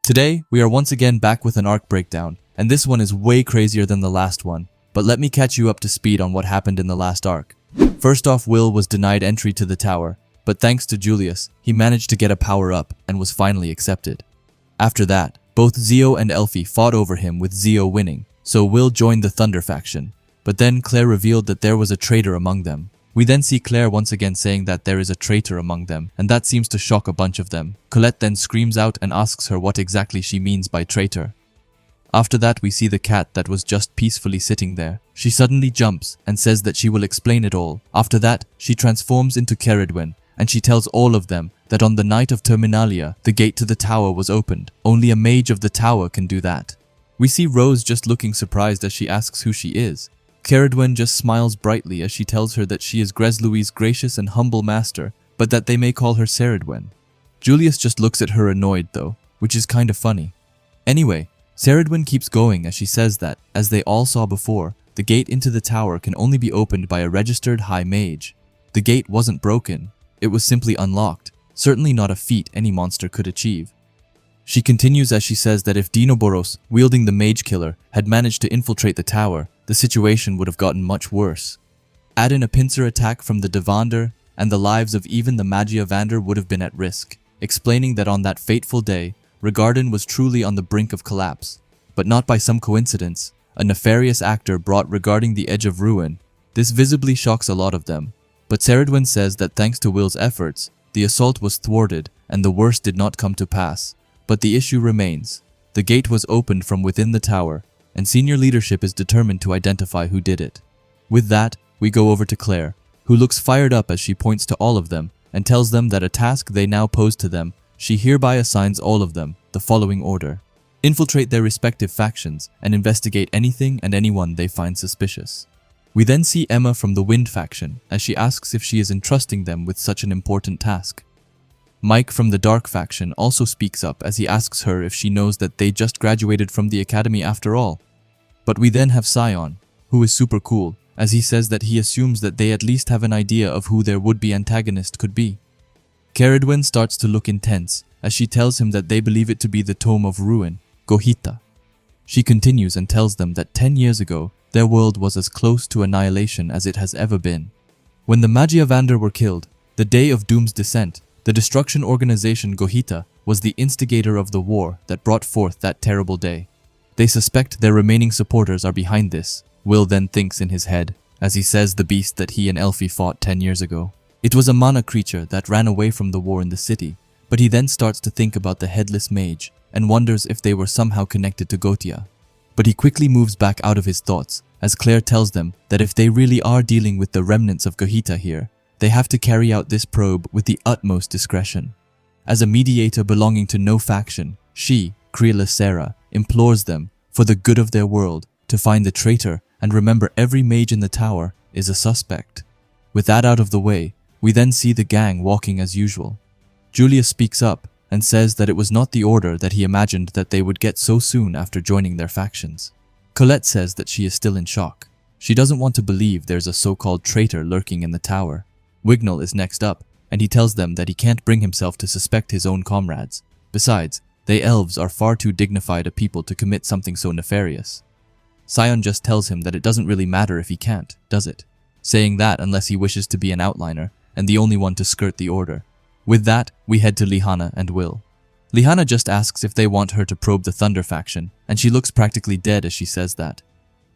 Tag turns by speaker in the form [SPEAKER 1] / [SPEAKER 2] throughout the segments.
[SPEAKER 1] Today, we are once again back with an arc breakdown, and this one is way crazier than the last one, but let me catch you up to speed on what happened in the last arc. First off, Will was denied entry to the tower, but thanks to Julius, he managed to get a power-up and was finally accepted. After that, both Zio and Elfie fought over him with Zio winning, so Will joined the Thunder faction, but then Claire revealed that there was a traitor among them. We then see Claire once again saying that there is a traitor among them, and that seems to shock a bunch of them. Colette then screams out and asks her what exactly she means by traitor. After that, we see the cat that was just peacefully sitting there. She suddenly jumps and says that she will explain it all. After that, she transforms into Ceridwen, and she tells all of them that on the night of Terminalia, the gate to the tower was opened. Only a mage of the tower can do that. We see Rose just looking surprised as she asks who she is. Ceridwen just smiles brightly as she tells her that she is Greslouis's gracious and humble master, but that they may call her Ceridwen. Julius just looks at her annoyed though, which is kind of funny. Anyway, Ceridwen keeps going as she says that, as they all saw before, the gate into the tower can only be opened by a registered high mage. The gate wasn't broken, it was simply unlocked, certainly not a feat any monster could achieve. She continues as she says that if Dinoboros, wielding the mage killer, had managed to infiltrate the tower, the situation would have gotten much worse. Add in a pincer attack from the Devander, and the lives of even the Magiavander would have been at risk, explaining that on that fateful day, Regarden was truly on the brink of collapse, but not by some coincidence. A nefarious actor brought Regarding the edge of ruin. This visibly shocks a lot of them, but Ceridwen says that thanks to Will's efforts, the assault was thwarted and the worst did not come to pass. But the issue remains. The gate was opened from within the tower, and senior leadership is determined to identify who did it. With that, we go over to Claire, who looks fired up as she points to all of them and tells them that a task they now pose to them, she hereby assigns all of them the following order. Infiltrate their respective factions and investigate anything and anyone they find suspicious. We then see Emma from the Wind faction as she asks if she is entrusting them with such an important task. Mike from the Dark faction also speaks up as he asks her if she knows that they just graduated from the academy after all. But we then have Scion, who is super cool, as he says that he assumes that they at least have an idea of who their would-be antagonist could be. Ceridwen starts to look intense as she tells him that they believe it to be the Tome of Ruin, Gohita. She continues and tells them that 10 years ago, their world was as close to annihilation as it has ever been. When the Magiavander were killed, the day of Doom's descent, the destruction organization Gohita was the instigator of the war that brought forth that terrible day. They suspect their remaining supporters are behind this, Will then thinks in his head, as he says the beast that he and Elfie fought 10 years ago. It was a mana creature that ran away from the war in the city, but he then starts to think about the headless mage and wonders if they were somehow connected to Gotia. But he quickly moves back out of his thoughts, as Claire tells them that if they really are dealing with the remnants of Gohita here, they have to carry out this probe with the utmost discretion. As a mediator belonging to no faction, she, Creala Sera, implores them, for the good of their world, to find the traitor and remember every mage in the tower is a suspect. With that out of the way, we then see the gang walking as usual. Julius speaks up and says that it was not the order that he imagined that they would get so soon after joining their factions. Colette says that she is still in shock. She doesn't want to believe there's a so-called traitor lurking in the tower. Wignall is next up, and he tells them that he can't bring himself to suspect his own comrades. Besides, they elves are far too dignified a people to commit something so nefarious. Scion just tells him that it doesn't really matter if he can't, does it? Saying that unless he wishes to be an outliner, and the only one to skirt the order. With that, we head to Lihana and Will. Lihana just asks if they want her to probe the Thunder faction, and she looks practically dead as she says that.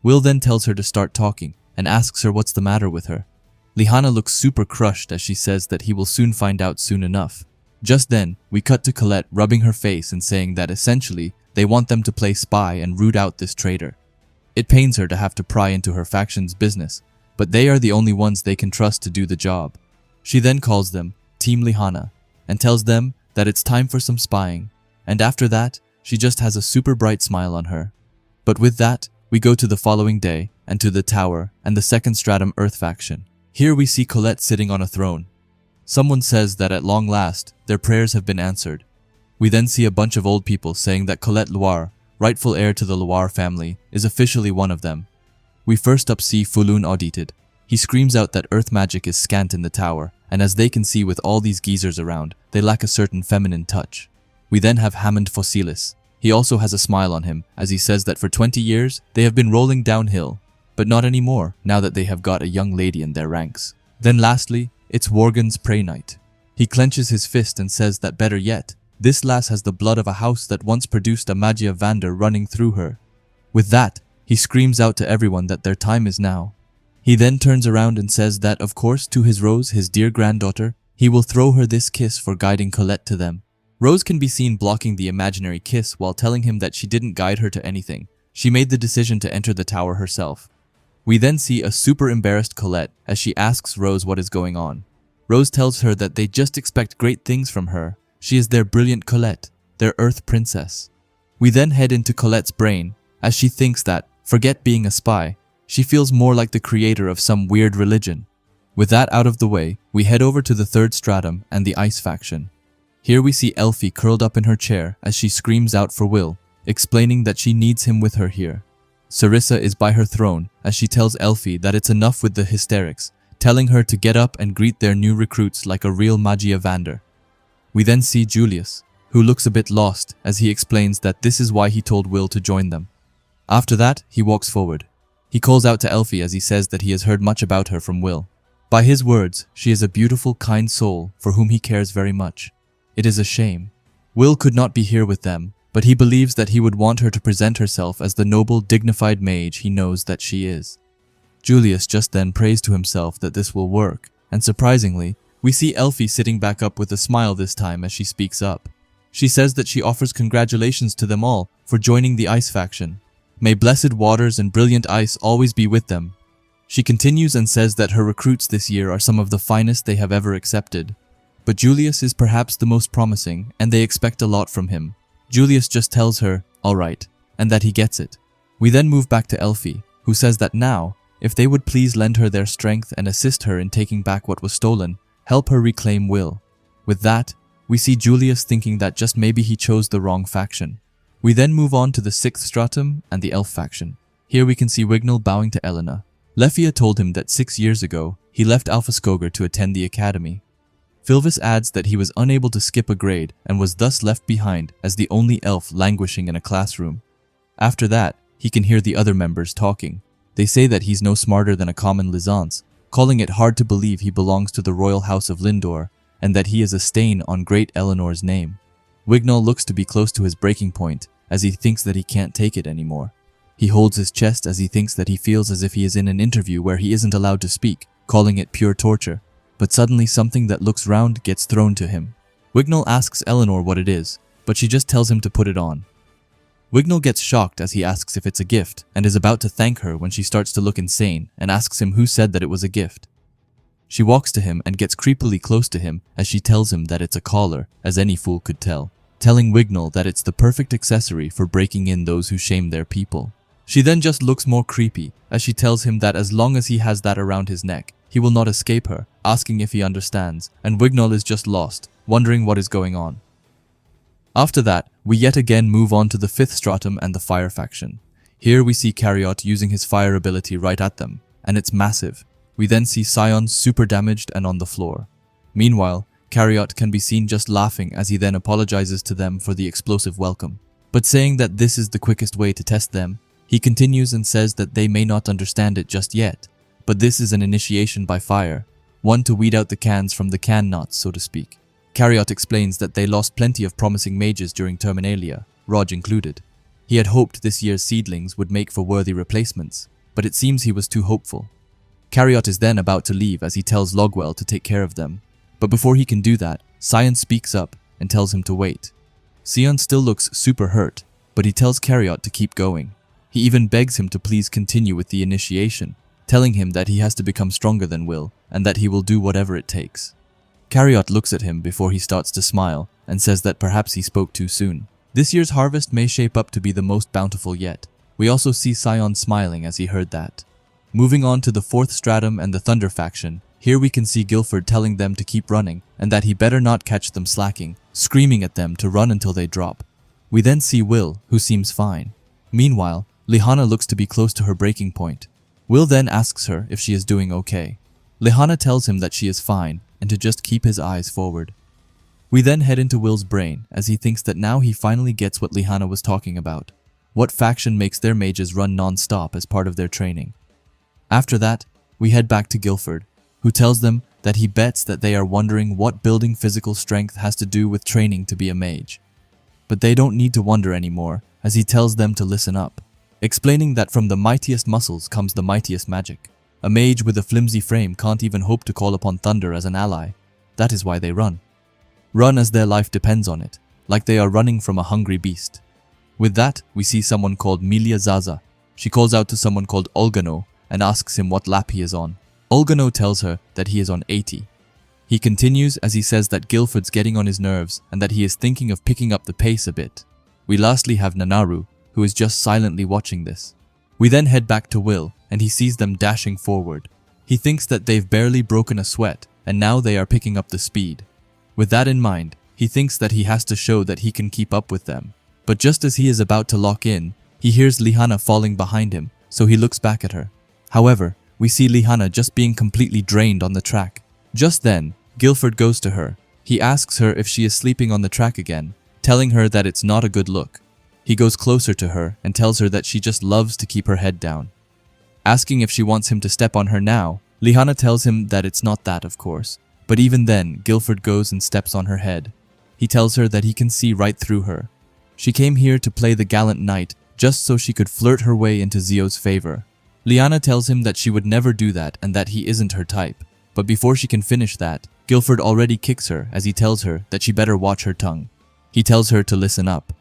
[SPEAKER 1] Will then tells her to start talking, and asks her what's the matter with her. Lihana looks super crushed as she says that he will soon find out soon enough. Just then, we cut to Colette rubbing her face and saying that essentially, they want them to play spy and root out this traitor. It pains her to have to pry into her faction's business, but they are the only ones they can trust to do the job. She then calls them Team Lihana and tells them that it's time for some spying, and after that, she just has a super bright smile on her. But with that, we go to the following day and to the tower and the second stratum Earth faction. Here we see Colette sitting on a throne. Someone says that at long last, their prayers have been answered. We then see a bunch of old people saying that Colette Loire, rightful heir to the Loire family, is officially one of them. We first up see Fulun audited. He screams out that earth magic is scant in the tower, and as they can see with all these geezers around, they lack a certain feminine touch. We then have Hammond Fossilis. He also has a smile on him as he says that for 20 years they have been rolling downhill, but not anymore now that they have got a young lady in their ranks. Then lastly, it's Worgen's prey night. He clenches his fist and says that better yet, this lass has the blood of a house that once produced a Magia Vander running through her. With that, he screams out to everyone that their time is now. He then turns around and says that, of course, to his Rose, his dear granddaughter, he will throw her this kiss for guiding Colette to them. Rose can be seen blocking the imaginary kiss while telling him that she didn't guide her to anything. She made the decision to enter the tower herself. We then see a super embarrassed Colette as she asks Rose what is going on. Rose tells her that they just expect great things from her. She is their brilliant Colette, their Earth princess. We then head into Colette's brain as she thinks that, forget being a spy, she feels more like the creator of some weird religion. With that out of the way, we head over to the third stratum and the Ice faction. Here we see Elfie curled up in her chair as she screams out for Will, explaining that she needs him with her here. Sarissa is by her throne as she tells Elfie that it's enough with the hysterics, telling her to get up and greet their new recruits like a real Magia Vander. We then see Julius, who looks a bit lost as he explains that this is why he told Will to join them. After that, he walks forward. He calls out to Elfie as he says that he has heard much about her from Will. By his words, she is a beautiful, kind soul for whom he cares very much. It is a shame. Will could not be here with them, but he believes that he would want her to present herself as the noble, dignified mage he knows that she is. Julius just then prays to himself that this will work, and surprisingly, we see Elfie sitting back up with a smile this time as she speaks up. She says that she offers congratulations to them all for joining the Ice faction. May blessed waters and brilliant ice always be with them. She continues and says that her recruits this year are some of the finest they have ever accepted. But Julius is perhaps the most promising, and they expect a lot from him. Julius just tells her, alright, and that he gets it. We then move back to Elfie, who says that now, if they would please lend her their strength and assist her in taking back what was stolen, help her reclaim Will. With that, we see Julius thinking that just maybe he chose the wrong faction. We then move on to the 6th stratum and the Elf faction. Here we can see Wignall bowing to Elena. Lefia told him that 6 years ago, he left Alpha Skoger to attend the academy. Filvis adds that he was unable to skip a grade and was thus left behind as the only elf languishing in a classroom. After that, he can hear the other members talking. They say that he's no smarter than a common Lizance, calling it hard to believe he belongs to the royal house of Lindor, and that he is a stain on great Eleanor's name. Wignall looks to be close to his breaking point, as he thinks that he can't take it anymore. He holds his chest as he thinks that he feels as if he is in an interview where he isn't allowed to speak, calling it pure torture. But suddenly something that looks round gets thrown to him. Wignall asks Eleanor what it is, but she just tells him to put it on. Wignall gets shocked as he asks if it's a gift, and is about to thank her when she starts to look insane and asks him who said that it was a gift. She walks to him and gets creepily close to him as she tells him that it's a collar, as any fool could tell, telling Wignall that it's the perfect accessory for breaking in those who shame their people. She then just looks more creepy as she tells him that as long as he has that around his neck, he will not escape her, asking if he understands, and Wignall is just lost, wondering what is going on. After that, we yet again move on to the 5th stratum and the Fire faction. Here we see Cariot using his fire ability right at them, and it's massive. We then see Sion super damaged and on the floor. Meanwhile, Cariot can be seen just laughing as he then apologizes to them for the explosive welcome. But saying that this is the quickest way to test them, he continues and says that they may not understand it just yet, but this is an initiation by fire, one to weed out the cans from the can knots, so to speak. Cariot explains that they lost plenty of promising mages during Terminalia, Rog included. He had hoped this year's seedlings would make for worthy replacements, but it seems he was too hopeful. Cariot is then about to leave as he tells Logwell to take care of them, but before he can do that, Sion speaks up and tells him to wait. Sion still looks super hurt, but he tells Cariot to keep going. He even begs him to please continue with the initiation, telling him that he has to become stronger than Will, and that he will do whatever it takes. Cariot looks at him before he starts to smile, and says that perhaps he spoke too soon. This year's harvest may shape up to be the most bountiful yet. We also see Sion smiling as he heard that. Moving on to the 4th stratum and the Thunder faction, here we can see Guilford telling them to keep running, and that he better not catch them slacking, screaming at them to run until they drop. We then see Will, who seems fine. Meanwhile, Lehana looks to be close to her breaking point. Will then asks her if she is doing okay. Lehana tells him that she is fine and to just keep his eyes forward. We then head into Will's brain as he thinks that now he finally gets what Lihana was talking about. What faction makes their mages run non-stop as part of their training? After that, we head back to Guilford, who tells them that he bets that they are wondering what building physical strength has to do with training to be a mage. But they don't need to wonder anymore, as he tells them to listen up, explaining that from the mightiest muscles comes the mightiest magic. A mage with a flimsy frame can't even hope to call upon thunder as an ally. That is why they run. Run as their life depends on it, like they are running from a hungry beast. With that, we see someone called Milia Zaza. She calls out to someone called Olgano and asks him what lap he is on. Olgano tells her that he is on 80. He continues as he says that Guilford's getting on his nerves and that he is thinking of picking up the pace a bit. We lastly have Nanaru, who is just silently watching this. We then head back to Will, and he sees them dashing forward. He thinks that they've barely broken a sweat, and now they are picking up the speed. With that in mind, he thinks that he has to show that he can keep up with them. But just as he is about to lock in, he hears Lihana falling behind him, so he looks back at her. However, we see Lihana just being completely drained on the track. Just then, Guilford goes to her. He asks her if she is sleeping on the track again, telling her that it's not a good look. He goes closer to her and tells her that she just loves to keep her head down. Asking if she wants him to step on her now, Lihana tells him that it's not that, of course. But even then, Guilford goes and steps on her head. He tells her that he can see right through her. She came here to play the gallant knight just so she could flirt her way into Zio's favor. Lihana tells him that she would never do that and that he isn't her type. But before she can finish that, Guilford already kicks her as he tells her that she better watch her tongue. He tells her to listen up.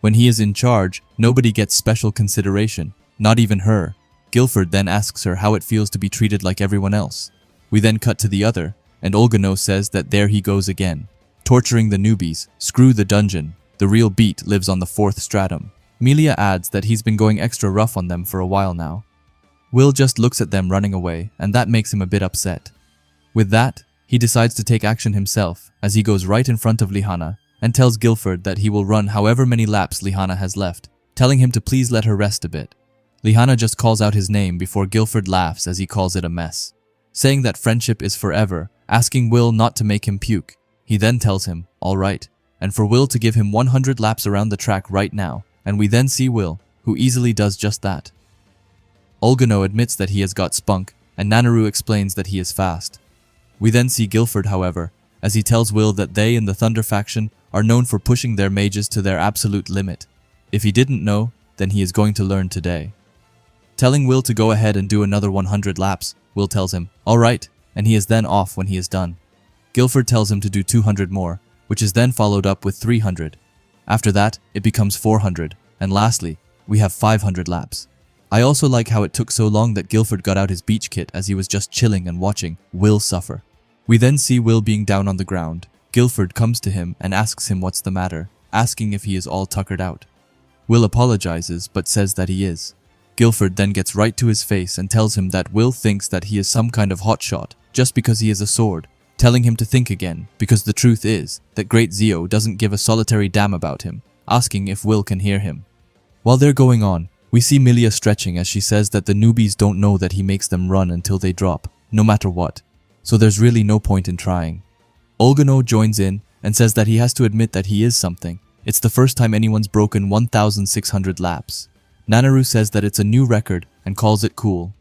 [SPEAKER 1] When he is in charge, nobody gets special consideration, not even her. Guilford then asks her how it feels to be treated like everyone else. We then cut to the other, and Olgano says that there he goes again. Torturing the newbies, screw the dungeon. The real beat lives on the 4th stratum. Milia adds that he's been going extra rough on them for a while now. Will just looks at them running away, and that makes him a bit upset. With that, he decides to take action himself, as he goes right in front of Lihana, and tells Guilford that he will run however many laps Lihana has left, telling him to please let her rest a bit. Lihana just calls out his name before Guilford laughs as he calls it a mess, saying that friendship is forever, asking Will not to make him puke. He then tells him, alright, and for Will to give him 100 laps around the track right now, and we then see Will, who easily does just that. Olgano admits that he has got spunk, and Nanaru explains that he is fast. We then see Guilford, however, as he tells Will that they in the Thunder faction are known for pushing their mages to their absolute limit. If he didn't know, then he is going to learn today. Telling Will to go ahead and do another 100 laps, Will tells him, alright, and he is then off when he is done. Guilford tells him to do 200 more, which is then followed up with 300. After that, it becomes 400, and lastly, we have 500 laps. I also like how it took so long that Guilford got out his beach kit as he was just chilling and watching Will suffer. We then see Will being down on the ground. Guilford comes to him and asks him what's the matter, asking if he is all tuckered out. Will apologizes but says that he is. Guilford then gets right to his face and tells him that Will thinks that he is some kind of hotshot just because he is a sword, telling him to think again because the truth is that Great Zio doesn't give a solitary damn about him, asking if Will can hear him. While they're going on, we see Milia stretching as she says that the newbies don't know that he makes them run until they drop, no matter what, so there's really no point in trying. Olgano joins in and says that he has to admit that he is something. It's the first time anyone's broken 1,600 laps. Nanaru says that it's a new record and calls it cool.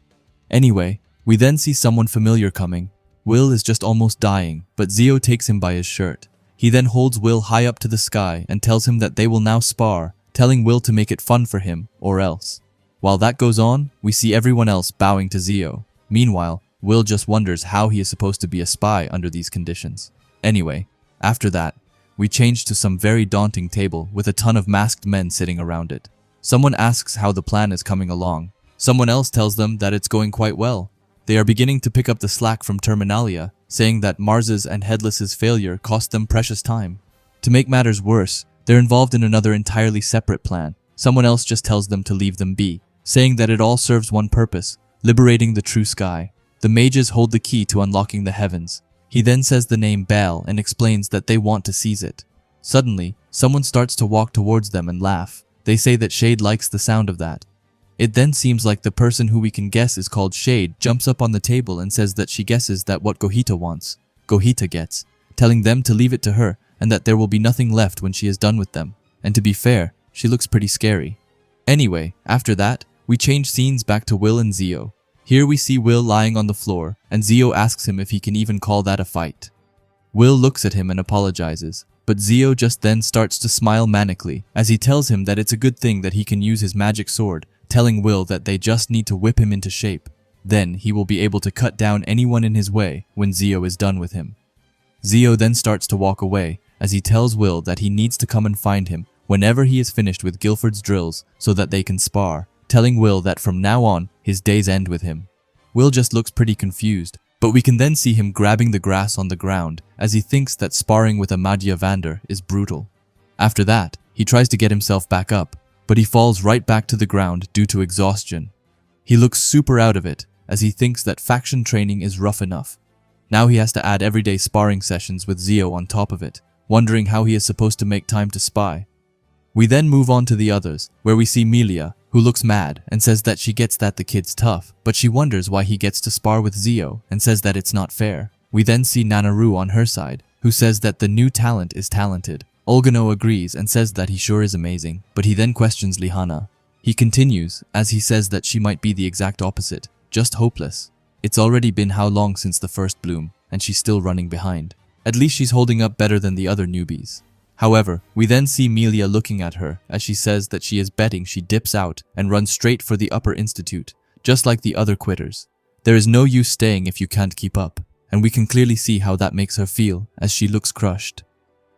[SPEAKER 1] Anyway, we then see someone familiar coming. Will is just almost dying, but Zio takes him by his shirt. He then holds Will high up to the sky and tells him that they will now spar, telling Will to make it fun for him, or else. While that goes on, we see everyone else bowing to Zio. Meanwhile, Will just wonders how he is supposed to be a spy under these conditions. Anyway, after that, we change to some very daunting table with a ton of masked men sitting around it. Someone asks how the plan is coming along. Someone else tells them that it's going quite well. They are beginning to pick up the slack from Terminalia, saying that Mars's and Headless's failure cost them precious time. To make matters worse, they're involved in another entirely separate plan. Someone else just tells them to leave them be, saying that it all serves one purpose, liberating the true sky. The mages hold the key to unlocking the heavens. He then says the name Baal and explains that they want to seize it. Suddenly, someone starts to walk towards them and laugh. They say that Shade likes the sound of that. It then seems like the person who we can guess is called Shade jumps up on the table and says that she guesses that what Gohita wants, Gohita gets, telling them to leave it to her and that there will be nothing left when she is done with them. And to be fair, she looks pretty scary. Anyway, after that, we change scenes back to Will and Zio. Here we see Will lying on the floor, and Zio asks him if he can even call that a fight. Will looks at him and apologizes, but Zio just then starts to smile manically as he tells him that it's a good thing that he can use his magic sword, telling Will that they just need to whip him into shape. Then he will be able to cut down anyone in his way when Zio is done with him. Zio then starts to walk away as he tells Will that he needs to come and find him whenever he is finished with Guilford's drills so that they can spar, telling Will that from now on, his days end with him. Will just looks pretty confused, but we can then see him grabbing the grass on the ground as he thinks that sparring with Amadia Vander is brutal. After that, he tries to get himself back up, but he falls right back to the ground due to exhaustion. He looks super out of it as he thinks that faction training is rough enough. Now he has to add everyday sparring sessions with Zio on top of it, wondering how he is supposed to make time to spy. We then move on to the others, where we see Melia, who looks mad and says that she gets that the kid's tough, but she wonders why he gets to spar with Zio and says that it's not fair. We then see Nanaru on her side, who says that the new talent is talented. Olgano agrees and says that he sure is amazing, but he then questions Lihana. He continues, as he says that she might be the exact opposite, just hopeless. It's already been how long since the first bloom, and she's still running behind. At least she's holding up better than the other newbies. However, we then see Melia looking at her as she says that she is betting she dips out and runs straight for the upper institute, just like the other quitters. There is no use staying if you can't keep up, and we can clearly see how that makes her feel as she looks crushed.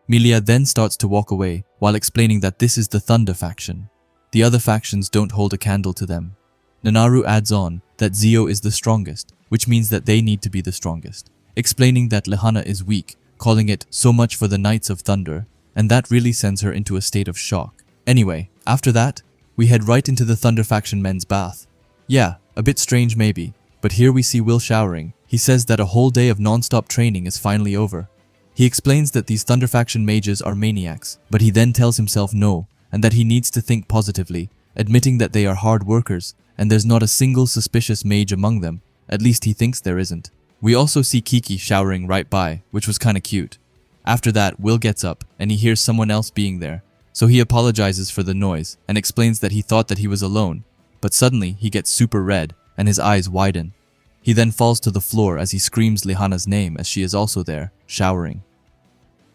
[SPEAKER 1] Melia then starts to walk away while explaining that this is the Thunder faction. The other factions don't hold a candle to them. Nanaru adds on that Zio is the strongest, which means that they need to be the strongest, explaining that Lihana is weak, calling it so much for the Knights of Thunder, and that really sends her into a state of shock. Anyway, after that, we head right into the Thunder faction men's bath. Yeah, a bit strange maybe, but here we see Will showering. He says that a whole day of non-stop training is finally over. He explains that these Thunder faction mages are maniacs, but he then tells himself no, and that he needs to think positively, admitting that they are hard workers, and there's not a single suspicious mage among them. At least he thinks there isn't. We also see Kiki showering right by, which was kinda cute. After that, Will gets up, and he hears someone else being there, so he apologizes for the noise, and explains that he thought that he was alone, but suddenly he gets super red, and his eyes widen. He then falls to the floor as he screams Lihana's name as she is also there, showering.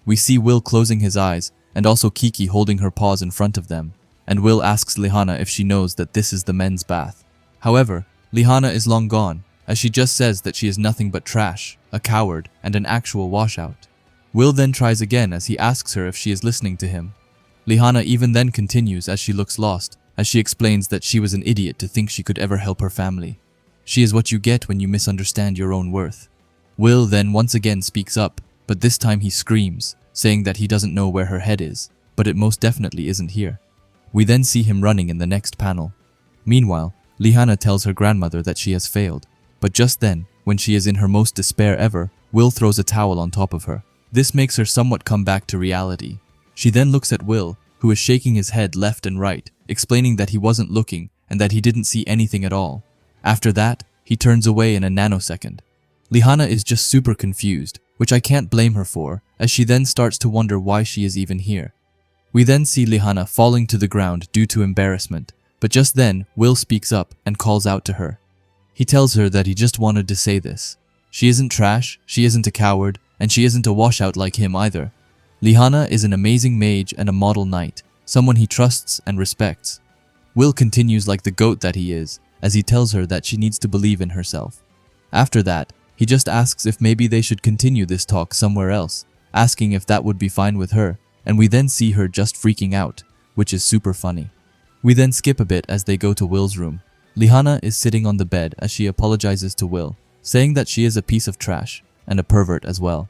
[SPEAKER 1] We see Will closing his eyes, and also Kiki holding her paws in front of them, and Will asks Lihana if she knows that this is the men's bath. However, Lihana is long gone, as she just says that she is nothing but trash, a coward, and an actual washout. Will then tries again as he asks her if she is listening to him. Lihana even then continues as she looks lost, as she explains that she was an idiot to think she could ever help her family. She is what you get when you misunderstand your own worth. Will then once again speaks up, but this time he screams, saying that he doesn't know where her head is, but it most definitely isn't here. We then see him running in the next panel. Meanwhile, Lihana tells her grandmother that she has failed, but just then, when she is in her most despair ever, Will throws a towel on top of her. This makes her somewhat come back to reality. She then looks at Will, who is shaking his head left and right, explaining that he wasn't looking and that he didn't see anything at all. After that, he turns away in a nanosecond. Lihana is just super confused, which I can't blame her for, as she then starts to wonder why she is even here. We then see Lihana falling to the ground due to embarrassment, but just then, Will speaks up and calls out to her. He tells her that he just wanted to say this. She isn't trash, she isn't a coward, and she isn't a washout like him either. Lihana is an amazing mage and a model knight, someone he trusts and respects. Will continues like the goat that he is, as he tells her that she needs to believe in herself. After that, he just asks if maybe they should continue this talk somewhere else, asking if that would be fine with her, and we then see her just freaking out, which is super funny. We then skip a bit as they go to Will's room. Lihana is sitting on the bed as she apologizes to Will, saying that she is a piece of trash, and a pervert as well.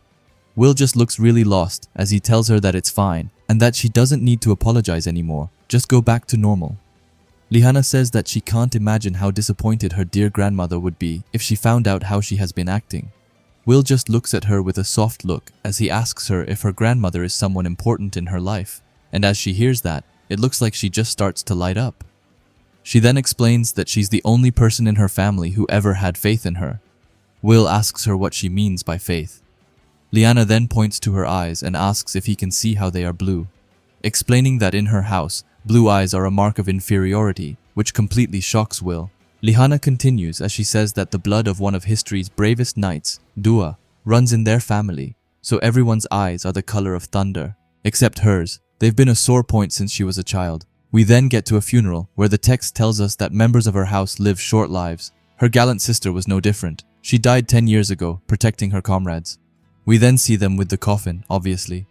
[SPEAKER 1] Will just looks really lost as he tells her that it's fine, and that she doesn't need to apologize anymore, just go back to normal. Lihana says that she can't imagine how disappointed her dear grandmother would be if she found out how she has been acting. Will just looks at her with a soft look as he asks her if her grandmother is someone important in her life, and as she hears that, it looks like she just starts to light up. She then explains that she's the only person in her family who ever had faith in her. Will asks her what she means by faith. Liana then points to her eyes and asks if he can see how they are blue, explaining that in her house, blue eyes are a mark of inferiority, which completely shocks Will. Liana continues as she says that the blood of one of history's bravest knights, Dua, runs in their family, so everyone's eyes are the color of thunder, except hers. They've been a sore point since she was a child. We then get to a funeral where the text tells us that members of her house live short lives. Her gallant sister was no different. She died 10 years ago, protecting her comrades. We then see them with the coffin, obviously.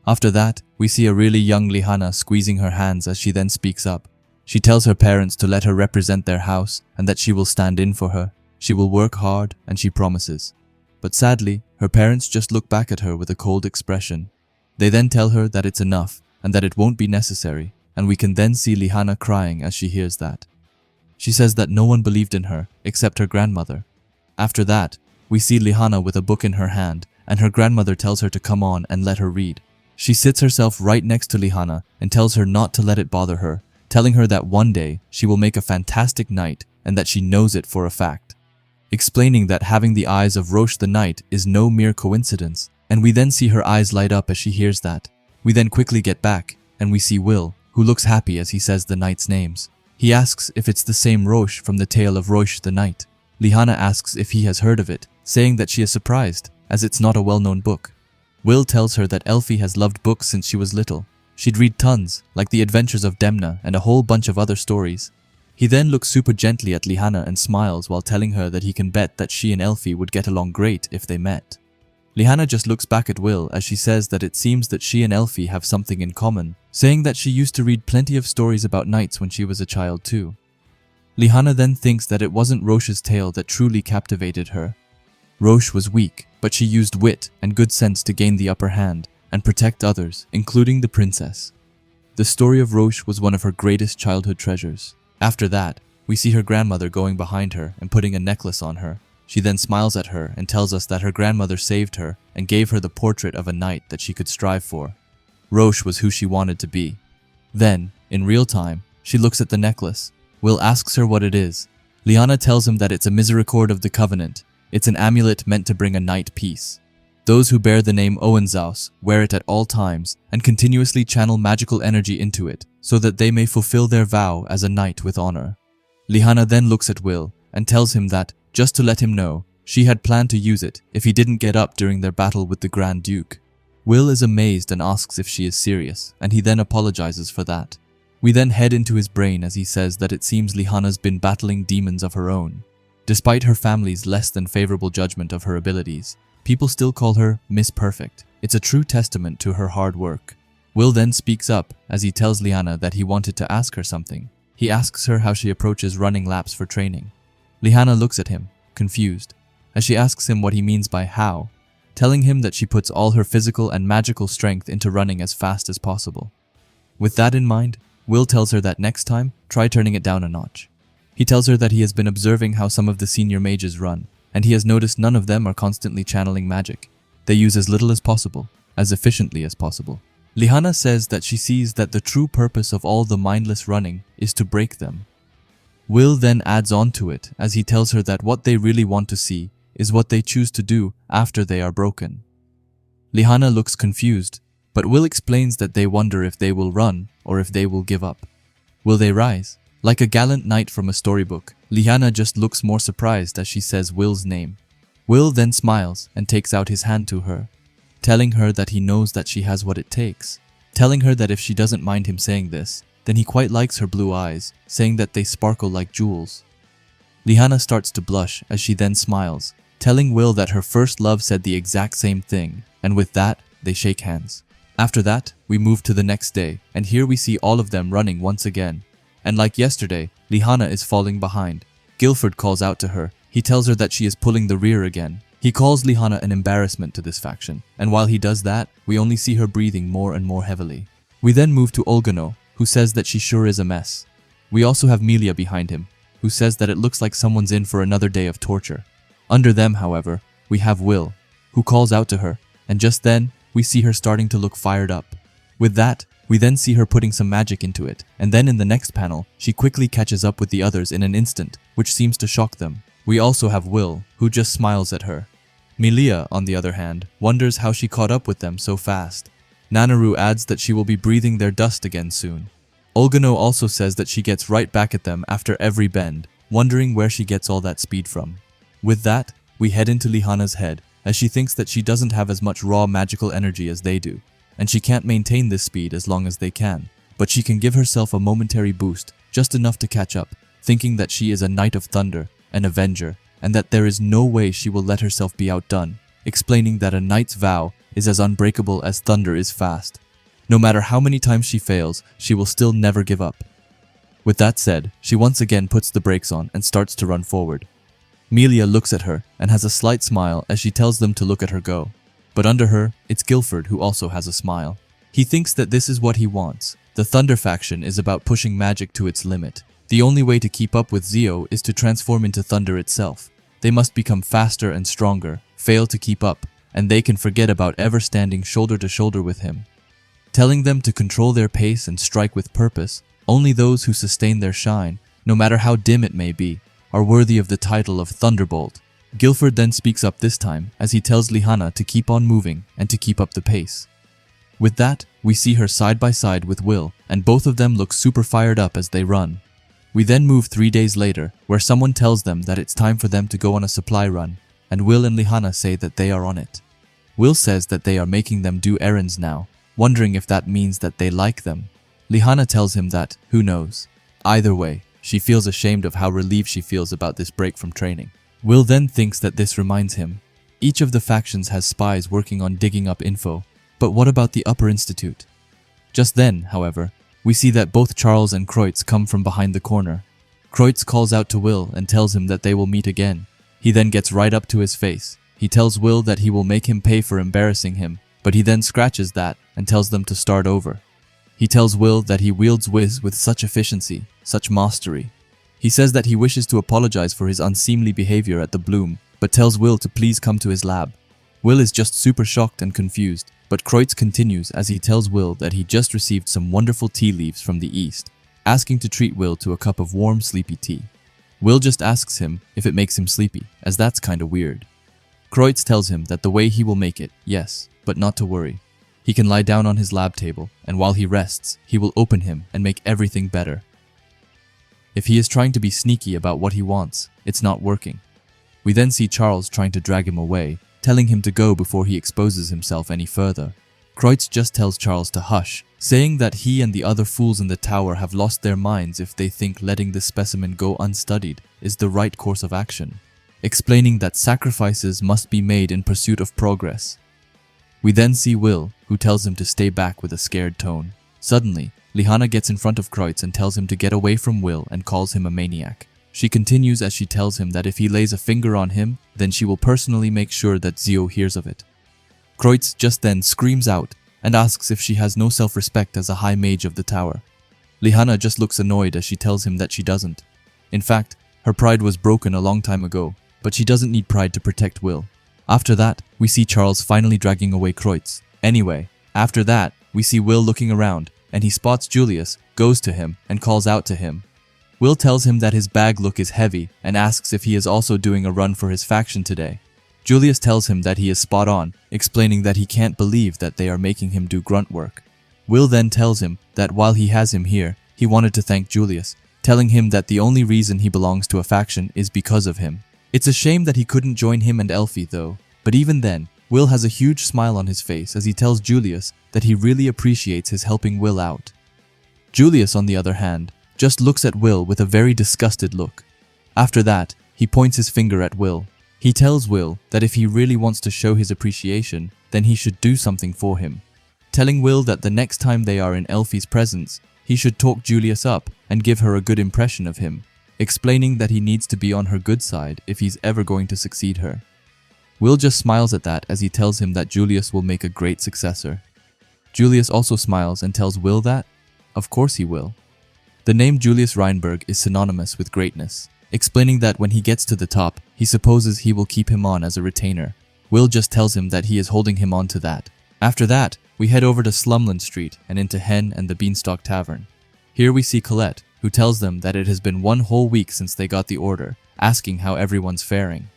[SPEAKER 1] After that, we see a really young Liana squeezing her hands as she then speaks up. She tells her parents to let her represent their house and that she will stand in for her. She will work hard and she promises. But sadly, her parents just look back at her with a cold expression. They then tell her that it's enough and that it won't be necessary, and we can then see Liana crying as she hears that. She says that no one believed in her except her grandmother. After that, we see Liana with a book in her hand and her grandmother tells her to come on and let her read. She sits herself right next to Liana and tells her not to let it bother her, telling her that one day she will make a fantastic knight and that she knows it for a fact. Explaining that having the eyes of Roche the knight is no mere coincidence, and we then see her eyes light up as she hears that. We then quickly get back, and we see Will, who looks happy as he says the knight's names. He asks if it's the same Roche from the tale of Roche the knight. Liana asks if he has heard of it, saying that she is surprised, as it's not a well-known book. Will tells her that Elfie has loved books since she was little. She'd read tons, like The Adventures of Demna and a whole bunch of other stories. He then looks super gently at Liana and smiles while telling her that he can bet that she and Elfie would get along great if they met. Liana just looks back at Will as she says that it seems that she and Elfie have something in common, saying that she used to read plenty of stories about knights when she was a child too. Liana then thinks that it wasn't Roche's tale that truly captivated her. Roche was weak, but she used wit and good sense to gain the upper hand and protect others, including the princess. The story of Roche was one of her greatest childhood treasures. After that, we see her grandmother going behind her and putting a necklace on her. She then smiles at her and tells us that her grandmother saved her and gave her the portrait of a knight that she could strive for. Roche was who she wanted to be. Then, in real time, she looks at the necklace. Will asks her what it is. Liana tells him that it's a misericord of the covenant. It's an amulet meant to bring a knight peace. Those who bear the name Owenzaus wear it at all times and continuously channel magical energy into it so that they may fulfill their vow as a knight with honor. Liana then looks at Will and tells him that, just to let him know, she had planned to use it if he didn't get up during their battle with the Grand Duke. Will is amazed and asks if she is serious, and he then apologizes for that. We then head into his brain as he says that it seems Liana's been battling demons of her own. Despite her family's less than favorable judgment of her abilities, people still call her Miss Perfect. It's a true testament to her hard work. Will then speaks up as he tells Liana that he wanted to ask her something. He asks her how she approaches running laps for training. Liana looks at him, confused, as she asks him what he means by how, telling him that she puts all her physical and magical strength into running as fast as possible. With that in mind, Will tells her that next time, try turning it down a notch. He tells her that he has been observing how some of the senior mages run, and he has noticed none of them are constantly channeling magic. They use as little as possible, as efficiently as possible. Liana says that she sees that the true purpose of all the mindless running is to break them. Will then adds on to it as he tells her that what they really want to see is what they choose to do after they are broken. Liana looks confused, but Will explains that they wonder if they will run or if they will give up. Will they rise? Like a gallant knight from a storybook, Liana just looks more surprised as she says Will's name. Will then smiles and takes out his hand to her, telling her that he knows that she has what it takes, telling her that if she doesn't mind him saying this, then he quite likes her blue eyes, saying that they sparkle like jewels. Liana starts to blush as she then smiles, telling Will that her first love said the exact same thing, and with that, they shake hands. After that, we move to the next day, and here we see all of them running once again. And like yesterday, Liana is falling behind. Guilford calls out to her. He tells her that she is pulling the rear again. He calls Liana an embarrassment to this faction, and while he does that, we only see her breathing more and more heavily. We then move to Olgano, who says that she sure is a mess. We also have Melia behind him, who says that it looks like someone's in for another day of torture. Under them, however, we have Will, who calls out to her, and just then, we see her starting to look fired up. With that, we then see her putting some magic into it, and then in the next panel, she quickly catches up with the others in an instant, which seems to shock them. We also have Will, who just smiles at her. Milia, on the other hand, wonders how she caught up with them so fast. Nanaru adds that she will be breathing their dust again soon. Olgano also says that she gets right back at them after every bend, wondering where she gets all that speed from. With that, we head into Lihana's head, as she thinks that she doesn't have as much raw magical energy as they do, and she can't maintain this speed as long as they can, but she can give herself a momentary boost, just enough to catch up, thinking that she is a Knight of Thunder, an Avenger, and that there is no way she will let herself be outdone, explaining that a knight's vow is as unbreakable as thunder is fast. No matter how many times she fails, she will still never give up. With that said, she once again puts the brakes on and starts to run forward. Melia looks at her and has a slight smile as she tells them to look at her go. But under her, it's Guilford who also has a smile. He thinks that this is what he wants. The Thunder faction is about pushing magic to its limit. The only way to keep up with Zio is to transform into Thunder itself. They must become faster and stronger, fail to keep up, and they can forget about ever standing shoulder to shoulder with him. Telling them to control their pace and strike with purpose, only those who sustain their shine, no matter how dim it may be, are worthy of the title of Thunderbolt. Guilford then speaks up this time as he tells Lihana to keep on moving and to keep up the pace. With that, we see her side by side with Will, and both of them look super fired up as they run. We then move 3 days later, where someone tells them that it's time for them to go on a supply run, and Will and Lihana say that they are on it. Will says that they are making them do errands now, wondering if that means that they like them. Lihana tells him that, who knows. Either way, she feels ashamed of how relieved she feels about this break from training. Will then thinks that this reminds him. Each of the factions has spies working on digging up info, but what about the Upper Institute? Just then, however, we see that both Charles and Kreutz come from behind the corner. Kreutz calls out to Will and tells him that they will meet again. He then gets right up to his face. He tells Will that he will make him pay for embarrassing him, but he then scratches that and tells them to start over. He tells Will that he wields Wiz with such efficiency, such mastery. He says that he wishes to apologize for his unseemly behavior at the Bloom, but tells Will to please come to his lab. Will is just super shocked and confused, but Kreutz continues as he tells Will that he just received some wonderful tea leaves from the east, asking to treat Will to a cup of warm, sleepy tea. Will just asks him if it makes him sleepy, as that's kinda weird. Kreutz tells him that the way he will make it, yes, but not to worry. He can lie down on his lab table, and while he rests, he will open him and make everything better. If he is trying to be sneaky about what he wants, it's not working. We then see Charles trying to drag him away, telling him to go before he exposes himself any further. Kreutz just tells Charles to hush, saying that he and the other fools in the tower have lost their minds if they think letting this specimen go unstudied is the right course of action, explaining that sacrifices must be made in pursuit of progress. We then see Will, who tells him to stay back with a scared tone. Suddenly, Lihana gets in front of Kreutz and tells him to get away from Will and calls him a maniac. She continues as she tells him that if he lays a finger on him, then she will personally make sure that Zio hears of it. Kreutz just then screams out and asks if she has no self-respect as a high mage of the tower. Lihana just looks annoyed as she tells him that she doesn't. In fact, her pride was broken a long time ago, but she doesn't need pride to protect Will. After that, we see Charles finally dragging away Kreutz. Anyway, after that, we see Will looking around, and he spots Julius, goes to him, and calls out to him. Will tells him that his bag look is heavy and asks if he is also doing a run for his faction today. Julius tells him that he is spot on, explaining that he can't believe that they are making him do grunt work. Will then tells him that while he has him here, he wanted to thank Julius, telling him that the only reason he belongs to a faction is because of him. It's a shame that he couldn't join him and Elfie though, but even then, Will has a huge smile on his face as he tells Julius that he really appreciates his helping Will out. Julius, on the other hand, just looks at Will with a very disgusted look. After that, he points his finger at Will. He tells Will that if he really wants to show his appreciation, then he should do something for him, telling Will that the next time they are in Elfie's presence, he should talk Julius up and give her a good impression of him, explaining that he needs to be on her good side if he's ever going to succeed her. Will just smiles at that as he tells him that Julius will make a great successor. Julius also smiles and tells Will that, of course he will. The name Julius Reinberg is synonymous with greatness, explaining that when he gets to the top, he supposes he will keep him on as a retainer. Will just tells him that he is holding him on to that. After that, we head over to Slumland Street and into Hen and the Beanstalk Tavern. Here we see Colette, who tells them that it has been 1 whole week since they got the order, asking how everyone's faring.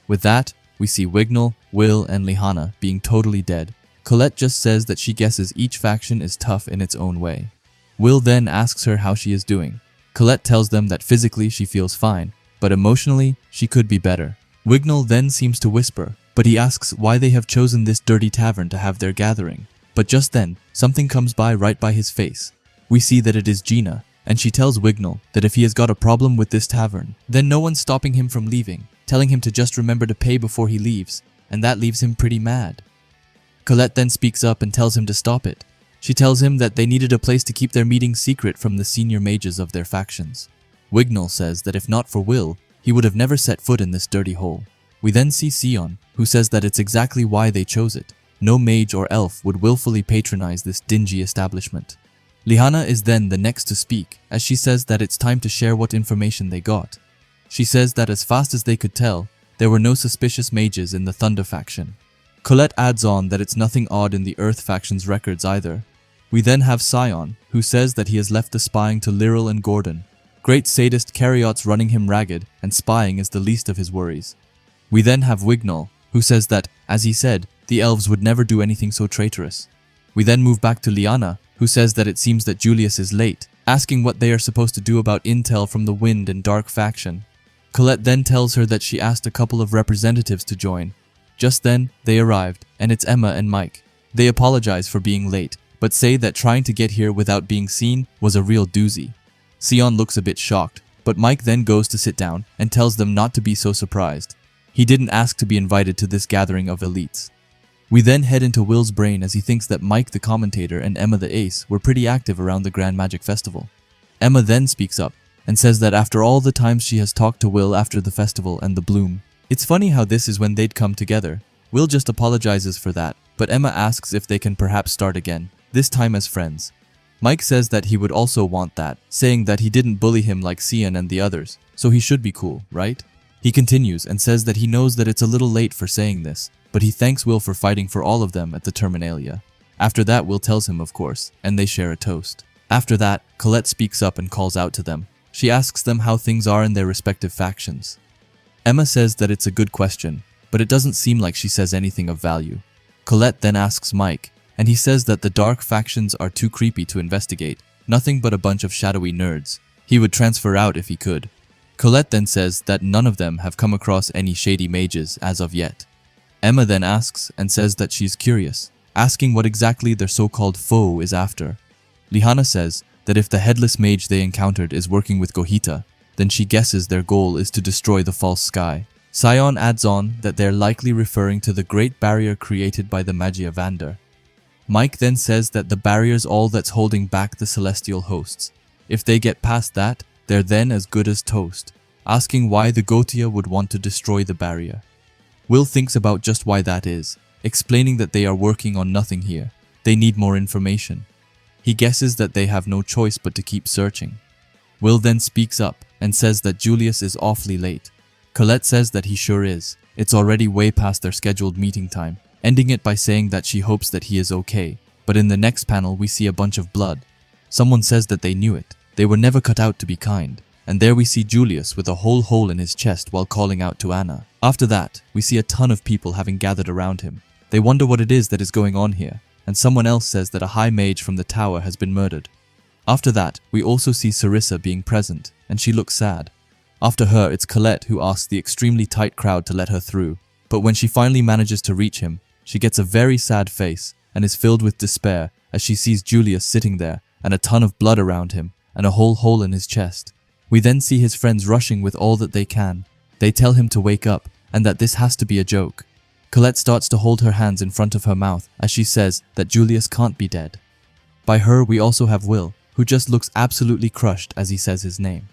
[SPEAKER 1] With that, we see Wignall, Will, and Lihanna being totally dead. Colette just says that she guesses each faction is tough in its own way. Will then asks her how she is doing. Colette tells them that physically she feels fine, but emotionally she could be better. Wignall then seems to whisper, but he asks why they have chosen this dirty tavern to have their gathering. But just then, something comes by right by his face. We see that it is Gina, and she tells Wignall that if he has got a problem with this tavern, then no one's stopping him from leaving, telling him to just remember to pay before he leaves, and that leaves him pretty mad. Colette then speaks up and tells him to stop it. She tells him that they needed a place to keep their meeting secret from the senior mages of their factions. Wignall says that if not for Will, he would have never set foot in this dirty hole. We then see Sion, who says that it's exactly why they chose it. No mage or elf would willfully patronize this dingy establishment. Lihanna is then the next to speak, as she says that it's time to share what information they got. She says that as fast as they could tell, there were no suspicious mages in the Thunder faction. Colette adds on that it's nothing odd in the Earth faction's records either. We then have Sion, who says that he has left the spying to Lyral and Gordon. Great sadist Carriot's running him ragged, and spying is the least of his worries. We then have Wignall, who says that, as he said, the elves would never do anything so traitorous. We then move back to Lihanna, who says that it seems that Julius is late, asking what they are supposed to do about intel from the Wind and Dark faction. Colette then tells her that she asked a couple of representatives to join. Just then, they arrived, and it's Emma and Mike. They apologize for being late, but say that trying to get here without being seen was a real doozy. Sion looks a bit shocked, but Mike then goes to sit down and tells them not to be so surprised. He didn't ask to be invited to this gathering of elites. We then head into Will's brain as he thinks that Mike the commentator and Emma the ace were pretty active around the Grand Magic Festival. Emma then speaks up and says that after all the times she has talked to Will after the festival and the bloom, it's funny how this is when they'd come together. Will just apologizes for that, but Emma asks if they can perhaps start again, this time as friends. Mike says that he would also want that, saying that he didn't bully him like Sion and the others, so he should be cool, right? He continues and says that he knows that it's a little late for saying this, but he thanks Will for fighting for all of them at the Terminalia. After that, Will tells him, of course, and they share a toast. After that, Colette speaks up and calls out to them. She asks them how things are in their respective factions. Emma says that it's a good question, but it doesn't seem like she says anything of value. Colette then asks Mike, and he says that the dark factions are too creepy to investigate, nothing but a bunch of shadowy nerds. He would transfer out if he could. Colette then says that none of them have come across any shady mages as of yet. Emma then asks and says that she's curious, asking what exactly their so-called foe is after. Lihanna says that if the headless mage they encountered is working with Gohita, then she guesses their goal is to destroy the false sky. Sion adds on that they're likely referring to the great barrier created by the Magia Vander. Mike then says that the barrier's all that's holding back the celestial hosts. If they get past that, they're then as good as toast, asking why the Gotia would want to destroy the barrier. Will thinks about just why that is, explaining that they are working on nothing here. They need more information. He guesses that they have no choice but to keep searching. Will then speaks up and says that Julius is awfully late. Colette says that he sure is. It's already way past their scheduled meeting time, ending it by saying that she hopes that he is okay. But in the next panel we see a bunch of blood. Someone says that they knew it. They were never cut out to be kind. And there we see Julius with a whole hole in his chest while calling out to Anna. After that, we see a ton of people having gathered around him. They wonder what it is that is going on here, and someone else says that a high mage from the tower has been murdered. After that, we also see Sarissa being present, and she looks sad. After her, it's Colette who asks the extremely tight crowd to let her through, but when she finally manages to reach him, she gets a very sad face and is filled with despair as she sees Julius sitting there and a ton of blood around him and a whole hole in his chest. We then see his friends rushing with all that they can. They tell him to wake up and that this has to be a joke. Colette starts to hold her hands in front of her mouth as she says that Julius can't be dead. By her, we also have Will, who just looks absolutely crushed as he says his name.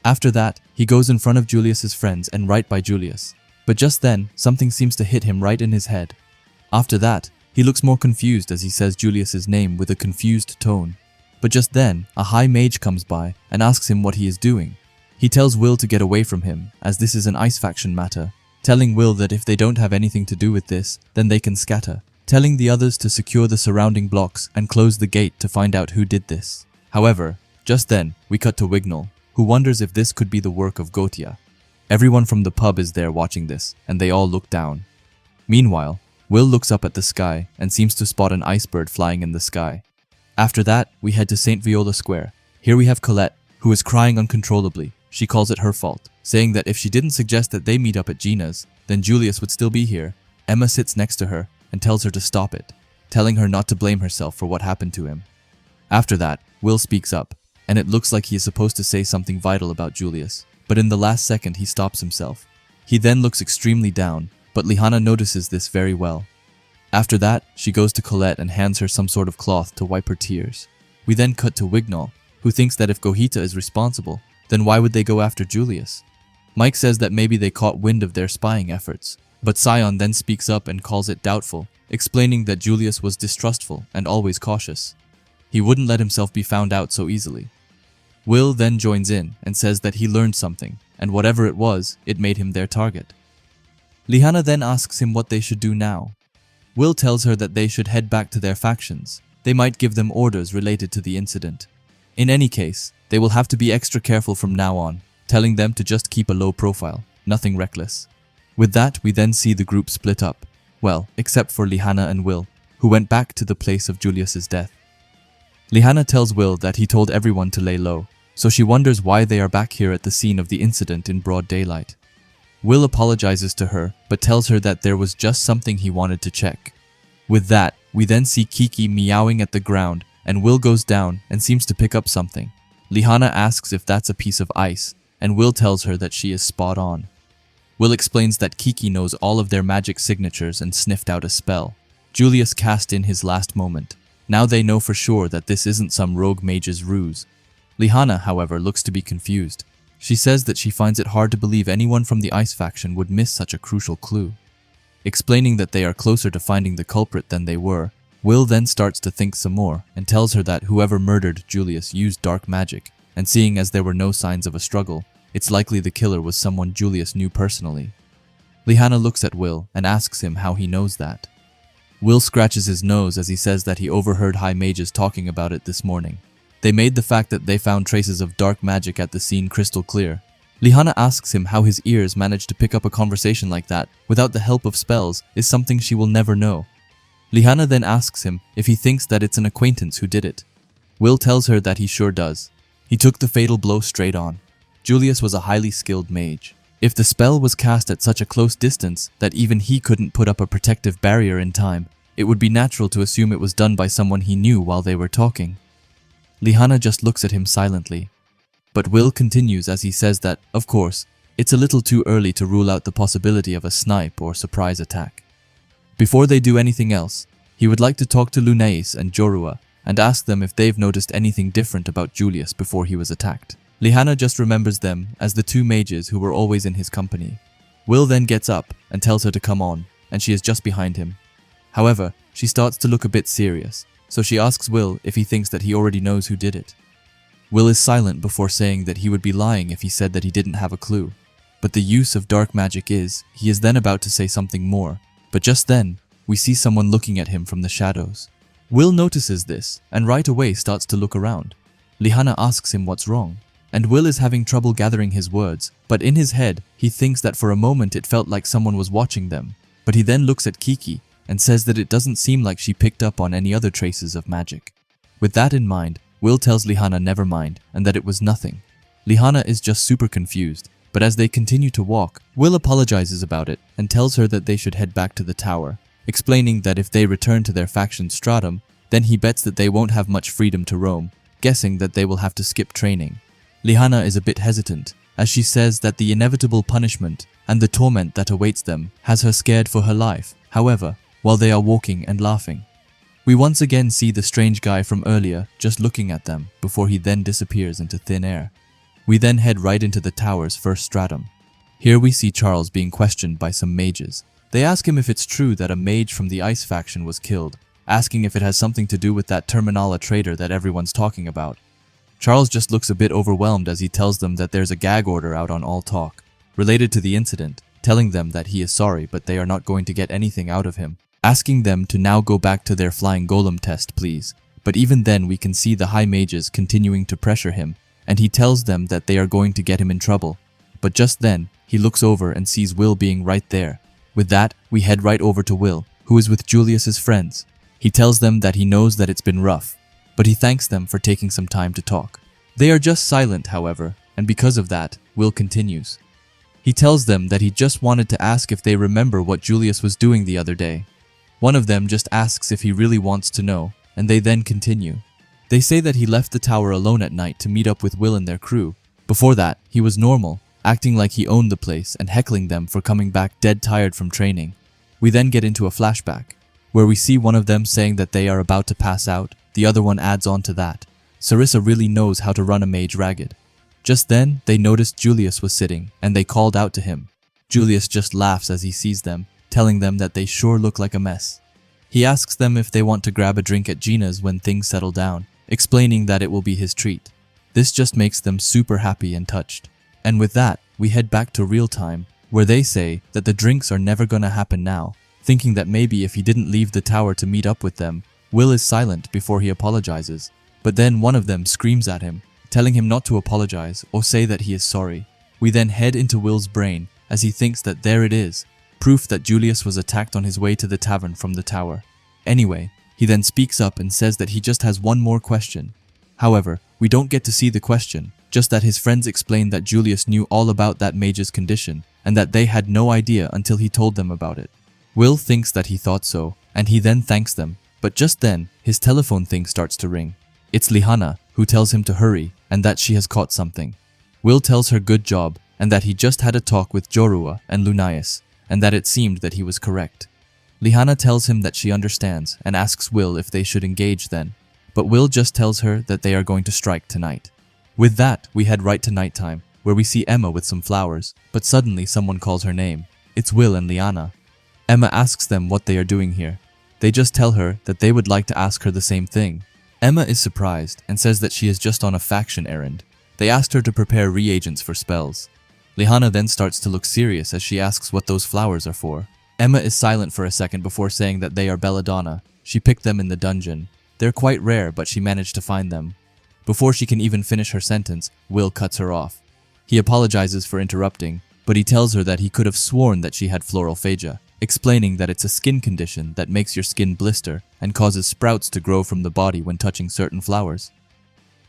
[SPEAKER 1] After that, he goes in front of Julius's friends and right by Julius. But just then, something seems to hit him right in his head. After that, he looks more confused as he says Julius's name with a confused tone. But just then, a high mage comes by and asks him what he is doing. He tells Will to get away from him, as this is an ice faction matter, telling Will that if they don't have anything to do with this, then they can scatter, telling the others to secure the surrounding blocks and close the gate to find out who did this. However, just then, we cut to Wignall, who wonders if this could be the work of Gotia. Everyone from the pub is there watching this, and they all look down. Meanwhile, Will looks up at the sky and seems to spot an ice-bird flying in the sky. After that, we head to St. Viola Square. Here we have Colette, who is crying uncontrollably. She calls it her fault, saying that if she didn't suggest that they meet up at Gina's, then Julius would still be here. Emma sits next to her and tells her to stop it, telling her not to blame herself for what happened to him. After that, Will speaks up, and it looks like he is supposed to say something vital about Julius, but in the last second he stops himself. He then looks extremely down, but Lihanna notices this very well. After that, she goes to Colette and hands her some sort of cloth to wipe her tears. We then cut to Wignall, who thinks that if Gohita is responsible, then why would they go after Julius? Mike says that maybe they caught wind of their spying efforts, but Sion then speaks up and calls it doubtful, explaining that Julius was distrustful and always cautious. He wouldn't let himself be found out so easily. Will then joins in and says that he learned something, and whatever it was, it made him their target. Lihanna then asks him what they should do now. Will tells her that they should head back to their factions. They might give them orders related to the incident. In any case, they will have to be extra careful from now on, telling them to just keep a low profile, nothing reckless. With that, we then see the group split up. Well, except for Lihanna and Will, who went back to the place of Julius's death. Lihanna tells Will that he told everyone to lay low, so she wonders why they are back here at the scene of the incident in broad daylight. Will apologizes to her, but tells her that there was just something he wanted to check. With that, we then see Kiki meowing at the ground, and Will goes down and seems to pick up something. Lihanna asks if that's a piece of ice, and Will tells her that she is spot on. Will explains that Kiki knows all of their magic signatures and sniffed out a spell. Julius cast in his last moment. Now they know for sure that this isn't some rogue mage's ruse. Lihanna, however, looks to be confused. She says that she finds it hard to believe anyone from the Ice faction would miss such a crucial clue. Explaining that they are closer to finding the culprit than they were, Will then starts to think some more and tells her that whoever murdered Julius used dark magic, and seeing as there were no signs of a struggle, it's likely the killer was someone Julius knew personally. Lihanna looks at Will and asks him how he knows that. Will scratches his nose as he says that he overheard high mages talking about it this morning. They made the fact that they found traces of dark magic at the scene crystal clear. Lihanna asks him how his ears managed to pick up a conversation like that without the help of spells is something she will never know. Lihanna then asks him if he thinks that it's an acquaintance who did it. Will tells her that he sure does. He took the fatal blow straight on. Julius was a highly skilled mage. If the spell was cast at such a close distance that even he couldn't put up a protective barrier in time, it would be natural to assume it was done by someone he knew while they were talking. Lihanna just looks at him silently. But Will continues as he says that, of course, it's a little too early to rule out the possibility of a snipe or surprise attack. Before they do anything else, he would like to talk to Lunais and Jorua and ask them if they've noticed anything different about Julius before he was attacked. Lihanna just remembers them as the two mages who were always in his company. Will then gets up and tells her to come on, and she is just behind him. However, she starts to look a bit serious, so she asks Will if he thinks that he already knows who did it. Will is silent before saying that he would be lying if he said that he didn't have a clue. But the use of dark magic he is then about to say something more, but just then, we see someone looking at him from the shadows. Will notices this, and right away starts to look around. Lihanna asks him what's wrong, and Will is having trouble gathering his words, but in his head, he thinks that for a moment it felt like someone was watching them. But he then looks at Kiki, and says that it doesn't seem like she picked up on any other traces of magic. With that in mind, Will tells Lihanna never mind, and that it was nothing. Lihanna is just super confused, but as they continue to walk, Will apologizes about it and tells her that they should head back to the tower, explaining that if they return to their faction stratum, then he bets that they won't have much freedom to roam, guessing that they will have to skip training. Lihanna is a bit hesitant, as she says that the inevitable punishment and the torment that awaits them has her scared for her life. However, while they are walking and laughing, we once again see the strange guy from earlier just looking at them before he then disappears into thin air. We then head right into the tower's first stratum. Here we see Charles being questioned by some mages. They ask him if it's true that a mage from the Ice faction was killed, asking if it has something to do with that Wistoria Traitor that everyone's talking about. Charles just looks a bit overwhelmed as he tells them that there's a gag order out on all talk related to the incident, telling them that he is sorry but they are not going to get anything out of him, asking them to now go back to their flying golem test please. But even then we can see the high mages continuing to pressure him, and he tells them that they are going to get him in trouble. But just then, he looks over and sees Will being right there. With that, we head right over to Will, who is with Julius's friends. He tells them that he knows that it's been rough, but he thanks them for taking some time to talk. They are just silent, however, and because of that, Will continues. He tells them that he just wanted to ask if they remember what Julius was doing the other day. One of them just asks if he really wants to know, and they then continue. They say that he left the tower alone at night to meet up with Will and their crew. Before that, he was normal, acting like he owned the place and heckling them for coming back dead tired from training. We then get into a flashback, where we see one of them saying that they are about to pass out. The other one adds on to that. Sarissa really knows how to run a mage ragged. Just then, they noticed Julius was sitting, and they called out to him. Julius just laughs as he sees them, telling them that they sure look like a mess. He asks them if they want to grab a drink at Gina's when things settle down, explaining that it will be his treat. This just makes them super happy and touched. And with that, we head back to real time, where they say that the drinks are never gonna happen now, thinking that maybe if he didn't leave the tower to meet up with them. Will is silent before he apologizes, but then one of them screams at him, telling him not to apologize or say that he is sorry. We then head into Will's brain as he thinks that there it is, proof that Julius was attacked on his way to the tavern from the tower. Anyway, he then speaks up and says that he just has one more question. However, we don't get to see the question, just that his friends explain that Julius knew all about that mage's condition and that they had no idea until he told them about it. Will thinks that he thought so, and he then thanks them, but just then, his telephone thing starts to ring. It's Lihanna, who tells him to hurry and that she has caught something. Will tells her good job and that he just had a talk with Jorua and Lunaius, and that it seemed that he was correct. Lihanna tells him that she understands and asks Will if they should engage then, but Will just tells her that they are going to strike tonight. With that, we head right to nighttime, where we see Emma with some flowers, but suddenly someone calls her name. It's Will and Lihanna. Emma asks them what they are doing here. They just tell her that they would like to ask her the same thing. Emma is surprised and says that she is just on a faction errand. They asked her to prepare reagents for spells. Lihanna then starts to look serious as she asks what those flowers are for. Emma is silent for a second before saying that they are belladonna. She picked them in the dungeon. They're quite rare, but she managed to find them. Before she can even finish her sentence, Will cuts her off. He apologizes for interrupting, but he tells her that he could have sworn that she had florophagia, explaining that it's a skin condition that makes your skin blister and causes sprouts to grow from the body when touching certain flowers.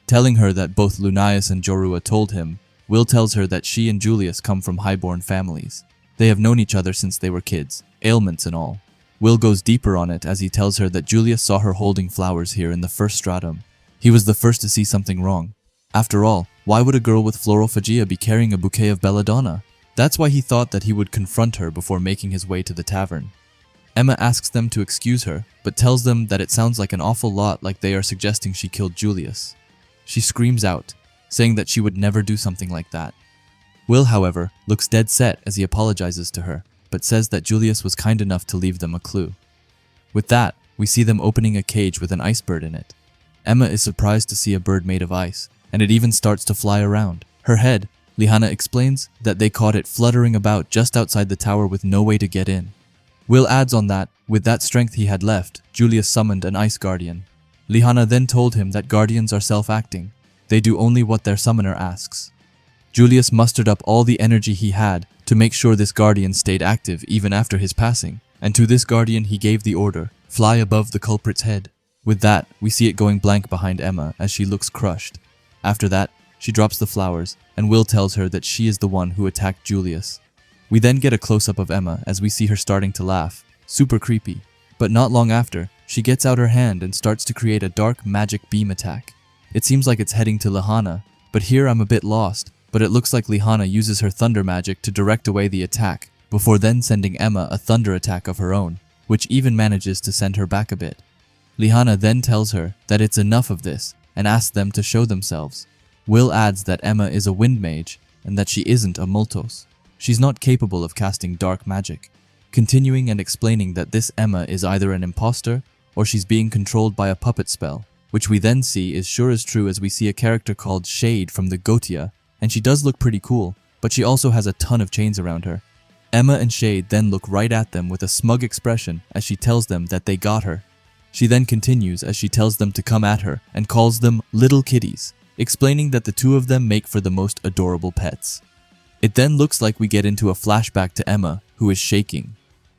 [SPEAKER 1] Telling her that both Lunaius and Jorua told him, Will tells her that she and Julius come from highborn families. They have known each other since they were kids, ailments and all. Will goes deeper on it as he tells her that Julius saw her holding flowers here in the first stratum. He was the first to see something wrong. After all, why would a girl with florophagia be carrying a bouquet of belladonna? That's why he thought that he would confront her before making his way to the tavern. Emma asks them to excuse her, but tells them that it sounds like an awful lot like they are suggesting she killed Julius. She screams out, saying that she would never do something like that. Will, however, looks dead set as he apologizes to her, but says that Julius was kind enough to leave them a clue. With that, we see them opening a cage with an ice bird in it. Emma is surprised to see a bird made of ice, and it even starts to fly around. Her head, Lihanna explains that they caught it fluttering about just outside the tower with no way to get in. Will adds on that, with that strength he had left, Julius summoned an ice guardian. Lihanna then told him that guardians are self-acting. They do only what their summoner asks. Julius mustered up all the energy he had to make sure this guardian stayed active even after his passing, and to this guardian he gave the order, fly above the culprit's head. With that, we see it going blank behind Emma as she looks crushed. After that, she drops the flowers, and Will tells her that she is the one who attacked Julius. We then get a close-up of Emma as we see her starting to laugh, super creepy. But not long after, she gets out her hand and starts to create a dark magic beam attack. It seems like it's heading to Lihanna, but here I'm a bit lost, but it looks like Lihanna uses her thunder magic to direct away the attack, before then sending Emma a thunder attack of her own, which even manages to send her back a bit. Lihanna then tells her that it's enough of this, and asks them to show themselves. Will adds that Emma is a wind mage, and that she isn't a Multos. She's not capable of casting dark magic, continuing and explaining that this Emma is either an imposter, or she's being controlled by a puppet spell, which we then see is sure as true as we see a character called Shade from the Gotia, and she does look pretty cool, but she also has a ton of chains around her. Emma and Shade then look right at them with a smug expression as she tells them that they got her. She then continues as she tells them to come at her and calls them little kitties, explaining that the two of them make for the most adorable pets. It then looks like we get into a flashback to Emma, who is shaking.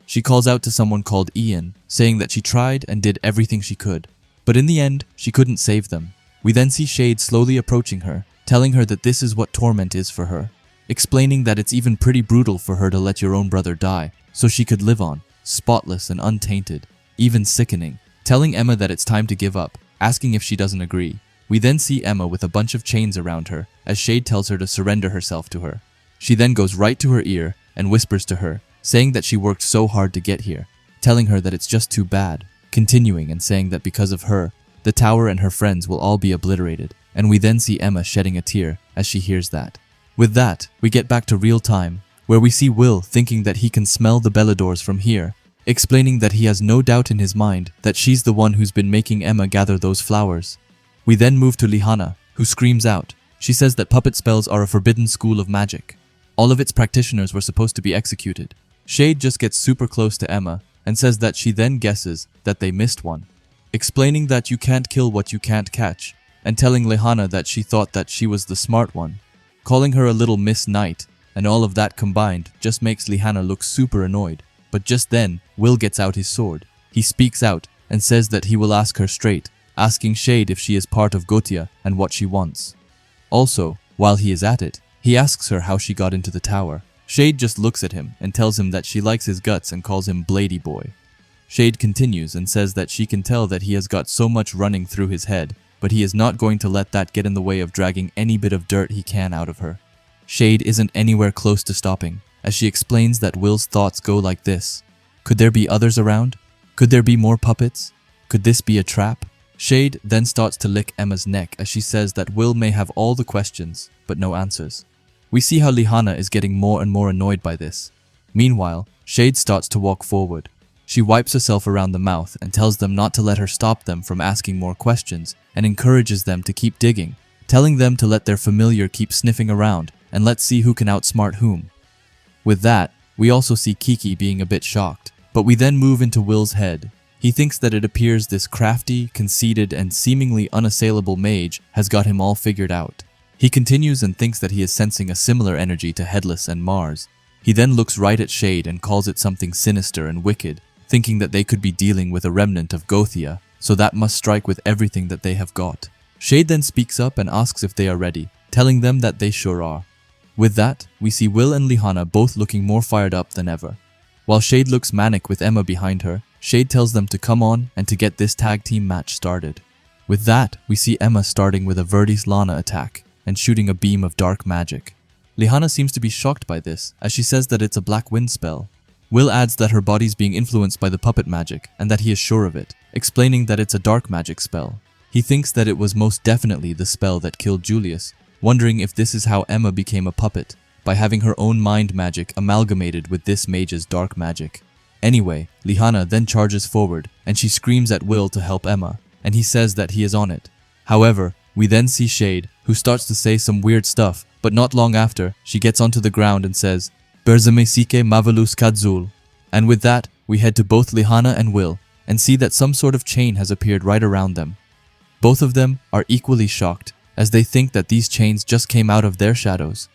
[SPEAKER 1] she calls out to someone called Ian, saying that she tried and did everything she could. But in the end, she couldn't save them. We then see Shade slowly approaching her, telling her that this is what torment is for her, explaining that it's even pretty brutal for her to let your own brother die, so she could live on, spotless and untainted, even sickening, telling Emma that it's time to give up, asking if she doesn't agree. We then see Emma with a bunch of chains around her, as Shade tells her to surrender herself to her. She then goes right to her ear and whispers to her, saying that she worked so hard to get here, telling her that it's just too bad, continuing and saying that because of her, the tower and her friends will all be obliterated, and we then see Emma shedding a tear as she hears that. With that, we get back to real time, where we see Will thinking that he can smell the Belladors from here, explaining that he has no doubt in his mind that she's the one who's been making Emma gather those flowers. We then move to Lihana, who screams out. She says that puppet spells are a forbidden school of magic. All of its practitioners were supposed to be executed. Shade just gets super close to Emma and says that she then guesses that they missed one, explaining that you can't kill what you can't catch, and telling Lihana that she thought that she was the smart one, calling her a little Miss Knight, and all of that combined just makes Lihana look super annoyed. But just then, Will gets out his sword. He speaks out and says that he will ask her straight, asking Shade if she is part of Gotia and what she wants. Also, while he is at it, he asks her how she got into the tower. Shade just looks at him and tells him that she likes his guts and calls him Blady Boy. Shade continues and says that she can tell that he has got so much running through his head, but he is not going to let that get in the way of dragging any bit of dirt he can out of her. Shade isn't anywhere close to stopping, as she explains that Will's thoughts go like this. Could there be others around? Could there be more puppets? Could this be a trap? Shade then starts to lick Emma's neck as she says that Will may have all the questions, but no answers. We see how Lihana is getting more and more annoyed by this. Meanwhile, Shade starts to walk forward. She wipes herself around the mouth and tells them not to let her stop them from asking more questions and encourages them to keep digging, telling them to let their familiar keep sniffing around and let's see who can outsmart whom. With that, we also see Kiki being a bit shocked, but we then move into Will's head. He thinks that it appears this crafty, conceited, and seemingly unassailable mage has got him all figured out. He continues and thinks that he is sensing a similar energy to Headless and Mars. He then looks right at Shade and calls it something sinister and wicked, thinking that they could be dealing with a remnant of Gothia, so that must strike with everything that they have got. Shade then speaks up and asks if they are ready, telling them that they sure are. With that, we see Will and Lihana both looking more fired up than ever. While Shade looks manic with Emma behind her, Shade tells them to come on and to get this tag team match started. With that, we see Emma starting with a Verdis Lana attack and shooting a beam of dark magic. Lihana seems to be shocked by this, as she says that it's a black wind spell. Will adds that her body's being influenced by the puppet magic and that he is sure of it, explaining that it's a dark magic spell. He thinks that it was most definitely the spell that killed Julius, wondering if this is how Emma became a puppet, by having her own mind magic amalgamated with this mage's dark magic. Anyway, Lihana then charges forward and she screams at Will to help Emma, and he says that he is on it. However, we then see Shade, who starts to say some weird stuff, but not long after, she gets onto the ground and says, Berzame Sike Mavalus Kadzul. And with that, we head to both Lihana and Will, and see that some sort of chain has appeared right around them. Both of them are equally shocked, as they think that these chains just came out of their shadows.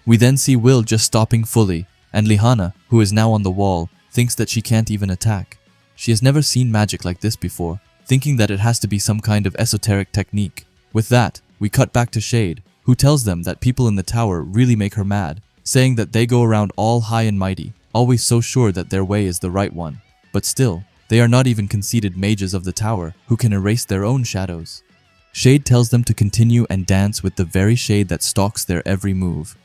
[SPEAKER 1] We then see Will just stopping fully, and Lihana, who is now on the wall, thinks that she can't even attack. She has never seen magic like this before, thinking that it has to be some kind of esoteric technique. With that, we cut back to Shade, who tells them that people in the tower really make her mad, saying that they go around all high and mighty, always so sure that their way is the right one. But still, they are not even conceited mages of the tower who can erase their own shadows. Shade tells them to continue and dance with the very Shade that stalks their every move.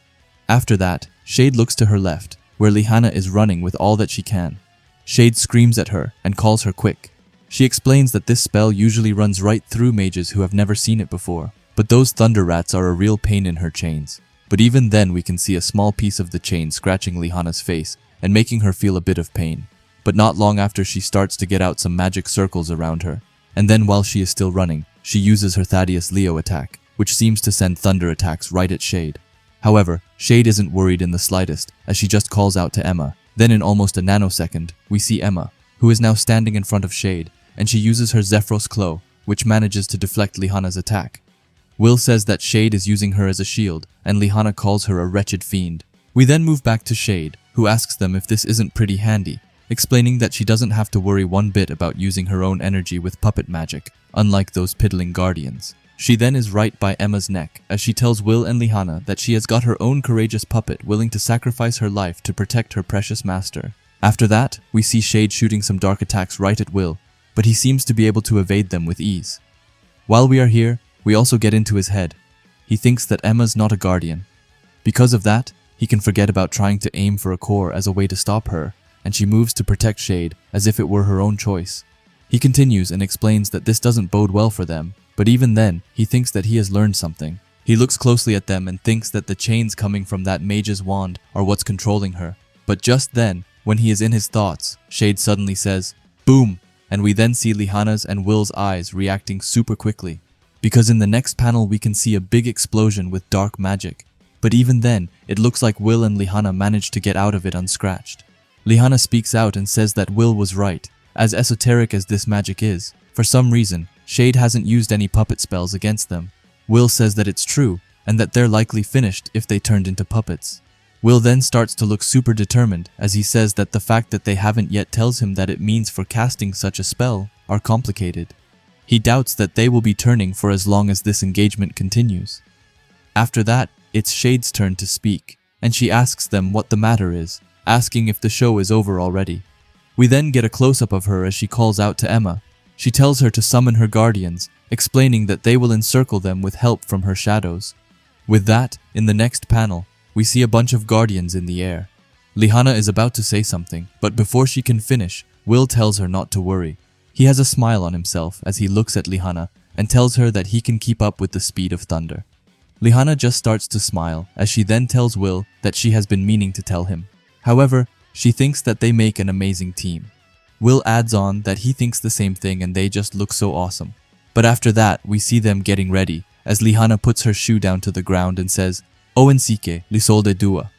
[SPEAKER 1] After that, Shade looks to her left, where Lihana is running with all that she can. Shade screams at her and calls her quick. She explains that this spell usually runs right through mages who have never seen it before, but those thunder rats are a real pain in her chains. But even then we can see a small piece of the chain scratching Lihana's face and making her feel a bit of pain. But not long after she starts to get out some magic circles around her, and then while she is still running, she uses her Thaddeus Leo attack, which seems to send thunder attacks right at Shade. However, Shade isn't worried in the slightest, as she just calls out to Emma. Then in almost a nanosecond, we see Emma, who is now standing in front of Shade, and she uses her Zephyros Claw, which manages to deflect Lihana's attack. Will says that Shade is using her as a shield, and Lihana calls her a wretched fiend. We then move back to Shade, who asks them if this isn't pretty handy, explaining that she doesn't have to worry one bit about using her own energy with puppet magic, unlike those piddling guardians. She then is right by Emma's neck as she tells Will and Lihanna that she has got her own courageous puppet willing to sacrifice her life to protect her precious master. After that, we see Shade shooting some dark attacks right at Will, but he seems to be able to evade them with ease. While we are here, we also get into his head. He thinks that Emma's not a guardian. Because of that, he can forget about trying to aim for a core as a way to stop her, and she moves to protect Shade as if it were her own choice. He continues and explains that this doesn't bode well for them, but even then, he thinks that he has learned something. He looks closely at them and thinks that the chains coming from that mage's wand are what's controlling her. But just then, when he is in his thoughts, Shade suddenly says, "Boom!" And we then see Lihanna's and Will's eyes reacting super quickly. Because in the next panel we can see a big explosion with dark magic. But even then, it looks like Will and Lihanna managed to get out of it unscratched. Lihanna speaks out and says that Will was right. As esoteric as this magic is, for some reason, Shade hasn't used any puppet spells against them. Will says that it's true, and that they're likely finished if they turned into puppets. Will then starts to look super determined as he says that the fact that they haven't yet tells him that it means for casting such a spell are complicated. He doubts that they will be turning for as long as this engagement continues. After that, it's Shade's turn to speak, and she asks them what the matter is, asking if the show is over already. We then get a close-up of her as she calls out to Emma. She tells her to summon her guardians, explaining that they will encircle them with help from her shadows. With that, in the next panel, we see a bunch of guardians in the air. Lihanna is about to say something, but before she can finish, Will tells her not to worry. He has a smile on himself as he looks at Lihanna and tells her that he can keep up with the speed of thunder. Lihanna just starts to smile as she then tells Will that she has been meaning to tell him. However, she thinks that they make an amazing team. Will adds on that he thinks the same thing and they just look so awesome. But after that, we see them getting ready as Lihanna puts her shoe down to the ground and says, "Owen Sike, lisol de dua."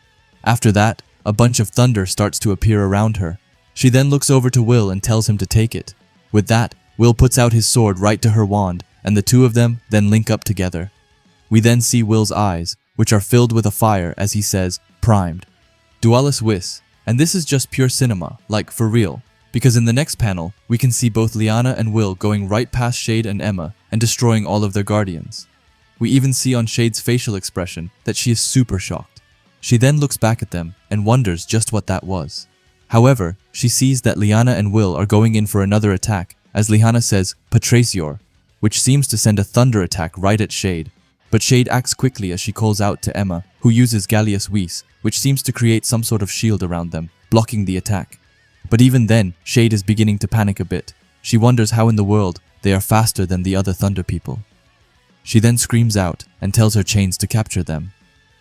[SPEAKER 1] After that, a bunch of thunder starts to appear around her. She then looks over to Will and tells him to take it. With that, Will puts out his sword right to her wand, and the two of them then link up together. We then see Will's eyes, which are filled with a fire as he says, "Primed." Dualis Wis, and this is just pure cinema, like for real, because in the next panel, we can see both Lihanna and Will going right past Shade and Emma and destroying all of their guardians. We even see on Shade's facial expression that she is super shocked. She then looks back at them and wonders just what that was. However, she sees that Lihanna and Will are going in for another attack as Lihanna says, "Patracior," which seems to send a thunder attack right at Shade. But Shade acts quickly as she calls out to Emma, who uses Gallius Whis, which seems to create some sort of shield around them, blocking the attack. But even then, Shade is beginning to panic a bit. She wonders how in the world they are faster than the other Thunder people. She then screams out and tells her chains to capture them.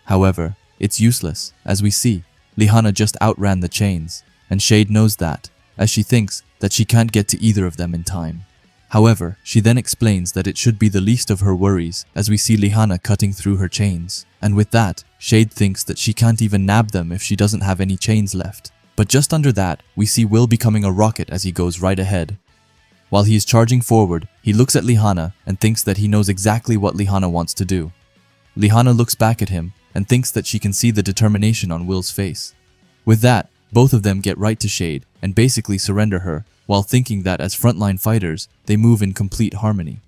[SPEAKER 1] However, it's useless, as we see. Lihanna just outran the chains, and Shade knows that, as she thinks that she can't get to either of them in time. However, she then explains that it should be the least of her worries as we see Lihanna cutting through her chains. And with that, Shade thinks that she can't even nab them if she doesn't have any chains left. But just under that, we see Will becoming a rocket as he goes right ahead. While he is charging forward, he looks at Lihanna and thinks that he knows exactly what Lihanna wants to do. Lihanna looks back at him and thinks that she can see the determination on Will's face. With that, both of them get right to Shade and basically surrender her, while thinking that as frontline fighters, they move in complete harmony.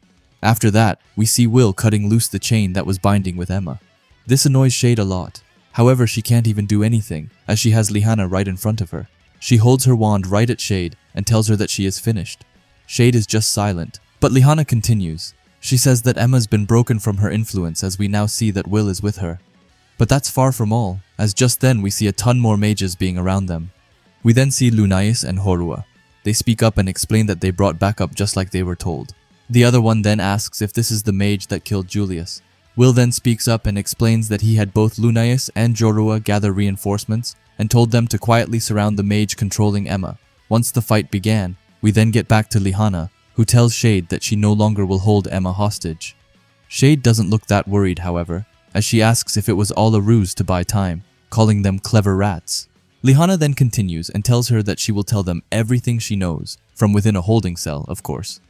[SPEAKER 1] After that, we see Will cutting loose the chain that was binding with Emma. This annoys Shade a lot. However, she can't even do anything, as she has Lihanna right in front of her. She holds her wand right at Shade and tells her that she is finished. Shade is just silent, but Lihanna continues. She says that Emma's been broken from her influence as we now see that Will is with her. But that's far from all, as just then we see a ton more mages being around them. We then see Lunais and Horua. They speak up and explain that they brought backup just like they were told. The other one then asks if this is the mage that killed Julius. Will then speaks up and explains that he had both Lunais and Jorua gather reinforcements and told them to quietly surround the mage controlling Emma. Once the fight began, we then get back to Lihanna, who tells Shade that she no longer will hold Emma hostage. Shade doesn't look that worried, however, as she asks if it was all a ruse to buy time, calling them clever rats. Lihanna then continues and tells her that she will tell them everything she knows, from within a holding cell, of course.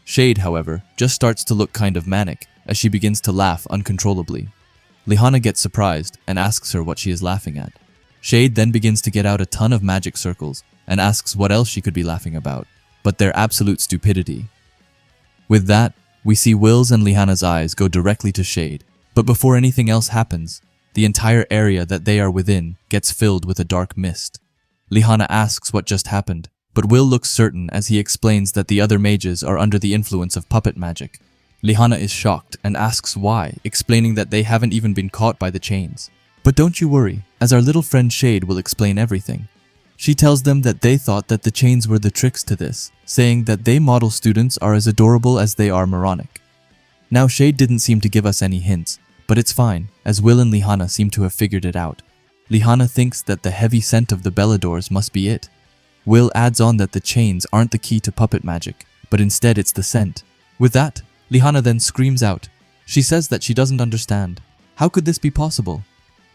[SPEAKER 1] Shade, however, just starts to look kind of manic, as she begins to laugh uncontrollably. Lihanna gets surprised and asks her what she is laughing at. Shade then begins to get out a ton of magic circles and asks what else she could be laughing about, but their absolute stupidity. With that, we see Will's and Lihana's eyes go directly to Shade, but before anything else happens, the entire area that they are within gets filled with a dark mist. Lihana asks what just happened, but Will looks certain as he explains that the other mages are under the influence of puppet magic. Lihana is shocked and asks why, explaining that they haven't even been caught by the chains. But don't you worry, as our little friend Shade will explain everything. She tells them that they thought that the chains were the tricks to this, saying that they model students are as adorable as they are moronic. Now Shade didn't seem to give us any hints, but it's fine, as Will and Lihana seem to have figured it out. Lihana thinks that the heavy scent of the Belladors must be it. Will adds on that the chains aren't the key to puppet magic, but instead it's the scent. With that, Lihana then screams out. She says that she doesn't understand. How could this be possible?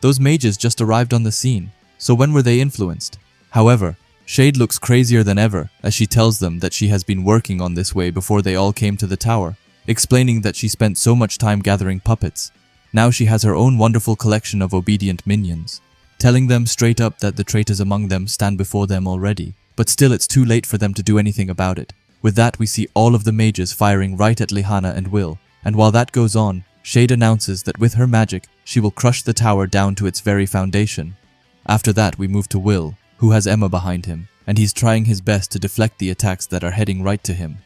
[SPEAKER 1] Those mages just arrived on the scene, so when were they influenced? However, Shade looks crazier than ever as she tells them that she has been working on this way before they all came to the tower, explaining that she spent so much time gathering puppets. Now she has her own wonderful collection of obedient minions, telling them straight up that the traitors among them stand before them already, but still it's too late for them to do anything about it. With that, we see all of the mages firing right at Lihana and Will, and while that goes on, Shade announces that with her magic, she will crush the tower down to its very foundation. After that, we move to Will, who has Emma behind him, and he's trying his best to deflect the attacks that are heading right to him.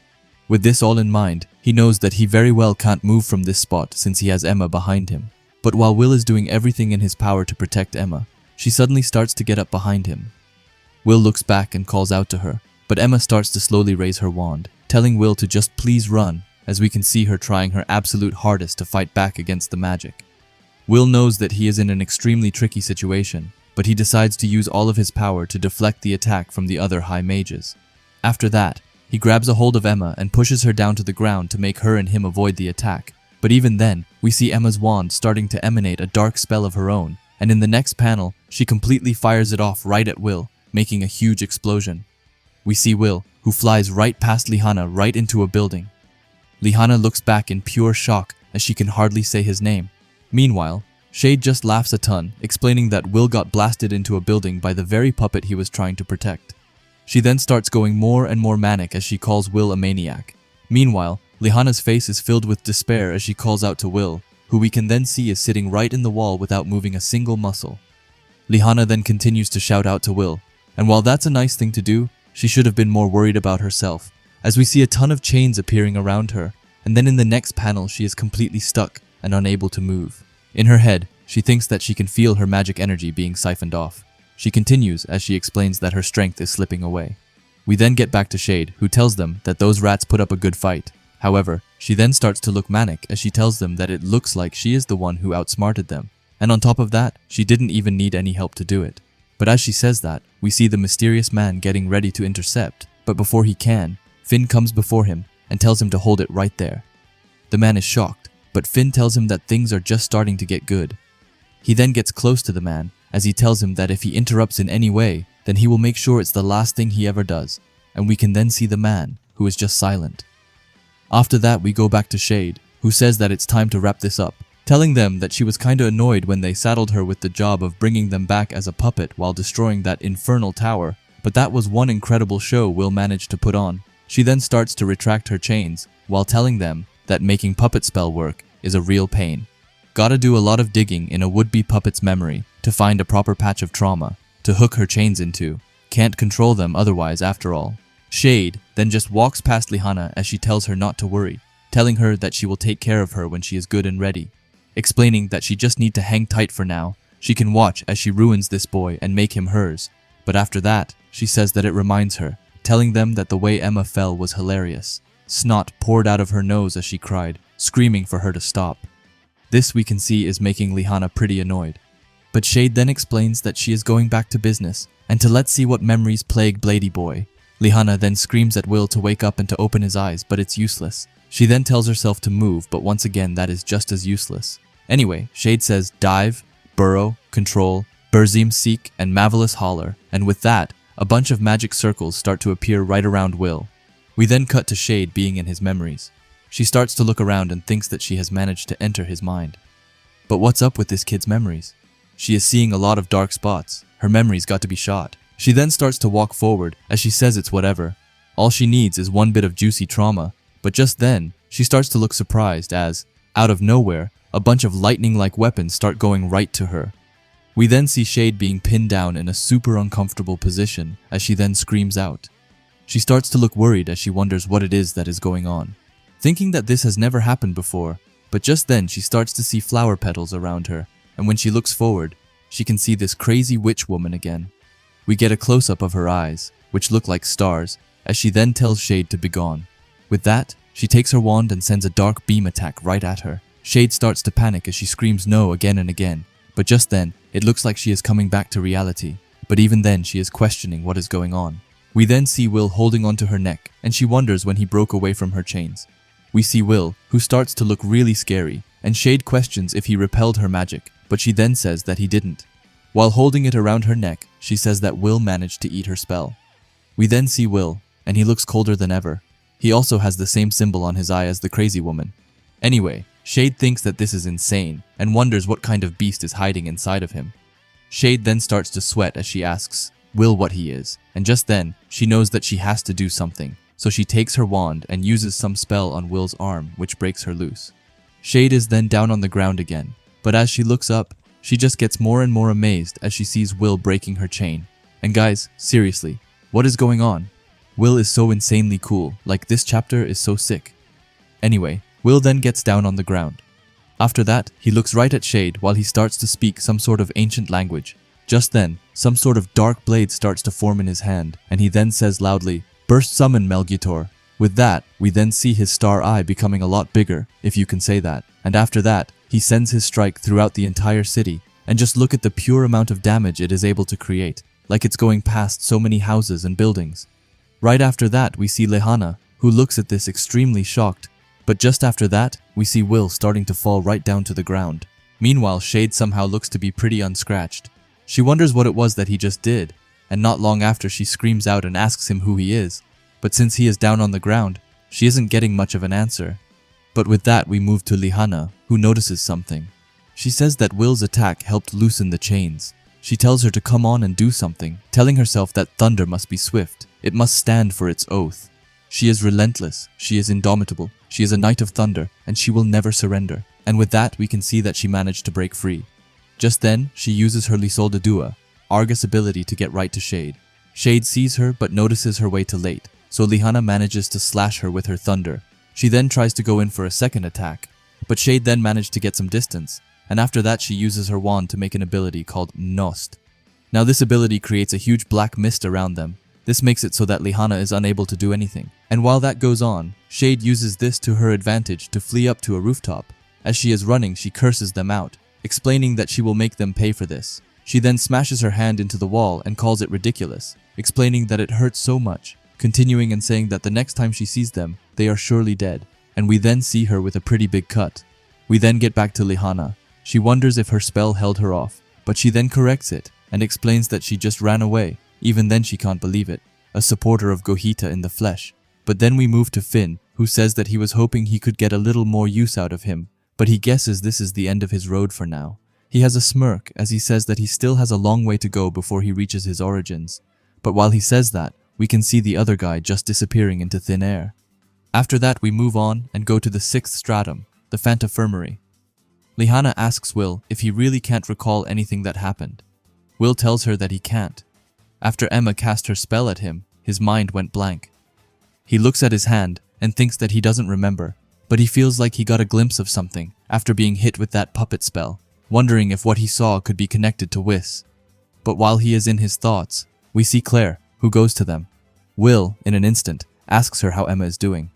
[SPEAKER 1] With this all in mind, he knows that he very well can't move from this spot since he has Emma behind him. But while Will is doing everything in his power to protect Emma, she suddenly starts to get up behind him. Will looks back and calls out to her, but Emma starts to slowly raise her wand, telling Will to just please run, as we can see her trying her absolute hardest to fight back against the magic. Will knows that he is in an extremely tricky situation, but he decides to use all of his power to deflect the attack from the other high mages. After that, he grabs a hold of Emma and pushes her down to the ground to make her and him avoid the attack. But even then, we see Emma's wand starting to emanate a dark spell of her own, and in the next panel, she completely fires it off right at Will, making a huge explosion. We see Will, who flies right past Lihana right into a building. Lihana looks back in pure shock as she can hardly say his name. Meanwhile, Shade just laughs a ton, explaining that Will got blasted into a building by the very puppet he was trying to protect. She then starts going more and more manic as she calls Will a maniac. Meanwhile, Lihana's face is filled with despair as she calls out to Will, who we can then see is sitting right in the wall without moving a single muscle. Lihana then continues to shout out to Will, and while that's a nice thing to do, she should have been more worried about herself, as we see a ton of chains appearing around her, and then in the next panel she is completely stuck and unable to move. In her head, she thinks that she can feel her magic energy being siphoned off. She continues as she explains that her strength is slipping away. We then get back to Shade, who tells them that those rats put up a good fight. However, she then starts to look manic as she tells them that it looks like she is the one who outsmarted them, and on top of that, she didn't even need any help to do it. But as she says that, we see the mysterious man getting ready to intercept, but before he can, Finn comes before him and tells him to hold it right there. The man is shocked, but Finn tells him that things are just starting to get good. He then gets close to the man, as he tells him that if he interrupts in any way, then he will make sure it's the last thing he ever does, and we can then see the man, who is just silent. After that, we go back to Shade, who says that it's time to wrap this up, telling them that she was kinda annoyed when they saddled her with the job of bringing them back as a puppet while destroying that infernal tower, but that was one incredible show Will managed to put on. She then starts to retract her chains, while telling them that making puppet spell work is a real pain. Gotta do a lot of digging in a would-be puppet's memory to find a proper patch of trauma to hook her chains into. Can't control them otherwise after all. Shade then just walks past Lihana as she tells her not to worry, telling her that she will take care of her when she is good and ready. Explaining that she just need to hang tight for now. She can watch as she ruins this boy and make him hers. But after that, she says that it reminds her, telling them that the way Emma fell was hilarious. Snot poured out of her nose as she cried, screaming for her to stop. This we can see is making Lihana pretty annoyed. But Shade then explains that she is going back to business, and to let's see what memories plague Blady Boy. Lihana then screams at Will to wake up and to open his eyes, but it's useless. She then tells herself to move, but once again that is just as useless. Anyway, Shade says dive, burrow, control, Burzim seek, and Mavelous holler, and with that, a bunch of magic circles start to appear right around Will. We then cut to Shade being in his memories. She starts to look around and thinks that she has managed to enter his mind. But what's up with this kid's memories? She is seeing a lot of dark spots. Her memories got to be shot. She then starts to walk forward as she says it's whatever. All she needs is one bit of juicy trauma, but just then, she starts to look surprised as, out of nowhere, a bunch of lightning-like weapons start going right to her. We then see Shade being pinned down in a super uncomfortable position as she then screams out. She starts to look worried as she wonders what it is that is going on, thinking that this has never happened before, but just then she starts to see flower petals around her, and when she looks forward, she can see this crazy witch woman again. We get a close-up of her eyes, which look like stars, as she then tells Shade to begone. With that, she takes her wand and sends a dark beam attack right at her. Shade starts to panic as she screams no again and again, but just then, it looks like she is coming back to reality, but even then she is questioning what is going on. We then see Will holding onto her neck, and she wonders when he broke away from her chains. We see Will, who starts to look really scary, and Shade questions if he repelled her magic, but she then says that he didn't. While holding it around her neck, she says that Will managed to eat her spell. We then see Will, and he looks colder than ever. He also has the same symbol on his eye as the crazy woman. Anyway, Shade thinks that this is insane, and wonders what kind of beast is hiding inside of him. Shade then starts to sweat as she asks Will what he is, and just then, she knows that she has to do something, so she takes her wand and uses some spell on Will's arm, which breaks her loose. Shade is then down on the ground again, but as she looks up, she just gets more and more amazed as she sees Will breaking her chain. And guys, seriously, what is going on? Will is so insanely cool, like this chapter is so sick. Anyway, Will then gets down on the ground. After that, he looks right at Shade while he starts to speak some sort of ancient language. Just then, some sort of dark blade starts to form in his hand, and he then says loudly, "Burst summon Melgitor." With that, we then see his star eye becoming a lot bigger, if you can say that, and after that, he sends his strike throughout the entire city, and just look at the pure amount of damage it is able to create, like it's going past so many houses and buildings. Right after that, we see Lehana, who looks at this extremely shocked, but just after that, we see Will starting to fall right down to the ground. Meanwhile, Shade somehow looks to be pretty unscratched. She wonders what it was that he just did, and not long after she screams out and asks him who he is, but since he is down on the ground, she isn't getting much of an answer. But with that, we move to Lehana, who notices something. She says that Will's attack helped loosen the chains. She tells her to come on and do something, telling herself that thunder must be swift. It must stand for its oath. She is relentless, she is indomitable, she is a knight of thunder, and she will never surrender. And with that, we can see that she managed to break free. Just then, she uses her Lisol de Dua, Argus ability to get right to Shade. Shade sees her but notices her way too late, so Lehana manages to slash her with her thunder. She then tries to go in for a second attack, but Shade then managed to get some distance, and after that she uses her wand to make an ability called Nost. Now this ability creates a huge black mist around them. This makes it so that Lehana is unable to do anything. And while that goes on, Shade uses this to her advantage to flee up to a rooftop. As she is running, she curses them out, explaining that she will make them pay for this. She then smashes her hand into the wall and calls it ridiculous, explaining that it hurts so much, continuing and saying that the next time she sees them, they are surely dead. And we then see her with a pretty big cut. We then get back to Lehana. She wonders if her spell held her off, but she then corrects it and explains that she just ran away. Even then she can't believe it, a supporter of Gohita in the flesh. But then we move to Finn, who says that he was hoping he could get a little more use out of him, but he guesses this is the end of his road for now. He has a smirk as he says that he still has a long way to go before he reaches his origins. But while he says that, we can see the other guy just disappearing into thin air. After that, we move on and go to the 6th stratum, the Fantifirmary. Lehana asks Will if he really can't recall anything that happened. Will tells her that he can't. After Emma cast her spell at him, his mind went blank. He looks at his hand and thinks that he doesn't remember, but he feels like he got a glimpse of something after being hit with that puppet spell, wondering if what he saw could be connected to Wiss. But while he is in his thoughts, we see Claire, who goes to them. Will, in an instant, asks her how Emma is doing.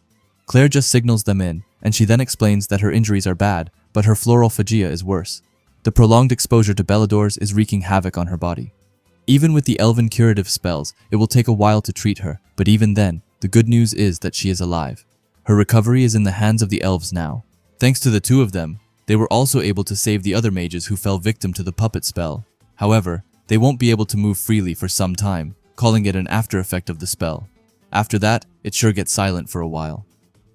[SPEAKER 1] Claire just signals them in, and she then explains that her injuries are bad, but her phlorophagia is worse. The prolonged exposure to Belladors is wreaking havoc on her body. Even with the elven curative spells, it will take a while to treat her, but even then, the good news is that she is alive. Her recovery is in the hands of the elves now. Thanks to the two of them, they were also able to save the other mages who fell victim to the puppet spell. However, they won't be able to move freely for some time, calling it an after effect of the spell. After that, it sure gets silent for a while.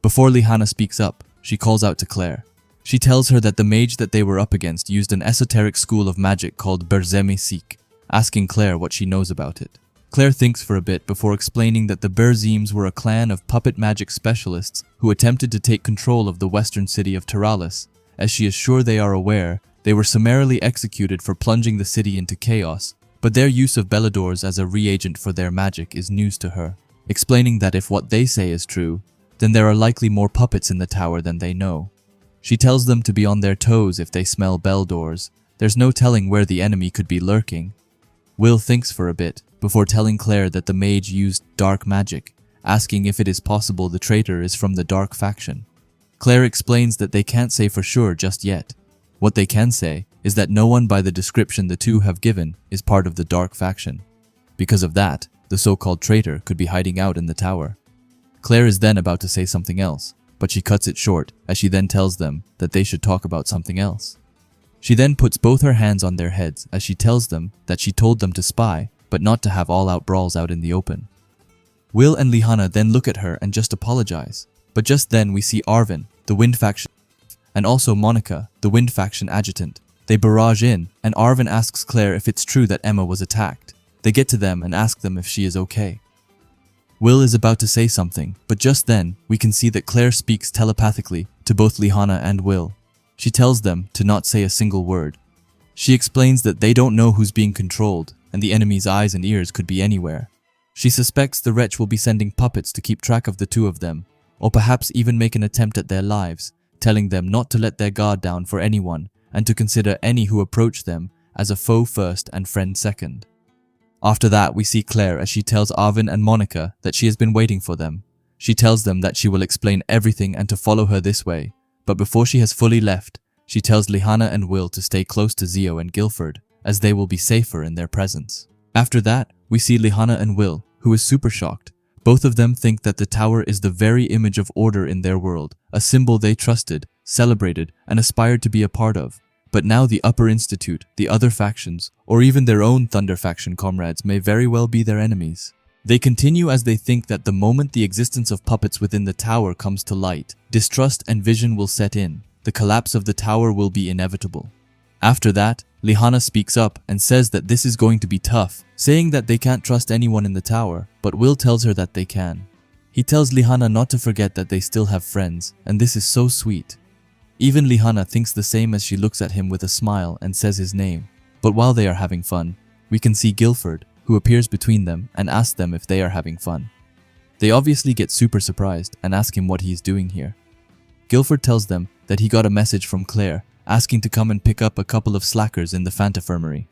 [SPEAKER 1] Before Lehana speaks up, she calls out to Claire. She tells her that the mage that they were up against used an esoteric school of magic called Berzemi Sikh, asking Claire what she knows about it. Claire thinks for a bit before explaining that the Berzimes were a clan of puppet magic specialists who attempted to take control of the western city of Tyralis. As she is sure they are aware, they were summarily executed for plunging the city into chaos, but their use of Belladors as a reagent for their magic is news to her, explaining that if what they say is true, then there are likely more puppets in the tower than they know. She tells them to be on their toes if they smell Belladors. There's no telling where the enemy could be lurking. Will thinks for a bit before telling Claire that the mage used dark magic, asking if it is possible the traitor is from the dark faction. Claire explains that they can't say for sure just yet. What they can say is that no one by the description the two have given is part of the dark faction. Because of that, the so-called traitor could be hiding out in the tower. Claire is then about to say something else, but she cuts it short as she then tells them that they should talk about something else. She then puts both her hands on their heads as she tells them that she told them to spy, but not to have all-out brawls out in the open. Will and Lihanna then look at her and just apologize, but just then we see Arvin, the Wind faction, and also Monica, the Wind faction adjutant. They barrage in, and Arvin asks Claire if it's true that Emma was attacked. They get to them and ask them if she is okay. Will is about to say something, but just then, we can see that Claire speaks telepathically to both Lihanna and Will. She tells them to not say a single word. She explains that they don't know who's being controlled, and the enemy's eyes and ears could be anywhere. She suspects the wretch will be sending puppets to keep track of the two of them, or perhaps even make an attempt at their lives, telling them not to let their guard down for anyone, and to consider any who approach them as a foe first and friend second. After that, we see Claire as she tells Arvin and Monica that she has been waiting for them. She tells them that she will explain everything and to follow her this way, but before she has fully left, she tells Lihanna and Will to stay close to Zio and Guilford, as they will be safer in their presence. After that, we see Lihanna and Will, who is super shocked. Both of them think that the tower is the very image of order in their world, a symbol they trusted, celebrated, and aspired to be a part of. But now the Upper Institute, the other factions, or even their own Thunder faction comrades may very well be their enemies. They continue as they think that the moment the existence of puppets within the tower comes to light, distrust and vision will set in. The collapse of the tower will be inevitable. After that, Lihanna speaks up and says that this is going to be tough, saying that they can't trust anyone in the tower, but Will tells her that they can. He tells Lihanna not to forget that they still have friends, and this is so sweet. Even Lihanna thinks the same as she looks at him with a smile and says his name. But while they are having fun, we can see Guilford, who appears between them and asks them if they are having fun. They obviously get super surprised and ask him what he is doing here. Guilford tells them that he got a message from Claire asking to come and pick up a couple of slackers in the Fantifirmary.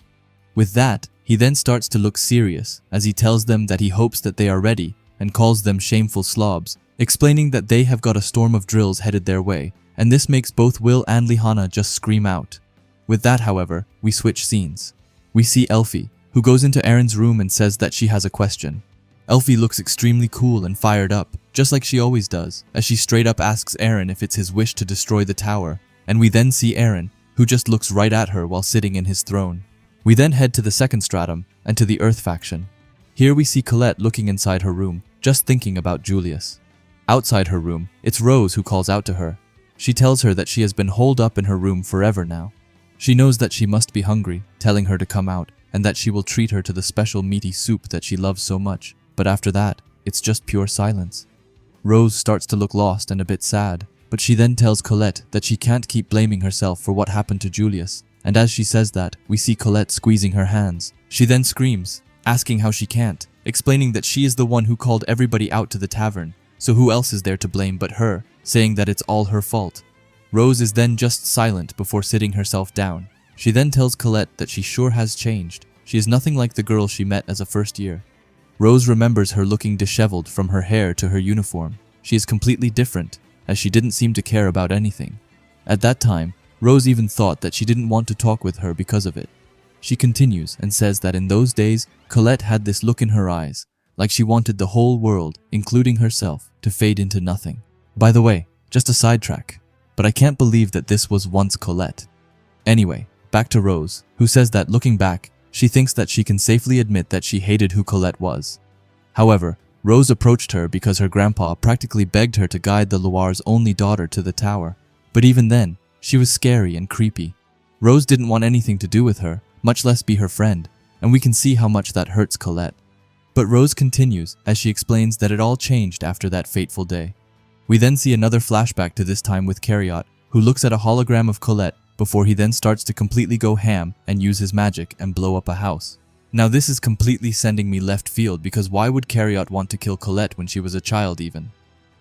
[SPEAKER 1] With that, he then starts to look serious as he tells them that he hopes that they are ready and calls them shameful slobs, explaining that they have got a storm of drills headed their way, and this makes both Will and Lihanna just scream out. With that, however, we switch scenes. We see Elfie, who goes into Erin's room and says that she has a question. Elfie looks extremely cool and fired up, just like she always does, as she straight up asks Erin if it's his wish to destroy the tower, and we then see Erin, who just looks right at her while sitting in his throne. We then head to the second stratum and to the Earth faction. Here we see Colette looking inside her room, just thinking about Julius. Outside her room, it's Rose who calls out to her. She tells her that she has been holed up in her room forever now. She knows that she must be hungry, telling her to come out, and that she will treat her to the special meaty soup that she loves so much. But after that, it's just pure silence. Rose starts to look lost and a bit sad, but she then tells Colette that she can't keep blaming herself for what happened to Julius. And as she says that, we see Colette squeezing her hands. She then screams, asking how she can't, explaining that she is the one who called everybody out to the tavern, so who else is there to blame but her, saying that it's all her fault. Rose is then just silent before sitting herself down. She then tells Colette that she sure has changed. She is nothing like the girl she met as a first year. Rose remembers her looking disheveled from her hair to her uniform. She is completely different, as she didn't seem to care about anything. At that time, Rose even thought that she didn't want to talk with her because of it. She continues and says that in those days, Colette had this look in her eyes, like she wanted the whole world, including herself, to fade into nothing. By the way, just a sidetrack, but I can't believe that this was once Colette. Anyway, back to Rose, who says that looking back, she thinks that she can safely admit that she hated who Colette was. However, Rose approached her because her grandpa practically begged her to guide the Loire's only daughter to the tower. But even then, she was scary and creepy. Rose didn't want anything to do with her, much less be her friend, and we can see how much that hurts Colette. But Rose continues as she explains that it all changed after that fateful day. We then see another flashback to this time with Cariot, who looks at a hologram of Colette before he then starts to completely go ham and use his magic and blow up a house. Now this is completely sending me left field, because why would Cariot want to kill Colette when she was a child even?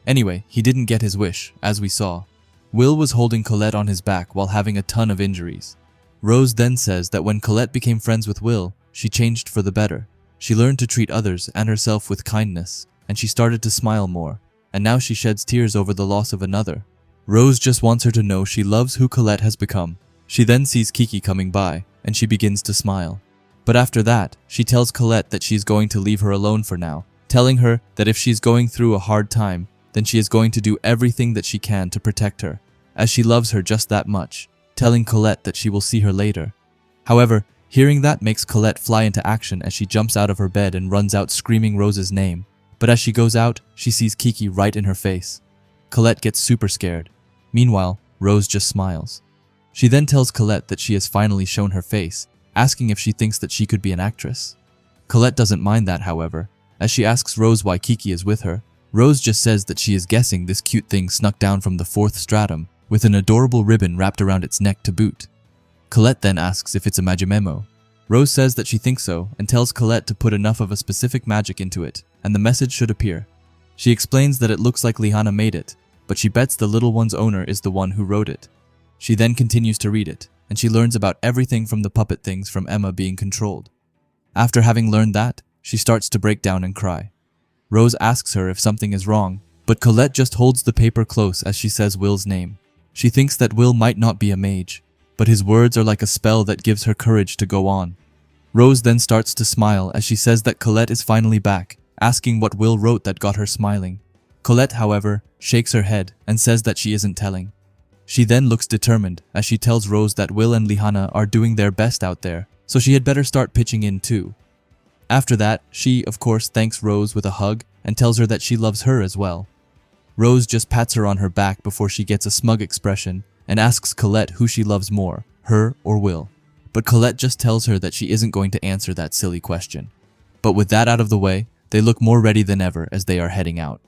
[SPEAKER 1] Anyway, he didn't get his wish, as we saw. Will was holding Colette on his back while having a ton of injuries. Rose then says that when Colette became friends with Will, she changed for the better. She learned to treat others and herself with kindness, and she started to smile more, and now she sheds tears over the loss of another. Rose just wants her to know she loves who Colette has become. She then sees Kiki coming by, and she begins to smile. But after that, she tells Colette that she's going to leave her alone for now, telling her that if she's going through a hard time, then she is going to do everything that she can to protect her, as she loves her just that much, telling Colette that she will see her later. However, hearing that makes Colette fly into action as she jumps out of her bed and runs out screaming Rose's name. But as she goes out, she sees Kiki right in her face. Colette gets super scared. Meanwhile, Rose just smiles. She then tells Colette that she has finally shown her face, asking if she thinks that she could be an actress. Colette doesn't mind that, however, as she asks Rose why Kiki is with her. Rose just says that she is guessing this cute thing snuck down from the 4th stratum, with an adorable ribbon wrapped around its neck to boot. Colette then asks if it's a magimemo. Rose says that she thinks so, and tells Colette to put enough of a specific magic into it, and the message should appear. She explains that it looks like Lihanna made it, but she bets the little one's owner is the one who wrote it. She then continues to read it, and she learns about everything from the puppet things from Emma being controlled. After having learned that, she starts to break down and cry. Rose asks her if something is wrong, but Colette just holds the paper close as she says Will's name. She thinks that Will might not be a mage, but his words are like a spell that gives her courage to go on. Rose then starts to smile as she says that Colette is finally back, asking what Will wrote that got her smiling. Colette, however, shakes her head and says that she isn't telling. She then looks determined as she tells Rose that Will and Lihanna are doing their best out there, so she had better start pitching in too. After that, she, of course, thanks Rose with a hug and tells her that she loves her as well. Rose just pats her on her back before she gets a smug expression and asks Colette who she loves more, her or Will. But Colette just tells her that she isn't going to answer that silly question. But with that out of the way, they look more ready than ever as they are heading out.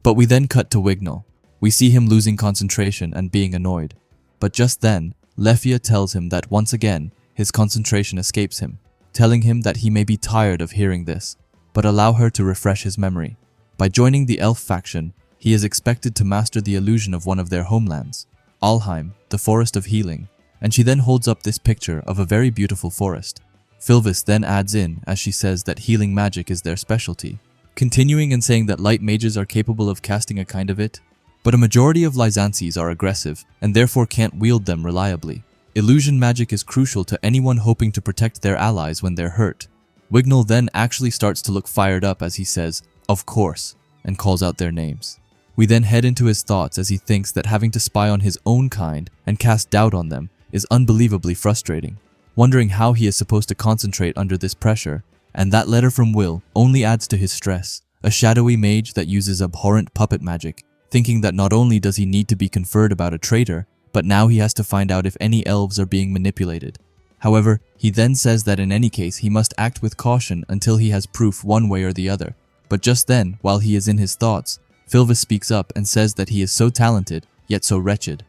[SPEAKER 1] But we then cut to Wignall. We see him losing concentration and being annoyed. But just then, Lefia tells him that once again, his concentration escapes him, telling him that he may be tired of hearing this, but allow her to refresh his memory. By joining the elf faction, he is expected to master the illusion of one of their homelands, Alheim, the Forest of Healing, and she then holds up this picture of a very beautiful forest. Filvis then adds in as she says that healing magic is their specialty, continuing and saying that light mages are capable of casting a kind of it, but a majority of Lysances are aggressive and therefore can't wield them reliably. Illusion magic is crucial to anyone hoping to protect their allies when they're hurt. Wignall then actually starts to look fired up as he says, "Of course," and calls out their names. We then head into his thoughts as he thinks that having to spy on his own kind and cast doubt on them is unbelievably frustrating, wondering how he is supposed to concentrate under this pressure, and that letter from Will only adds to his stress, a shadowy mage that uses abhorrent puppet magic, thinking that not only does he need to be conferred about a traitor, but now he has to find out if any elves are being manipulated. However, he then says that in any case he must act with caution until he has proof one way or the other. But just then, while he is in his thoughts, Filvis speaks up and says that he is so talented, yet so wretched.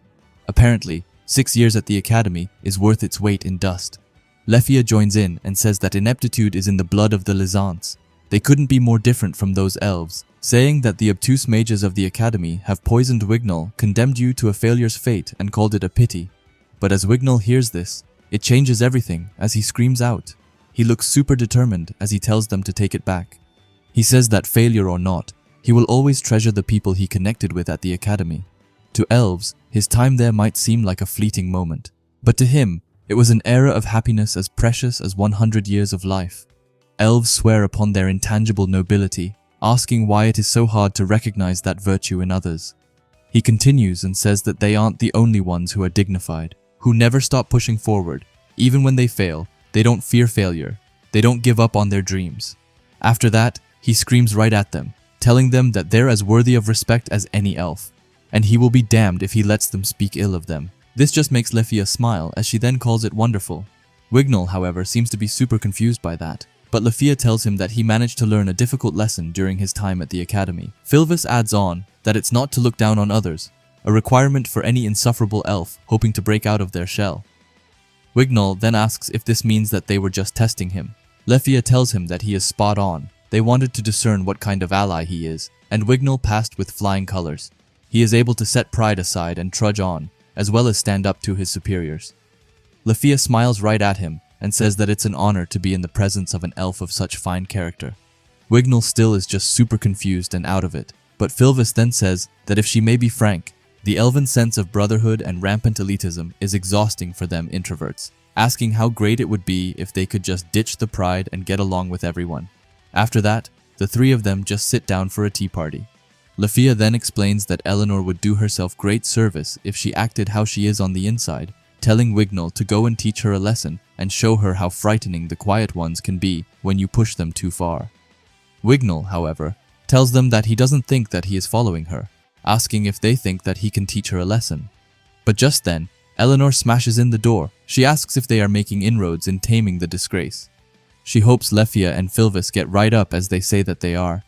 [SPEAKER 1] Apparently, 6 years at the academy is worth its weight in dust. Lefia joins in and says that ineptitude is in the blood of the Lysants. They couldn't be more different from those elves, saying that the obtuse mages of the academy have poisoned Wignall, condemned you to a failure's fate, and called it a pity. But as Wignall hears this, it changes everything as he screams out. He looks super determined as he tells them to take it back. He says that failure or not, he will always treasure the people he connected with at the academy. To elves, his time there might seem like a fleeting moment, but to him, it was an era of happiness as precious as 100 years of life. Elves swear upon their intangible nobility, asking why it is so hard to recognize that virtue in others. He continues and says that they aren't the only ones who are dignified, who never stop pushing forward. Even when they fail, they don't fear failure. They don't give up on their dreams. After that, he screams right at them, telling them that they're as worthy of respect as any elf, and he will be damned if he lets them speak ill of them. This just makes Lefia smile as she then calls it wonderful. Wignall, however, seems to be super confused by that, but Lafia tells him that he managed to learn a difficult lesson during his time at the academy. Filvis adds on that it's not to look down on others, a requirement for any insufferable elf hoping to break out of their shell. Wignall then asks if this means that they were just testing him. Lafia tells him that he is spot on. They wanted to discern what kind of ally he is, and Wignall passed with flying colors. He is able to set pride aside and trudge on, as well as stand up to his superiors. Lafia smiles right at him and says that it's an honor to be in the presence of an elf of such fine character. Wignall still is just super confused and out of it, but Filvis then says that if she may be frank, the elven sense of brotherhood and rampant elitism is exhausting for them introverts, asking how great it would be if they could just ditch the pride and get along with everyone. After that, the three of them just sit down for a tea party. Lafia then explains that Eleanor would do herself great service if she acted how she is on the inside, telling Wignall to go and teach her a lesson and show her how frightening the quiet ones can be when you push them too far. Wignall, however, tells them that he doesn't think that he is following her, asking if they think that he can teach her a lesson. But just then, Eleanor smashes in the door. She asks if they are making inroads in taming the disgrace. She hopes Lafia and Filvis get right up as they say that they are.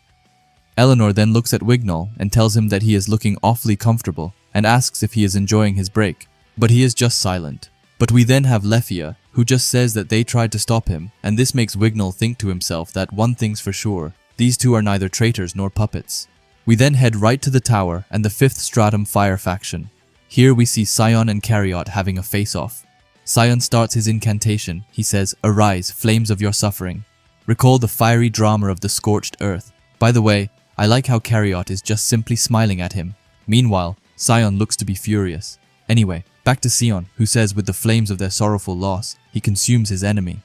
[SPEAKER 1] Eleanor then looks at Wignall and tells him that he is looking awfully comfortable and asks if he is enjoying his break, but he is just silent. But we then have Lafia, who just says that they tried to stop him, and this makes Wignall think to himself that one thing's for sure, these two are neither traitors nor puppets. We then head right to the tower and the 5th Stratum Fire faction. Here we see Sion and Cariot having a face-off. Sion starts his incantation. He says, "Arise, flames of your suffering. Recall the fiery drama of the scorched earth." By the way, I like how Cariot is just simply smiling at him. Meanwhile, Sion looks to be furious. Anyway, back to Sion, who says with the flames of their sorrowful loss, he consumes his enemy.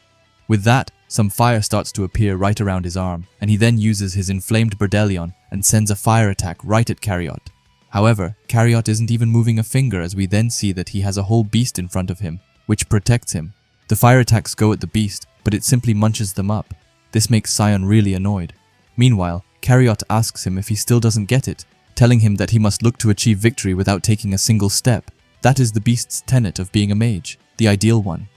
[SPEAKER 1] With that, some fire starts to appear right around his arm, and he then uses his inflamed Berdelion and sends a fire attack right at Cariot. However, Cariot isn't even moving a finger as we then see that he has a whole beast in front of him, which protects him. The fire attacks go at the beast, but it simply munches them up. This makes Sion really annoyed. Meanwhile, Cariot asks him if he still doesn't get it, telling him that he must look to achieve victory without taking a single step. That is the beast's tenet of being a mage, the ideal one.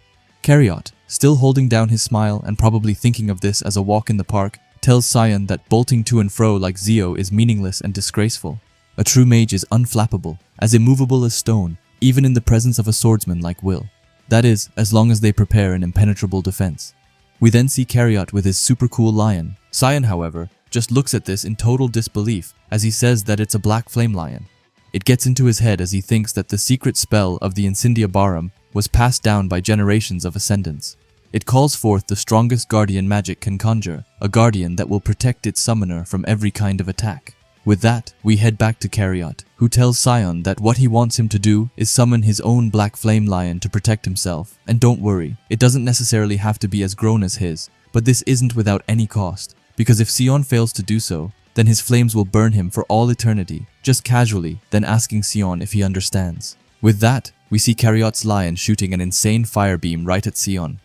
[SPEAKER 1] Cariot, still holding down his smile and probably thinking of this as a walk in the park, tells Sion that bolting to and fro like Zio is meaningless and disgraceful. A true mage is unflappable, as immovable as stone, even in the presence of a swordsman like Will. That is, as long as they prepare an impenetrable defense. We then see Cariot with his super cool lion. Sion, however, just looks at this in total disbelief as he says that it's a black flame lion. It gets into his head as he thinks that the secret spell of the Incendia Barum was passed down by generations of ascendants. It calls forth the strongest guardian magic can conjure, a guardian that will protect its summoner from every kind of attack. With that, we head back to Cariot, who tells Sion that what he wants him to do is summon his own black flame lion to protect himself. And don't worry, it doesn't necessarily have to be as grown as his, but this isn't without any cost, because if Sion fails to do so, then his flames will burn him for all eternity, just casually, then asking Sion if he understands. With that, we see Cariot's lion shooting an insane fire beam right at Sion.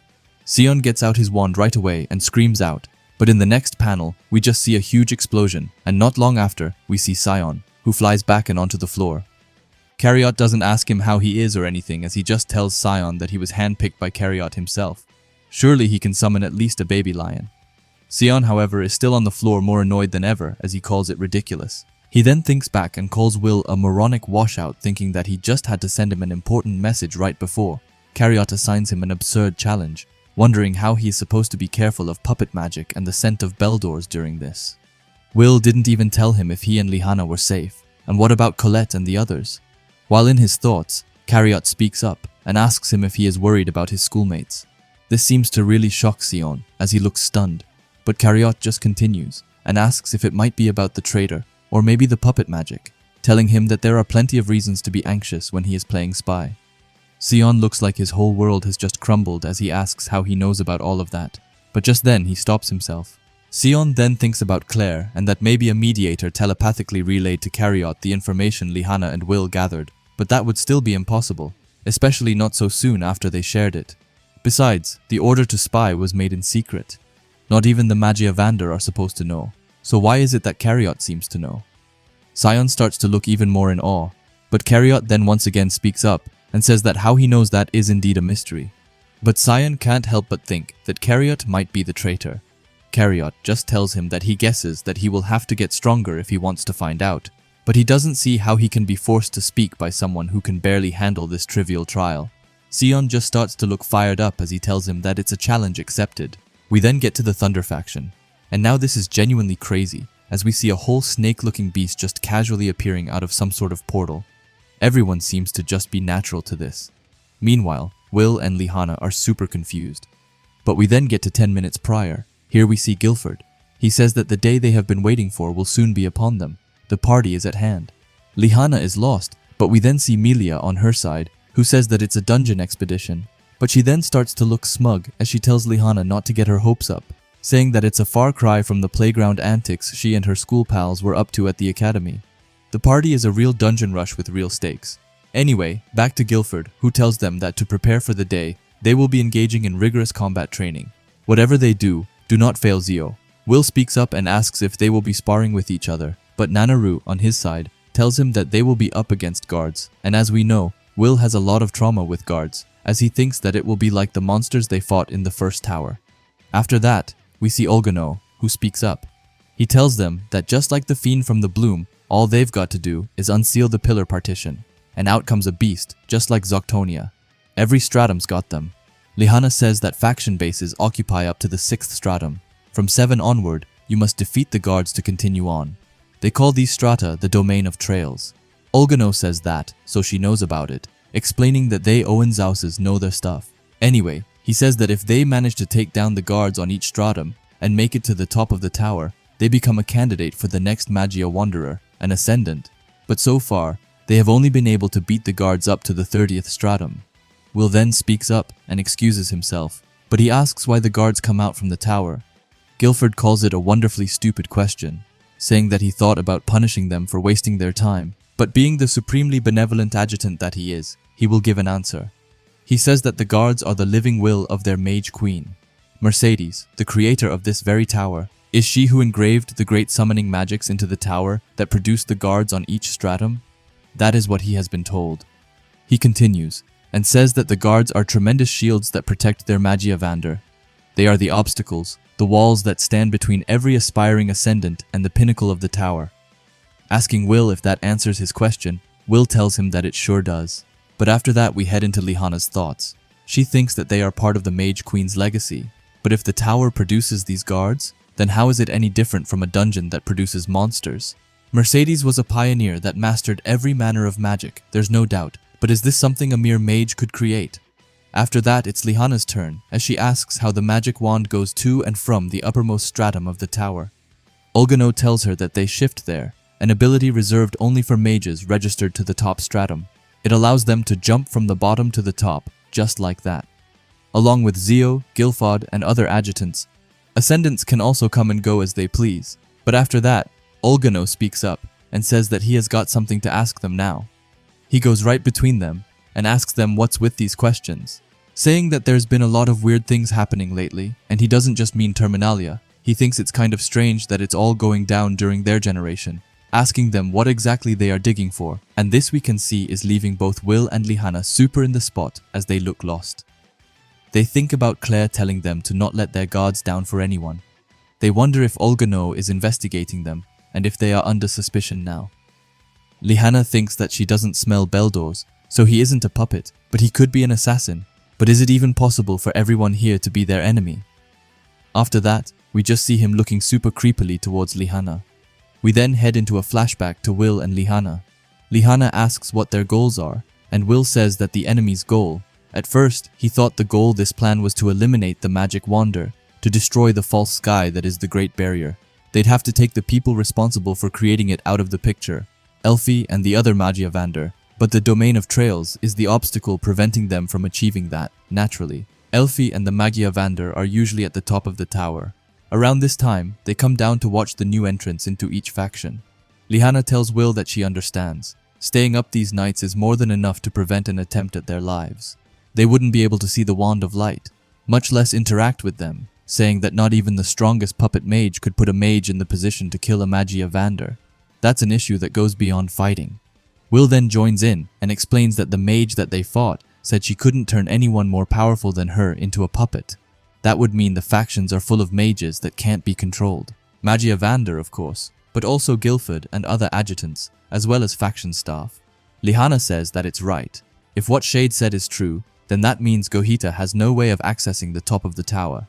[SPEAKER 1] Sion gets out his wand right away and screams out, but in the next panel, we just see a huge explosion, and not long after, we see Sion, who flies back and onto the floor. Cariot doesn't ask him how he is or anything, as he just tells Sion that he was handpicked by Cariot himself. Surely he can summon at least a baby lion. Sion, however, is still on the floor more annoyed than ever, as he calls it ridiculous. He then thinks back and calls Will a moronic washout, thinking that he just had to send him an important message right before. Cariot assigns him an absurd challenge, wondering how he is supposed to be careful of puppet magic and the scent of Beldors during this. Will didn't even tell him if he and Lihanna were safe, and what about Colette and the others? While in his thoughts, Cariot speaks up and asks him if he is worried about his schoolmates. This seems to really shock Sion, as he looks stunned, but Cariot just continues and asks if it might be about the traitor, or maybe the puppet magic, telling him that there are plenty of reasons to be anxious when he is playing spy. Sion looks like his whole world has just crumbled as he asks how he knows about all of that, but just then he stops himself. Sion then thinks about Claire and that maybe a mediator telepathically relayed to Cariot the information Lihanna and Will gathered, but that would still be impossible, especially not so soon after they shared it. Besides, the order to spy was made in secret. Not even the Magiavander are supposed to know, so why is it that Cariot seems to know? Sion starts to look even more in awe, but Cariot then once again speaks up and says that how he knows that is indeed a mystery. But Sion can't help but think that Cariot might be the traitor. Cariot just tells him that he guesses that he will have to get stronger if he wants to find out, but he doesn't see how he can be forced to speak by someone who can barely handle this trivial trial. Sion just starts to look fired up as he tells him that it's a challenge accepted. We then get to the Thunder faction, and now this is genuinely crazy, as we see a whole snake-looking beast just casually appearing out of some sort of portal. Everyone seems to just be natural to this. Meanwhile, Will and Lihanna are super confused. But we then get to 10 minutes prior. Here we see Guilford. He says that the day they have been waiting for will soon be upon them. The party is at hand. Lihanna is lost, but we then see Melia on her side, who says that it's a dungeon expedition. But she then starts to look smug as she tells Lihanna not to get her hopes up, saying that it's a far cry from the playground antics she and her school pals were up to at the academy. The party is a real dungeon rush with real stakes. Anyway, back to Guilford, who tells them that to prepare for the day, they will be engaging in rigorous combat training. Whatever they do not fail Zio. Will speaks up and asks if they will be sparring with each other, but Nanaru, on his side, tells him that they will be up against guards, and as we know, Will has a lot of trauma with guards, as he thinks that it will be like the monsters they fought in the first tower. After that, we see Olgano, who speaks up. He tells them that just like the fiend from the Bloom, all they've got to do is unseal the pillar partition, and out comes a beast, just like Zoctonia. Every stratum's got them. Lihanna says that faction bases occupy up to the 6th stratum. From 7 onward, you must defeat the guards to continue on. They call these strata the domain of trails. Olgano says that, so she knows about it, explaining that they Owenzauses know their stuff. Anyway, he says that if they manage to take down the guards on each stratum and make it to the top of the tower, they become a candidate for the next Magia Wanderer, an Ascendant. But so far, they have only been able to beat the guards up to the 30th stratum. Will then speaks up and excuses himself, but he asks why the guards come out from the tower. Guilford calls it a wonderfully stupid question, saying that he thought about punishing them for wasting their time, but being the supremely benevolent adjutant that he is, he will give an answer. He says that the guards are the living will of their mage queen. Mercedes, the creator of this very tower, is she who engraved the great summoning magics into the tower that produced the guards on each stratum? That is what he has been told. He continues, and says that the guards are tremendous shields that protect their Magia Vander. They are the obstacles, the walls that stand between every aspiring ascendant and the pinnacle of the tower. Asking Will if that answers his question, Will tells him that it sure does. But after that we head into Lihanna's thoughts. She thinks that they are part of the Mage Queen's legacy. But if the tower produces these guards, then how is it any different from a dungeon that produces monsters? Mercedes was a pioneer that mastered every manner of magic, there's no doubt. But is this something a mere mage could create? After that, it's Lihanna's turn, as she asks how the magic wand goes to and from the uppermost stratum of the tower. Olgano tells her that they shift there, an ability reserved only for mages registered to the top stratum. It allows them to jump from the bottom to the top, just like that. Along with Zio, Gilfod, and other adjutants, ascendants can also come and go as they please. But after that, Olgano speaks up and says that he has got something to ask them now. He goes right between them and asks them what's with these questions, saying that there's been a lot of weird things happening lately, and he doesn't just mean Terminalia. He thinks it's kind of strange that it's all going down during their generation, asking them what exactly they are digging for, and this we can see is leaving both Will and Lihanna super in the spot as they look lost. They think about Claire telling them to not let their guards down for anyone. They wonder if Olgano is investigating them, and if they are under suspicion now. Lihanna thinks that she doesn't smell Beldors, so he isn't a puppet, but he could be an assassin. But is it even possible for everyone here to be their enemy? After that, we just see him looking super creepily towards Lihanna. We then head into a flashback to Will and Lihanna. Lihanna asks what their goals are, and Will says that the enemy's goal. At first, he thought the goal this plan was to eliminate the magic wander, to destroy the false sky that is the Great Barrier. They'd have to take the people responsible for creating it out of the picture, Elfie and the other Magia Vander, but the domain of trails is the obstacle preventing them from achieving that, naturally. Elfie and the Magia Vander are usually at the top of the tower. Around this time, they come down to watch the new entrants into each faction. Lihanna tells Will that she understands. Staying up these nights is more than enough to prevent an attempt at their lives. They wouldn't be able to see the Wand of Light, much less interact with them, saying that not even the strongest puppet mage could put a mage in the position to kill a Magia Vander. That's an issue that goes beyond fighting. Will then joins in and explains that the mage that they fought said she couldn't turn anyone more powerful than her into a puppet. that would mean the factions are full of mages that can't be controlled. Magia Vander, of course, but also Guildford and other adjutants, as well as faction staff. Lihanna says that it's right. If what Shade said is true, then that means Gohita has no way of accessing the top of the tower.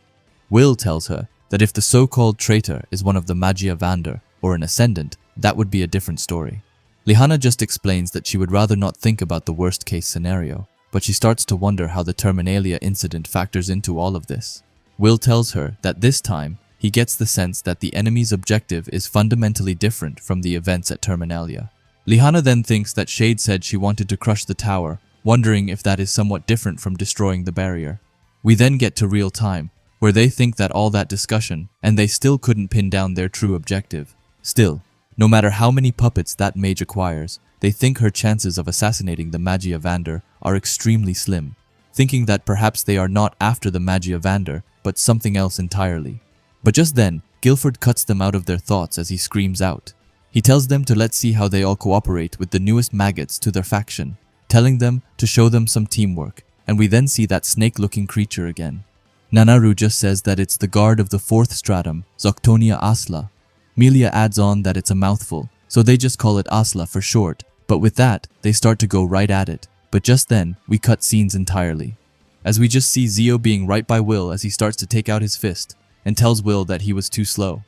[SPEAKER 1] Will tells her that if the so-called traitor is one of the Magia Vander or an ascendant, that would be a different story. Lihanna just explains that she would rather not think about the worst-case scenario, but she starts to wonder how the Terminalia incident factors into all of this. Will tells her that this time, he gets the sense that the enemy's objective is fundamentally different from the events at Terminalia. Lihanna then thinks that Shade said she wanted to crush the tower, wondering if that is somewhat different from destroying the barrier. We then get to real time, where they think that all that discussion, and they still couldn't pin down their true objective. Still, no matter how many puppets that mage acquires, they think her chances of assassinating the Magia Vander are extremely slim, thinking that perhaps they are not after the Magia Vander, but something else entirely. But just then, Guildford cuts them out of their thoughts as he screams out. He tells them to let's see how they all cooperate with the newest maggots to their faction, telling them to show them some teamwork, and we then see that snake-looking creature again. Nanaru just says that it's the guard of the 4th stratum, Zoctonia Asla. Melia adds on that it's a mouthful, so they just call it Asla for short, but with that, they start to go right at it. But just then, we cut scenes entirely, as we just see Zio being right by Will as he starts to take out his fist, and tells Will that he was too slow.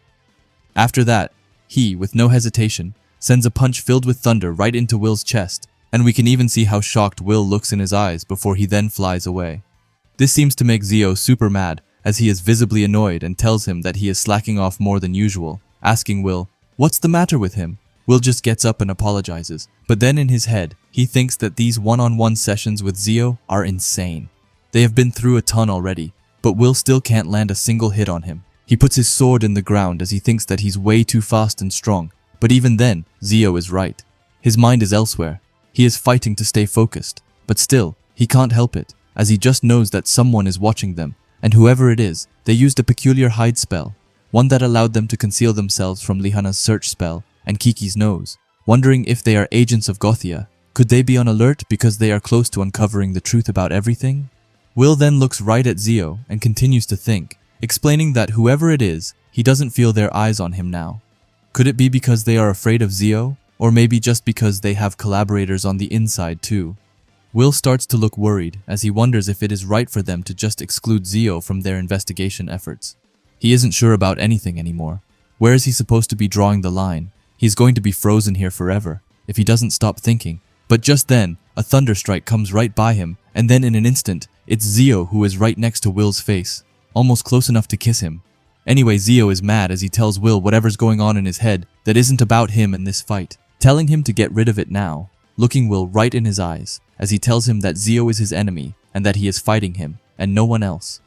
[SPEAKER 1] After that, he, with no hesitation, sends a punch filled with thunder right into Will's chest, and we can even see how shocked Will looks in his eyes before he then flies away. This seems to make Zio super mad, as he is visibly annoyed and tells him that he is slacking off more than usual, asking Will, "What's the matter with him?" Will just gets up and apologizes, but then in his head, he thinks that these one-on-one sessions with Zio are insane. They have been through a ton already, but Will still can't land a single hit on him. He puts his sword in the ground as he thinks that he's way too fast and strong, but even then, Zio is right. His mind is elsewhere. He is fighting to stay focused, but still, he can't help it, as he just knows that someone is watching them, and whoever it is, they used a peculiar hide spell, one that allowed them to conceal themselves from Lihanna's search spell and Kiki's nose. Wondering if they are agents of Gothia, could they be on alert because they are close to uncovering the truth about everything? Will then looks right at Zio and continues to think, explaining that whoever it is, he doesn't feel their eyes on him now. Could it be because they are afraid of Zio, or maybe just because they have collaborators on the inside too? Will starts to look worried as he wonders if it is right for them to just exclude Zio from their investigation efforts. He isn't sure about anything anymore. Where is he supposed to be drawing the line? He's going to be frozen here forever if he doesn't stop thinking. But just then, a thunderstrike comes right by him, and then in an instant, it's Zio who is right next to Will's face, almost close enough to kiss him. Anyway, Zio is mad as he tells Will whatever's going on in his head that isn't about him in this fight, telling him to get rid of it now, looking Will right in his eyes as he tells him that Zio is his enemy and that he is fighting him and no one else.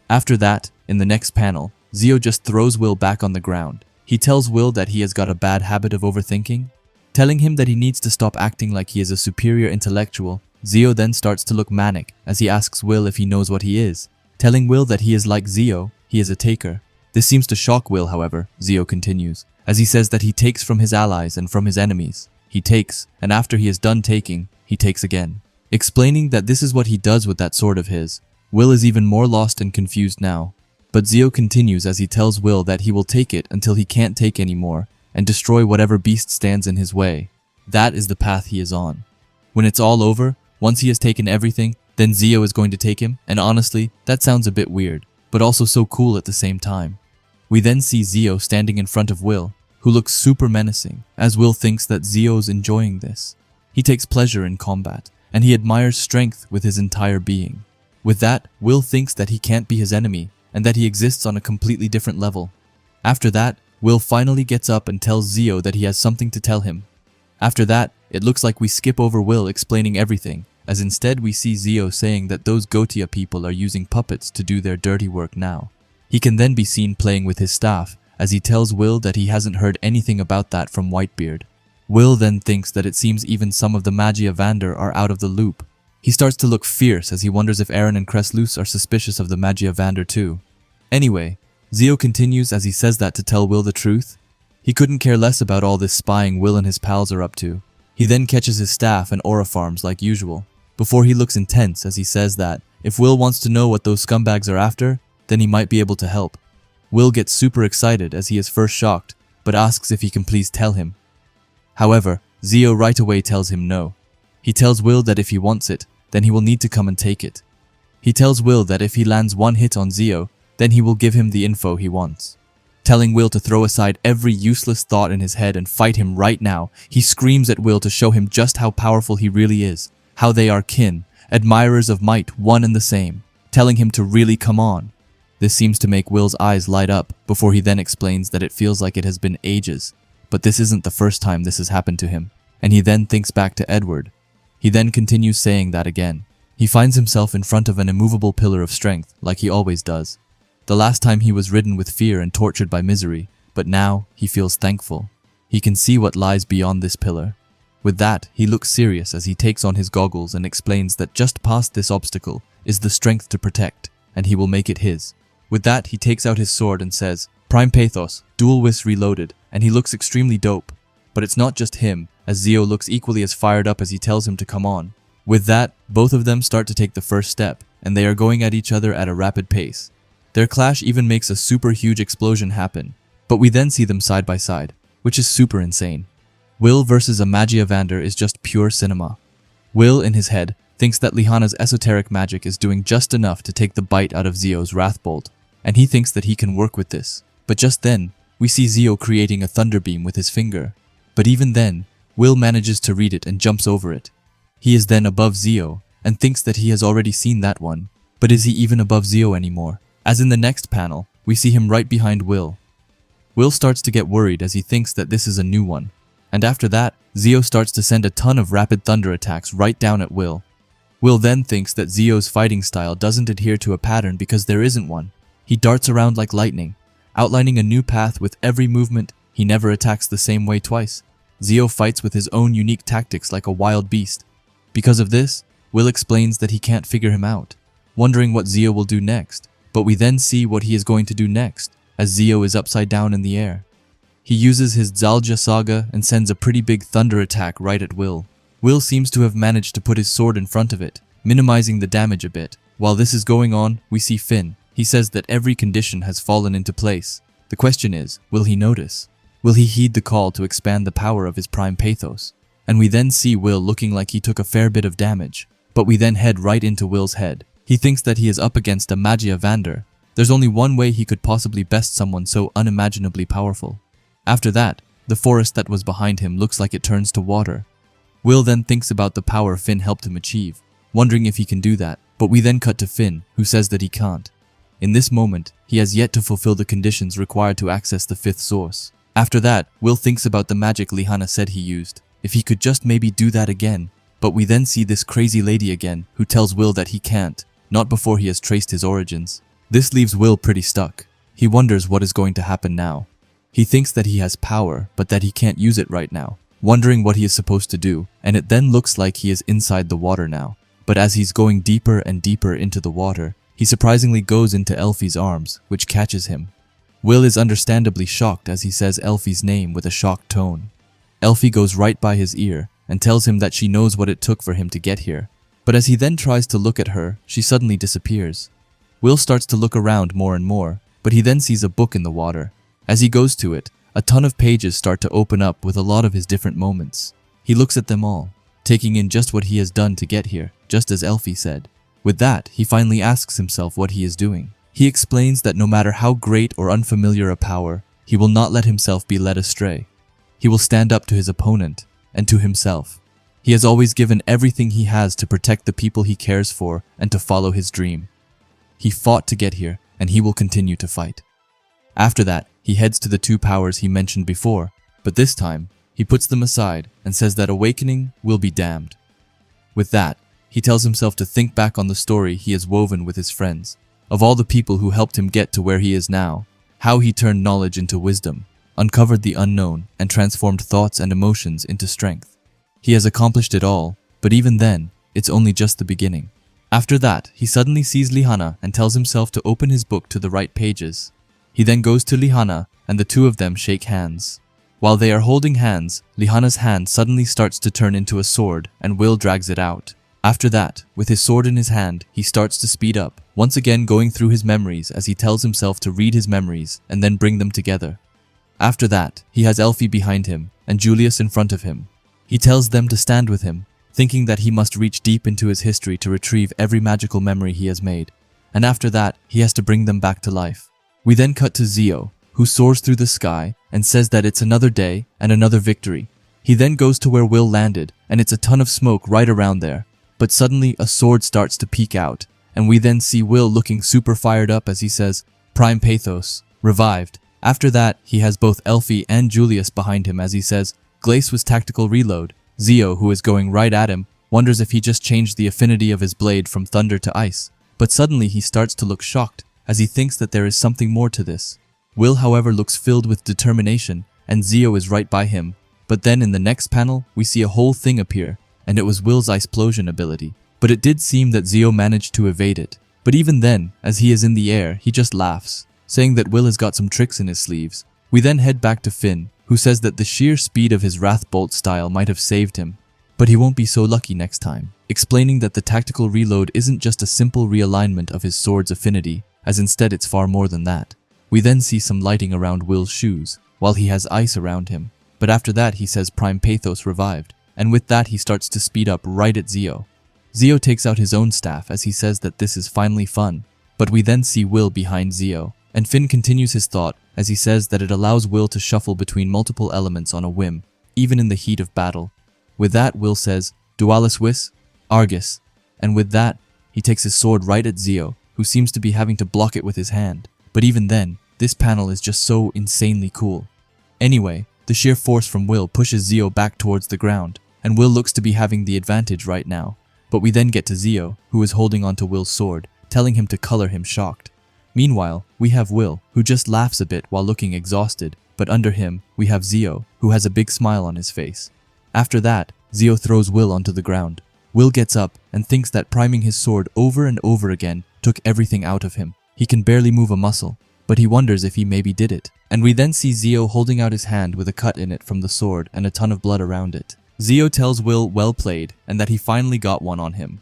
[SPEAKER 1] After that, in the next panel, Zio just throws Will back on the ground. He tells Will that he has got a bad habit of overthinking, telling him that he needs to stop acting like he is a superior intellectual. Zio then starts to look manic as he asks Will if he knows what he is, telling Will that he is like Zio, he is a taker. This seems to shock Will, however, Zio continues, as he says that he takes from his allies and from his enemies. He takes, and after he is done taking, he takes again. Explaining that this is what he does with that sword of his. Will is even more lost and confused now. But Zio continues as he tells Will that he will take it until he can't take anymore and destroy whatever beast stands in his way. That is the path he is on. When it's all over, once he has taken everything, then Zio is going to take him, and honestly, that sounds a bit weird, but also so cool at the same time. We then see Zio standing in front of Will, who looks super menacing, as Will thinks that Zio's enjoying this. He takes pleasure in combat, and he admires strength with his entire being. With that, Will thinks that he can't be his enemy, and that he exists on a completely different level. After that, Will finally gets up and tells Zio that he has something to tell him. After that, it looks like we skip over Will explaining everything, as instead we see Zio saying that those Gotia people are using puppets to do their dirty work now. He can then be seen playing with his staff, as he tells Will that he hasn't heard anything about that from Whitebeard. Will then thinks that it seems even some of the Magia Vander are out of the loop. He starts to look fierce as he wonders if Aaron and Cresslus are suspicious of the Magia Vander too. Anyway, Zio continues as he says that to tell Will the truth. He couldn't care less about all this spying Will and his pals are up to. He then catches his staff and aura farms like usual, before he looks intense as he says that if Will wants to know what those scumbags are after, then he might be able to help. Will gets super excited as he is first shocked, but asks if he can please tell him. However, Zio right away tells him no. He tells Will that if he wants it, then he will need to come and take it. He tells Will that if he lands one hit on Zio, then he will give him the info he wants. Telling Will to throw aside every useless thought in his head and fight him right now, he screams at Will to show him just how powerful he really is, how they are kin, admirers of might, one and the same, telling him to really come on. This seems to make Will's eyes light up before he then explains that it feels like it has been ages, but this isn't the first time this has happened to him, and he then thinks back to Edward. He then continues saying that again. He finds himself in front of an immovable pillar of strength, like he always does. The last time he was ridden with fear and tortured by misery, but now he feels thankful. He can see what lies beyond this pillar. With that, he looks serious as he takes on his goggles and explains that just past this obstacle is the strength to protect, and he will make it his. With that, he takes out his sword and says, "Prime Pathos, Dual Whist Reloaded," and he looks extremely dope. But it's not just him, as Zio looks equally as fired up as he tells him to come on. With that, both of them start to take the first step, and they are going at each other at a rapid pace. Their clash even makes a super huge explosion happen, but we then see them side by side, which is super insane. Will versus Amagia Vander is just pure cinema. Will, in his head, thinks that Lihana's esoteric magic is doing just enough to take the bite out of Zio's Wrathbolt, and he thinks that he can work with this. But just then, we see Zio creating a thunder beam with his finger. But even then, Will manages to read it and jumps over it. He is then above Zio, and thinks that he has already seen that one. But is he even above Zio anymore? As in the next panel, we see him right behind Will. Will starts to get worried as he thinks that this is a new one. And after that, Zio starts to send a ton of rapid thunder attacks right down at Will. Will then thinks that Zio's fighting style doesn't adhere to a pattern because there isn't one. He darts around like lightning, outlining a new path with every movement. He never attacks the same way twice. Zio fights with his own unique tactics like a wild beast. Because of this, Will explains that he can't figure him out, wondering what Zio will do next. But we then see what he is going to do next, as Zio is upside down in the air. He uses his Zalja Saga and sends a pretty big thunder attack right at Will. Will seems to have managed to put his sword in front of it, minimizing the damage a bit. While this is going on, we see Finn. He says that every condition has fallen into place. The question is, will he notice? Will he heed the call to expand the power of his Prime Pathos? And we then see Will looking like he took a fair bit of damage. But we then head right into Will's head. He thinks that he is up against Amagia Vander. There's only one way he could possibly best someone so unimaginably powerful. After that, the forest that was behind him looks like it turns to water. Will then thinks about the power Finn helped him achieve, wondering if he can do that, but we then cut to Finn, who says that he can't. In this moment, he has yet to fulfill the conditions required to access the fifth source. After that, Will thinks about the magic Lihana said he used, if he could just maybe do that again. But we then see this crazy lady again, who tells Will that he can't, not before he has traced his origins. This leaves Will pretty stuck. He wonders what is going to happen now. He thinks that he has power, but that he can't use it right now, wondering what he is supposed to do, and it then looks like he is inside the water now. But as he's going deeper and deeper into the water, he surprisingly goes into Elfie's arms, which catches him. Will is understandably shocked as he says Elfie's name with a shocked tone. Elfie goes right by his ear and tells him that she knows what it took for him to get here. But as he then tries to look at her, she suddenly disappears. Will starts to look around more and more, but he then sees a book in the water. As he goes to it, a ton of pages start to open up with a lot of his different moments. He looks at them all, taking in just what he has done to get here, just as Elfie said. With that, he finally asks himself what he is doing. He explains that no matter how great or unfamiliar a power, he will not let himself be led astray. He will stand up to his opponent and to himself. He has always given everything he has to protect the people he cares for and to follow his dream. He fought to get here, and he will continue to fight. After that, he heads to the two powers he mentioned before, but this time, he puts them aside and says that awakening will be damned. With that, he tells himself to think back on the story he has woven with his friends, of all the people who helped him get to where he is now, how he turned knowledge into wisdom, uncovered the unknown, and transformed thoughts and emotions into strength. He has accomplished it all, but even then, it's only just the beginning. After that, he suddenly sees Lihana and tells himself to open his book to the right pages. He then goes to Lihana, and the two of them shake hands. While they are holding hands, Lihana's hand suddenly starts to turn into a sword, and Will drags it out. After that, with his sword in his hand, he starts to speed up, once again going through his memories as he tells himself to read his memories and then bring them together. After that, he has Elfie behind him and Julius in front of him. He tells them to stand with him, thinking that he must reach deep into his history to retrieve every magical memory he has made. And after that, he has to bring them back to life. We then cut to Zio, who soars through the sky and says that it's another day and another victory. He then goes to where Will landed, and it's a ton of smoke right around there. But suddenly, a sword starts to peek out, and we then see Will looking super fired up as he says, "Prime Pathos, revived." After that, he has both Elfie and Julius behind him as he says, "Glace was tactical reload." Zio, who is going right at him, wonders if he just changed the affinity of his blade from thunder to ice. But suddenly he starts to look shocked, as he thinks that there is something more to this. Will, however, looks filled with determination, and Zio is right by him. But then in the next panel, we see a whole thing appear, and it was Will's Iceplosion ability. But it did seem that Zio managed to evade it. But even then, as he is in the air, he just laughs, saying that Will has got some tricks in his sleeves. We then head back to Finn, who says that the sheer speed of his Wrath Bolt style might have saved him, but he won't be so lucky next time, explaining that the tactical reload isn't just a simple realignment of his sword's affinity, as instead it's far more than that. We then see some lighting around Will's shoes, while he has ice around him, but after that he says Prime Pathos revived, and with that he starts to speed up right at Zio. Zio takes out his own staff as he says that this is finally fun, but we then see Will behind Zio, and Finn continues his thought as he says that it allows Will to shuffle between multiple elements on a whim, even in the heat of battle. With that, Will says, "Dualis Vis, Argus," and with that, he takes his sword right at Zio, who seems to be having to block it with his hand. But even then, this panel is just so insanely cool. Anyway, the sheer force from Will pushes Zio back towards the ground, and Will looks to be having the advantage right now. But we then get to Zio, who is holding onto Will's sword, telling him to color him shocked. Meanwhile, we have Will, who just laughs a bit while looking exhausted, but under him, we have Zio, who has a big smile on his face. After that, Zio throws Will onto the ground. Will gets up and thinks that priming his sword over and over again took everything out of him. He can barely move a muscle, but he wonders if he maybe did it. And we then see Zio holding out his hand with a cut in it from the sword and a ton of blood around it. Zio tells Will well played and that he finally got one on him.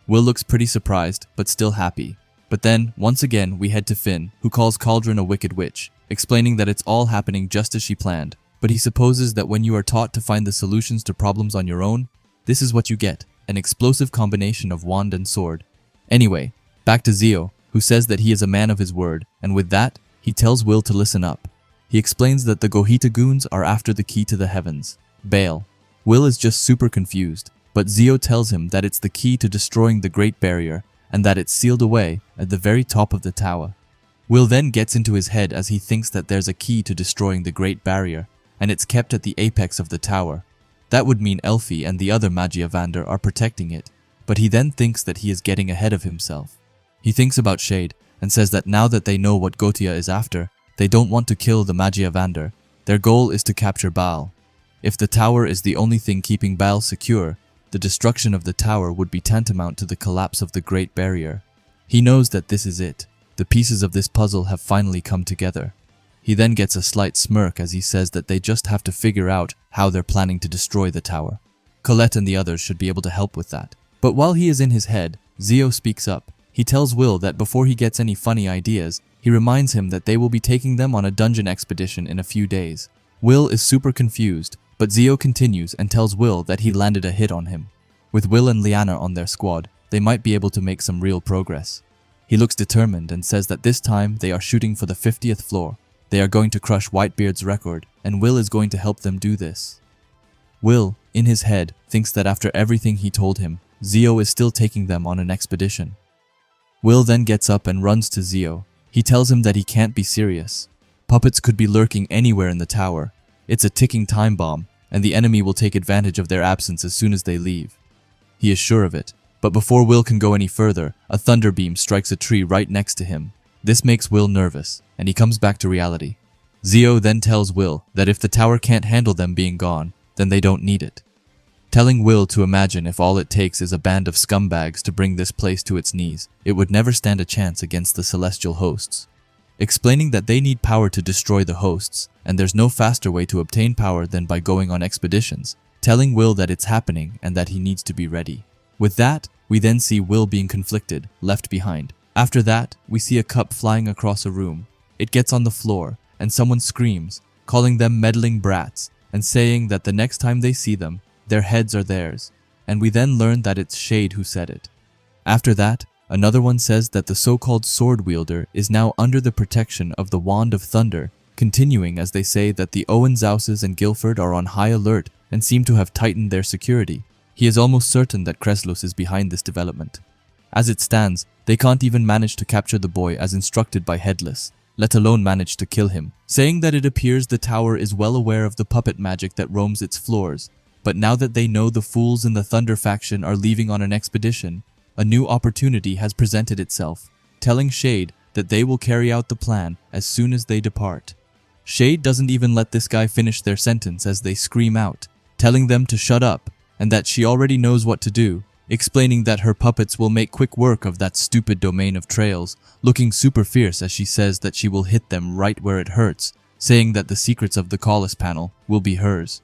[SPEAKER 1] Will looks pretty surprised, but still happy. But then, once again, we head to Finn, who calls Cauldron a wicked witch, explaining that it's all happening just as she planned. But he supposes that when you are taught to find the solutions to problems on your own, this is what you get, an explosive combination of wand and sword. Anyway, back to Zio, who says that he is a man of his word, and with that, he tells Will to listen up. He explains that the Gohita goons are after the key to the heavens, Baal. Will is just super confused, but Zio tells him that it's the key to destroying the Great Barrier, and that it's sealed away at the very top of the tower. Will then gets into his head as he thinks that there's a key to destroying the Great Barrier, and it's kept at the apex of the tower. That would mean Elfie and the other Magiavander are protecting it, but he then thinks that he is getting ahead of himself. He thinks about Shade, and says that now that they know what Gotia is after, they don't want to kill the Magiavander. Their goal is to capture Baal. If the tower is the only thing keeping Baal secure, the destruction of the tower would be tantamount to the collapse of the Great Barrier. He knows that this is it. The pieces of this puzzle have finally come together. He then gets a slight smirk as he says that they just have to figure out how they're planning to destroy the tower. Colette and the others should be able to help with that. But while he is in his head, Zio speaks up. He tells Will that before he gets any funny ideas, he reminds him that they will be taking them on a dungeon expedition in a few days. Will is super confused, but Zio continues and tells Will that he landed a hit on him. With Will and Liana on their squad, they might be able to make some real progress. He looks determined and says that this time they are shooting for the 50th floor. They are going to crush Whitebeard's record, and Will is going to help them do this. Will, in his head, thinks that after everything he told him, Zio is still taking them on an expedition. Will then gets up and runs to Zio. He tells him that he can't be serious. Puppets could be lurking anywhere in the tower. It's a ticking time bomb, and the enemy will take advantage of their absence as soon as they leave. He is sure of it, but before Will can go any further, a thunder beam strikes a tree right next to him. This makes Will nervous, and he comes back to reality. Zio then tells Will that if the tower can't handle them being gone, then they don't need it. Telling Will to imagine if all it takes is a band of scumbags to bring this place to its knees, it would never stand a chance against the celestial hosts. Explaining that they need power to destroy the hosts, and there's no faster way to obtain power than by going on expeditions. Telling Will that it's happening and that he needs to be ready. With that, we then see Will being conflicted, left behind. After that, we see a cup flying across a room. It gets on the floor, and someone screams, calling them meddling brats, and saying that the next time they see them, their heads are theirs. And we then learn that it's Shade who said it. After that, another one says that the so-called sword wielder is now under the protection of the Wand of Thunder, continuing as they say that the Owenzouses and Guilford are on high alert and seem to have tightened their security. He is almost certain that Kreslus is behind this development. As it stands, they can't even manage to capture the boy as instructed by Headless, let alone manage to kill him, saying that it appears the tower is well aware of the puppet magic that roams its floors, but now that they know the fools in the Thunder faction are leaving on an expedition, a new opportunity has presented itself, telling Shade that they will carry out the plan as soon as they depart. Shade doesn't even let this guy finish their sentence as they scream out, telling them to shut up and that she already knows what to do, explaining that her puppets will make quick work of that stupid domain of trails, looking super fierce as she says that she will hit them right where it hurts, saying that the secrets of the Collis panel will be hers.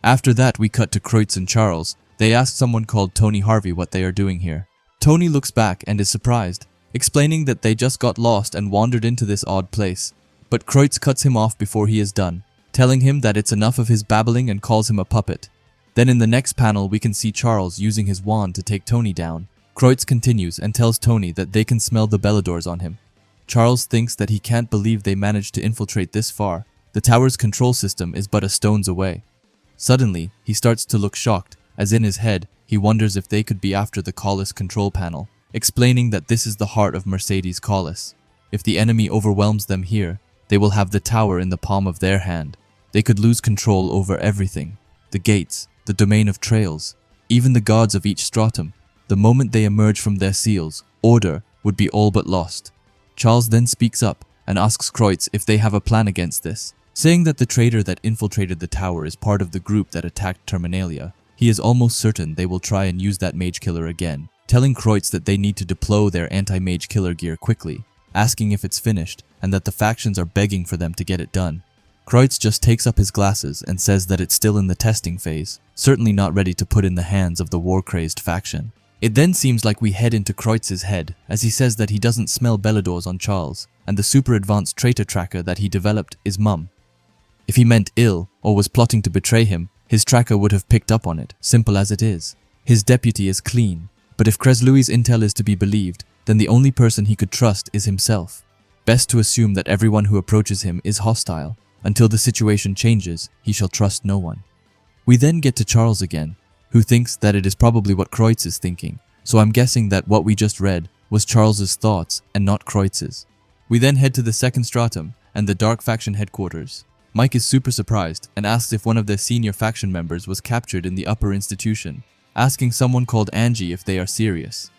[SPEAKER 1] After that, we cut to Kreutz and Charles. They ask someone called Tony Harvey what they are doing here. Tony looks back and is surprised, explaining that they just got lost and wandered into this odd place. But Kreutz cuts him off before he is done, telling him that it's enough of his babbling and calls him a puppet. Then in the next panel, we can see Charles using his wand to take Tony down. Kreutz continues and tells Tony that they can smell the Belladors on him. Charles thinks that he can't believe they managed to infiltrate this far. The tower's control system is but a stone's away. Suddenly, he starts to look shocked, as in his head, he wonders if they could be after the Collis control panel, explaining that this is the heart of Mercedes Collis. If the enemy overwhelms them here, they will have the tower in the palm of their hand. They could lose control over everything. The gates, the domain of trails, even the gods of each stratum. The moment they emerge from their seals, order would be all but lost. Charles then speaks up and asks Kreutz if they have a plan against this, saying that the traitor that infiltrated the tower is part of the group that attacked Terminalia. He is almost certain they will try and use that mage killer again, telling Kreutz that they need to deploy their anti-mage killer gear quickly, asking if it's finished and that the factions are begging for them to get it done. Kreutz just takes up his glasses and says that it's still in the testing phase, certainly not ready to put in the hands of the war-crazed faction. It then seems like we head into Kreutz's head as he says that he doesn't smell Belladors on Charles, and the super advanced traitor tracker that he developed is mum. If he meant ill or was plotting to betray him, his tracker would have picked up on it, simple as it is. His deputy is clean, but if Kreslui's intel is to be believed, then the only person he could trust is himself. Best to assume that everyone who approaches him is hostile. Until the situation changes, he shall trust no one. We then get to Charles again, who thinks that it is probably what Kreutz is thinking, so I'm guessing that what we just read was Charles's thoughts and not Kreutz's. We then head to the second stratum and the Dark Faction headquarters. Mike is super surprised and asks if one of their senior faction members was captured in the upper institution, asking someone called Angie if they are serious.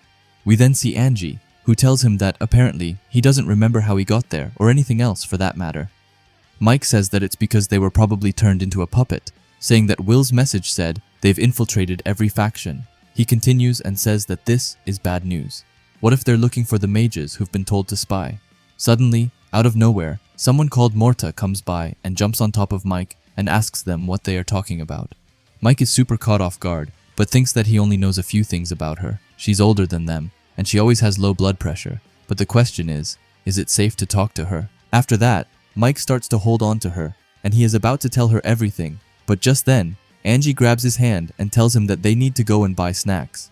[SPEAKER 1] We then see Angie, who tells him that apparently he doesn't remember how he got there or anything else for that matter. Mike says that it's because they were probably turned into a puppet, saying that Will's message said they've infiltrated every faction. He continues and says that this is bad news. What if they're looking for the mages who've been told to spy? Suddenly, out of nowhere, someone called Morta comes by and jumps on top of Mike and asks them what they are talking about. Mike is super caught off guard, but thinks that he only knows a few things about her. She's older than them, and she always has low blood pressure. But the question is it safe to talk to her? After that, Mike starts to hold on to her, and he is about to tell her everything, but just then, Angie grabs his hand and tells him that they need to go and buy snacks.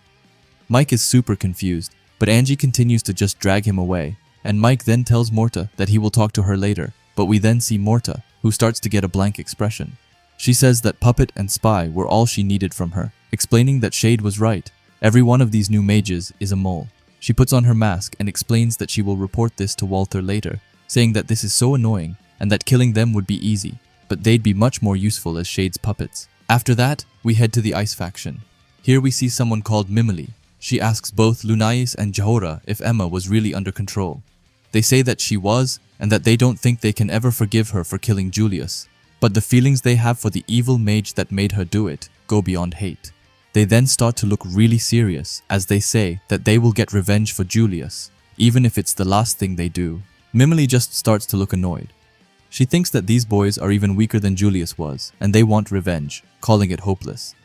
[SPEAKER 1] Mike is super confused, but Angie continues to just drag him away, and Mike then tells Morta that he will talk to her later, but we then see Morta, who starts to get a blank expression. She says that puppet and spy were all she needed from her, explaining that Shade was right. Every one of these new mages is a mole. She puts on her mask and explains that she will report this to Walther later, saying that this is so annoying and that killing them would be easy, but they'd be much more useful as Shade's puppets. After that, we head to the Ice faction. Here we see someone called Mimily. She asks both Lunais and Jahora if Emma was really under control. They say that she was, and that they don't think they can ever forgive her for killing Julius, but the feelings they have for the evil mage that made her do it go beyond hate. They then start to look really serious as they say that they will get revenge for Julius, even if it's the last thing they do. Mimily just starts to look annoyed. She thinks that these boys are even weaker than Julius was, and they want revenge, calling it hopeless.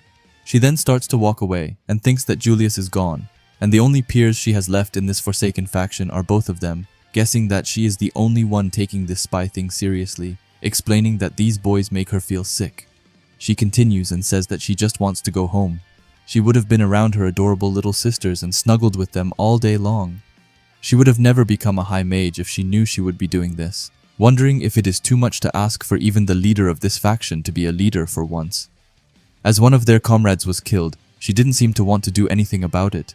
[SPEAKER 1] She then starts to walk away and thinks that Julius is gone, and the only peers she has left in this forsaken faction are both of them, guessing that she is the only one taking this spy thing seriously, explaining that these boys make her feel sick. She continues and says that she just wants to go home. She would have been around her adorable little sisters and snuggled with them all day long. She would have never become a high mage if she knew she would be doing this, wondering if it is too much to ask for even the leader of this faction to be a leader for once. As one of their comrades was killed, she didn't seem to want to do anything about it.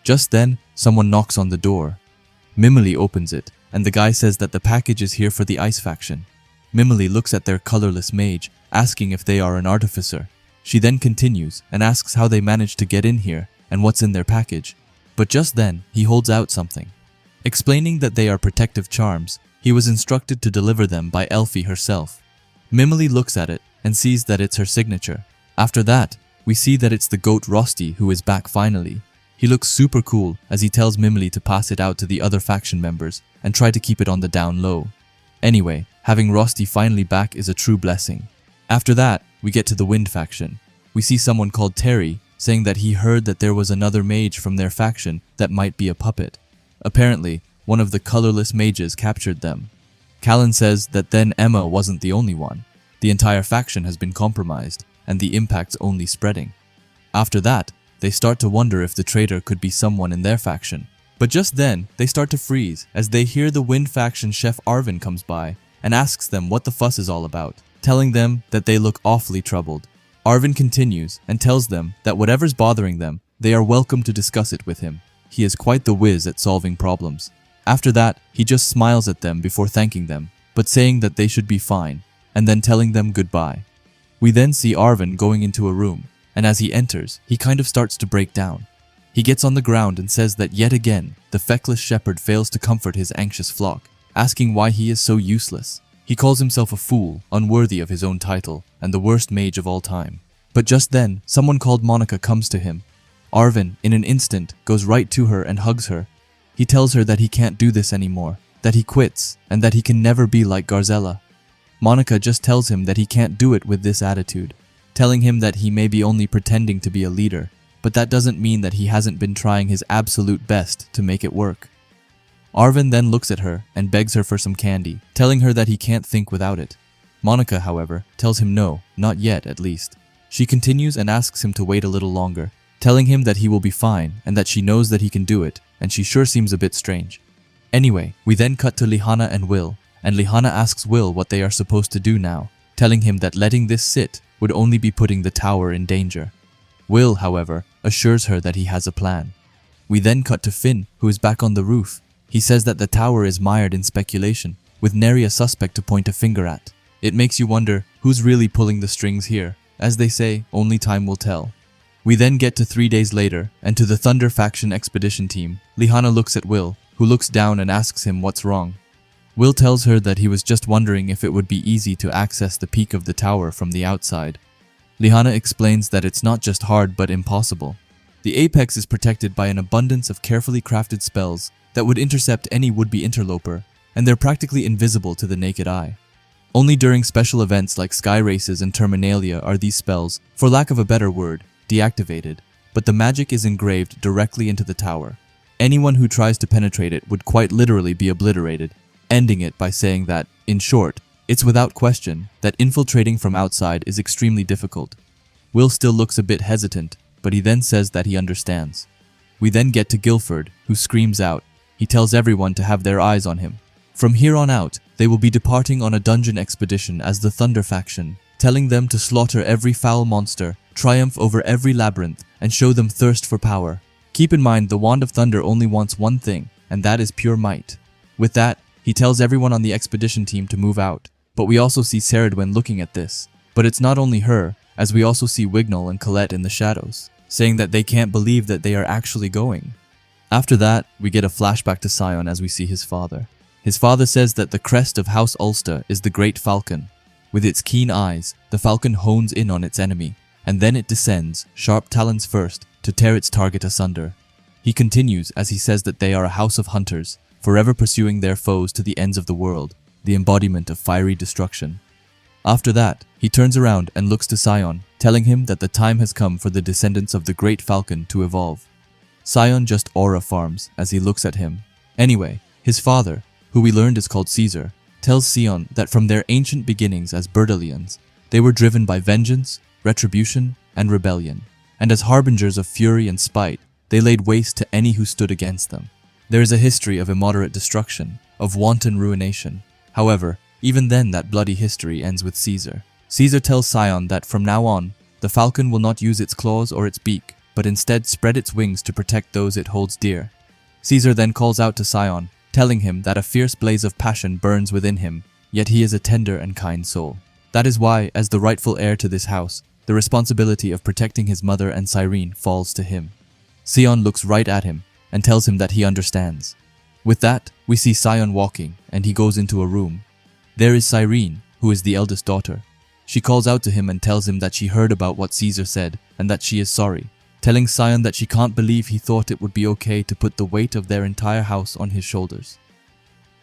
[SPEAKER 1] Just then, someone knocks on the door. Mimily opens it, and the guy says that the package is here for the Ice faction. Mimily looks at their colorless mage, asking if they are an artificer. She then continues and asks how they managed to get in here and what's in their package. But just then, he holds out something. Explaining that they are protective charms, he was instructed to deliver them by Elfie herself. Mimily looks at it and sees that it's her signature. After that, we see that it's the goat Rosti who is back finally. He looks super cool as he tells Mimily to pass it out to the other faction members and try to keep it on the down low. Anyway, having Rosti finally back is a true blessing. After that, we get to the Wind faction. We see someone called Terry saying that he heard that there was another mage from their faction that might be a puppet. Apparently, one of the colorless mages captured them. Callan says that then Emma wasn't the only one. The entire faction has been compromised, and the impact's only spreading. After that, they start to wonder if the traitor could be someone in their faction. But just then, they start to freeze as they hear the Wind faction chef Arvin comes by and asks them what the fuss is all about, telling them that they look awfully troubled. Arvin continues and tells them that whatever's bothering them, they are welcome to discuss it with him. He is quite the whiz at solving problems. After that, he just smiles at them before thanking them, but saying that they should be fine, and then telling them goodbye. We then see Arvin going into a room, and as he enters, he kind of starts to break down. He gets on the ground and says that yet again, the feckless shepherd fails to comfort his anxious flock, asking why he is so useless. He calls himself a fool, unworthy of his own title, and the worst mage of all time. But just then, someone called Monica comes to him. Arvin, in an instant, goes right to her and hugs her. He tells her that he can't do this anymore, that he quits, and that he can never be like Garzella. Monica just tells him that he can't do it with this attitude, telling him that he may be only pretending to be a leader, but that doesn't mean that he hasn't been trying his absolute best to make it work. Arvin then looks at her and begs her for some candy, telling her that he can't think without it. Monica, however, tells him no, not yet at least. She continues and asks him to wait a little longer, telling him that he will be fine and that she knows that he can do it, and she sure seems a bit strange. Anyway, we then cut to Lihanna and Will, and Lihanna asks Will what they are supposed to do now, telling him that letting this sit would only be putting the tower in danger. Will, however, assures her that he has a plan. We then cut to Finn, who is back on the roof. He says that the tower is mired in speculation, with nary a suspect to point a finger at. It makes you wonder who's really pulling the strings here. As they say, only time will tell. We then get to 3 days later, and to the Thunder faction expedition team. Lihanna looks at Will, who looks down and asks him what's wrong. Will tells her that he was just wondering if it would be easy to access the peak of the tower from the outside. Lihanna explains that it's not just hard but impossible. The apex is protected by an abundance of carefully crafted spells that would intercept any would-be interloper, and they're practically invisible to the naked eye. Only during special events like sky races and Terminalia are these spells, for lack of a better word, deactivated, but the magic is engraved directly into the tower. Anyone who tries to penetrate it would quite literally be obliterated, ending it by saying that, in short, it's without question that infiltrating from outside is extremely difficult. Will still looks a bit hesitant, but he then says that he understands. We then get to Guilford, who screams out. He tells everyone to have their eyes on him. From here on out, they will be departing on a dungeon expedition as the Thunder faction, telling them to slaughter every foul monster, triumph over every labyrinth, and show them thirst for power. Keep in mind the Wand of Thunder only wants one thing, and that is pure might. With that, he tells everyone on the expedition team to move out, but we also see Ceridwen looking at this. But it's not only her, as we also see Wignall and Colette in the shadows, saying that they can't believe that they are actually going. After that, we get a flashback to Sion as we see his father. His father says that the crest of House Ulster is the Great Falcon. With its keen eyes, the falcon hones in on its enemy, and then it descends, sharp talons first, to tear its target asunder. He continues as he says that they are a house of hunters, forever pursuing their foes to the ends of the world, the embodiment of fiery destruction. After that, he turns around and looks to Sion, telling him that the time has come for the descendants of the great falcon to evolve. Sion just aura farms as he looks at him. Anyway, his father, who we learned is called Caesar, tells Sion that from their ancient beginnings as Berdalians, they were driven by vengeance, retribution, and rebellion, and as harbingers of fury and spite, they laid waste to any who stood against them. There is a history of immoderate destruction, of wanton ruination. However, even then that bloody history ends with Caesar. Caesar tells Sion that from now on, the falcon will not use its claws or its beak, but instead spread its wings to protect those it holds dear. Caesar then calls out to Sion, telling him that a fierce blaze of passion burns within him, yet he is a tender and kind soul. That is why, as the rightful heir to this house, the responsibility of protecting his mother and Cyrene falls to him. Sion looks right at him and tells him that he understands. With that, we see Sion walking, and he goes into a room. There is Cyrene, who is the eldest daughter. She calls out to him and tells him that she heard about what Caesar said and that she is sorry, telling Sion that she can't believe he thought it would be okay to put the weight of their entire house on his shoulders.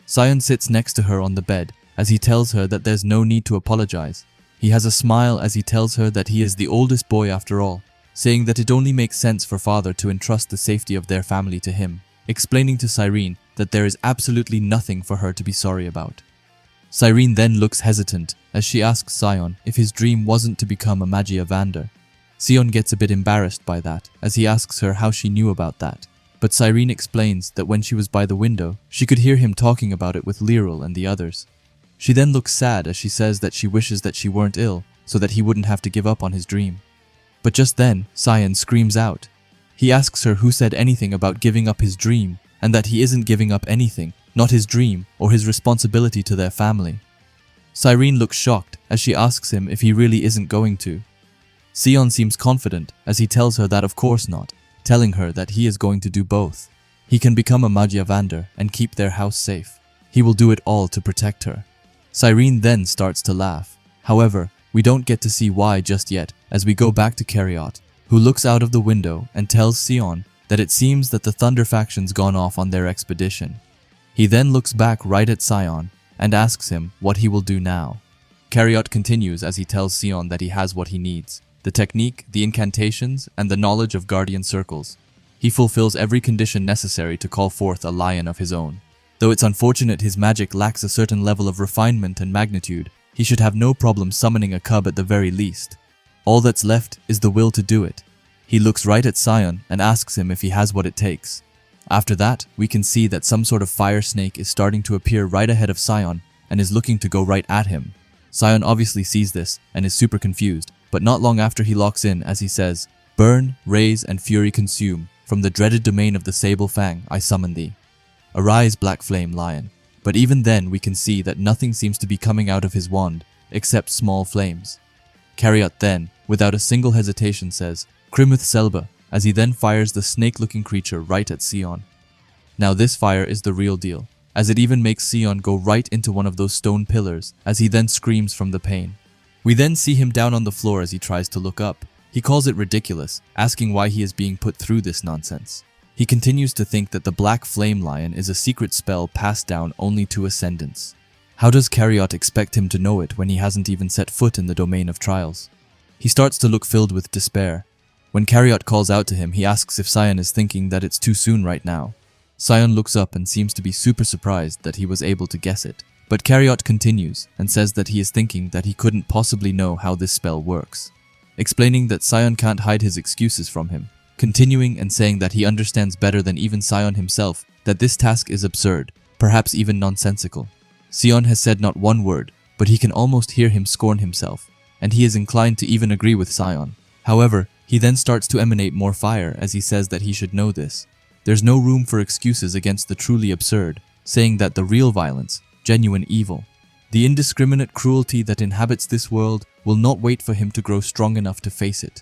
[SPEAKER 1] Sion sits next to her on the bed as he tells her that there's no need to apologize. He has a smile as he tells her that he is the oldest boy after all, saying that it only makes sense for father to entrust the safety of their family to him, explaining to Cyrene that there is absolutely nothing for her to be sorry about. Cyrene then looks hesitant as she asks Sion if his dream wasn't to become a Magiavander. Sion gets a bit embarrassed by that as he asks her how she knew about that, but Cyrene explains that when she was by the window, she could hear him talking about it with Liril and the others. She then looks sad as she says that she wishes that she weren't ill so that he wouldn't have to give up on his dream. But just then, Sion screams out. He asks her who said anything about giving up his dream and that he isn't giving up anything, not his dream or his responsibility to their family. Cyrene looks shocked as she asks him if he really isn't going to. Sion seems confident as he tells her that of course not, telling her that he is going to do both. He can become a Magiavander and keep their house safe. He will do it all to protect her. Cyrene then starts to laugh. However, we don't get to see why just yet as we go back to Cariot, who looks out of the window and tells Sion that it seems that the Thunder faction's gone off on their expedition. He then looks back right at Sion and asks him what he will do now. Cariot continues as he tells Sion that he has what he needs: the technique, the incantations, and the knowledge of guardian circles. He fulfills every condition necessary to call forth a lion of his own. Though it's unfortunate his magic lacks a certain level of refinement and magnitude, he should have no problem summoning a cub at the very least. All that's left is the will to do it. He looks right at Sion and asks him if he has what it takes. After that, we can see that some sort of fire snake is starting to appear right ahead of Sion and is looking to go right at him. Sion obviously sees this and is super confused, but not long after he locks in as he says, "Burn, raise, and fury consume. From the dreaded domain of the Sable Fang, I summon thee. Arise, Black Flame Lion." But even then we can see that nothing seems to be coming out of his wand, except small flames. Cariot then, without a single hesitation says, "Krimuth Selba," as he then fires the snake-looking creature right at Sion. Now this fire is the real deal, as it even makes Sion go right into one of those stone pillars, as he then screams from the pain. We then see him down on the floor as he tries to look up. He calls it ridiculous, asking why he is being put through this nonsense. He continues to think that the Black Flame Lion is a secret spell passed down only to ascendants. How does Cariot expect him to know it when he hasn't even set foot in the domain of trials? He starts to look filled with despair. When Cariot calls out to him, he asks if Sion is thinking that it's too soon right now. Sion looks up and seems to be super surprised that he was able to guess it. But Cariot continues and says that he is thinking that he couldn't possibly know how this spell works, explaining that Sion can't hide his excuses from him, continuing and saying that he understands better than even Sion himself that this task is absurd, perhaps even nonsensical. Sion has said not one word, but he can almost hear him scorn himself, and he is inclined to even agree with Sion. However, he then starts to emanate more fire as he says that he should know this. There's no room for excuses against the truly absurd, saying that the real violence, genuine evil, the indiscriminate cruelty that inhabits this world will not wait for him to grow strong enough to face it.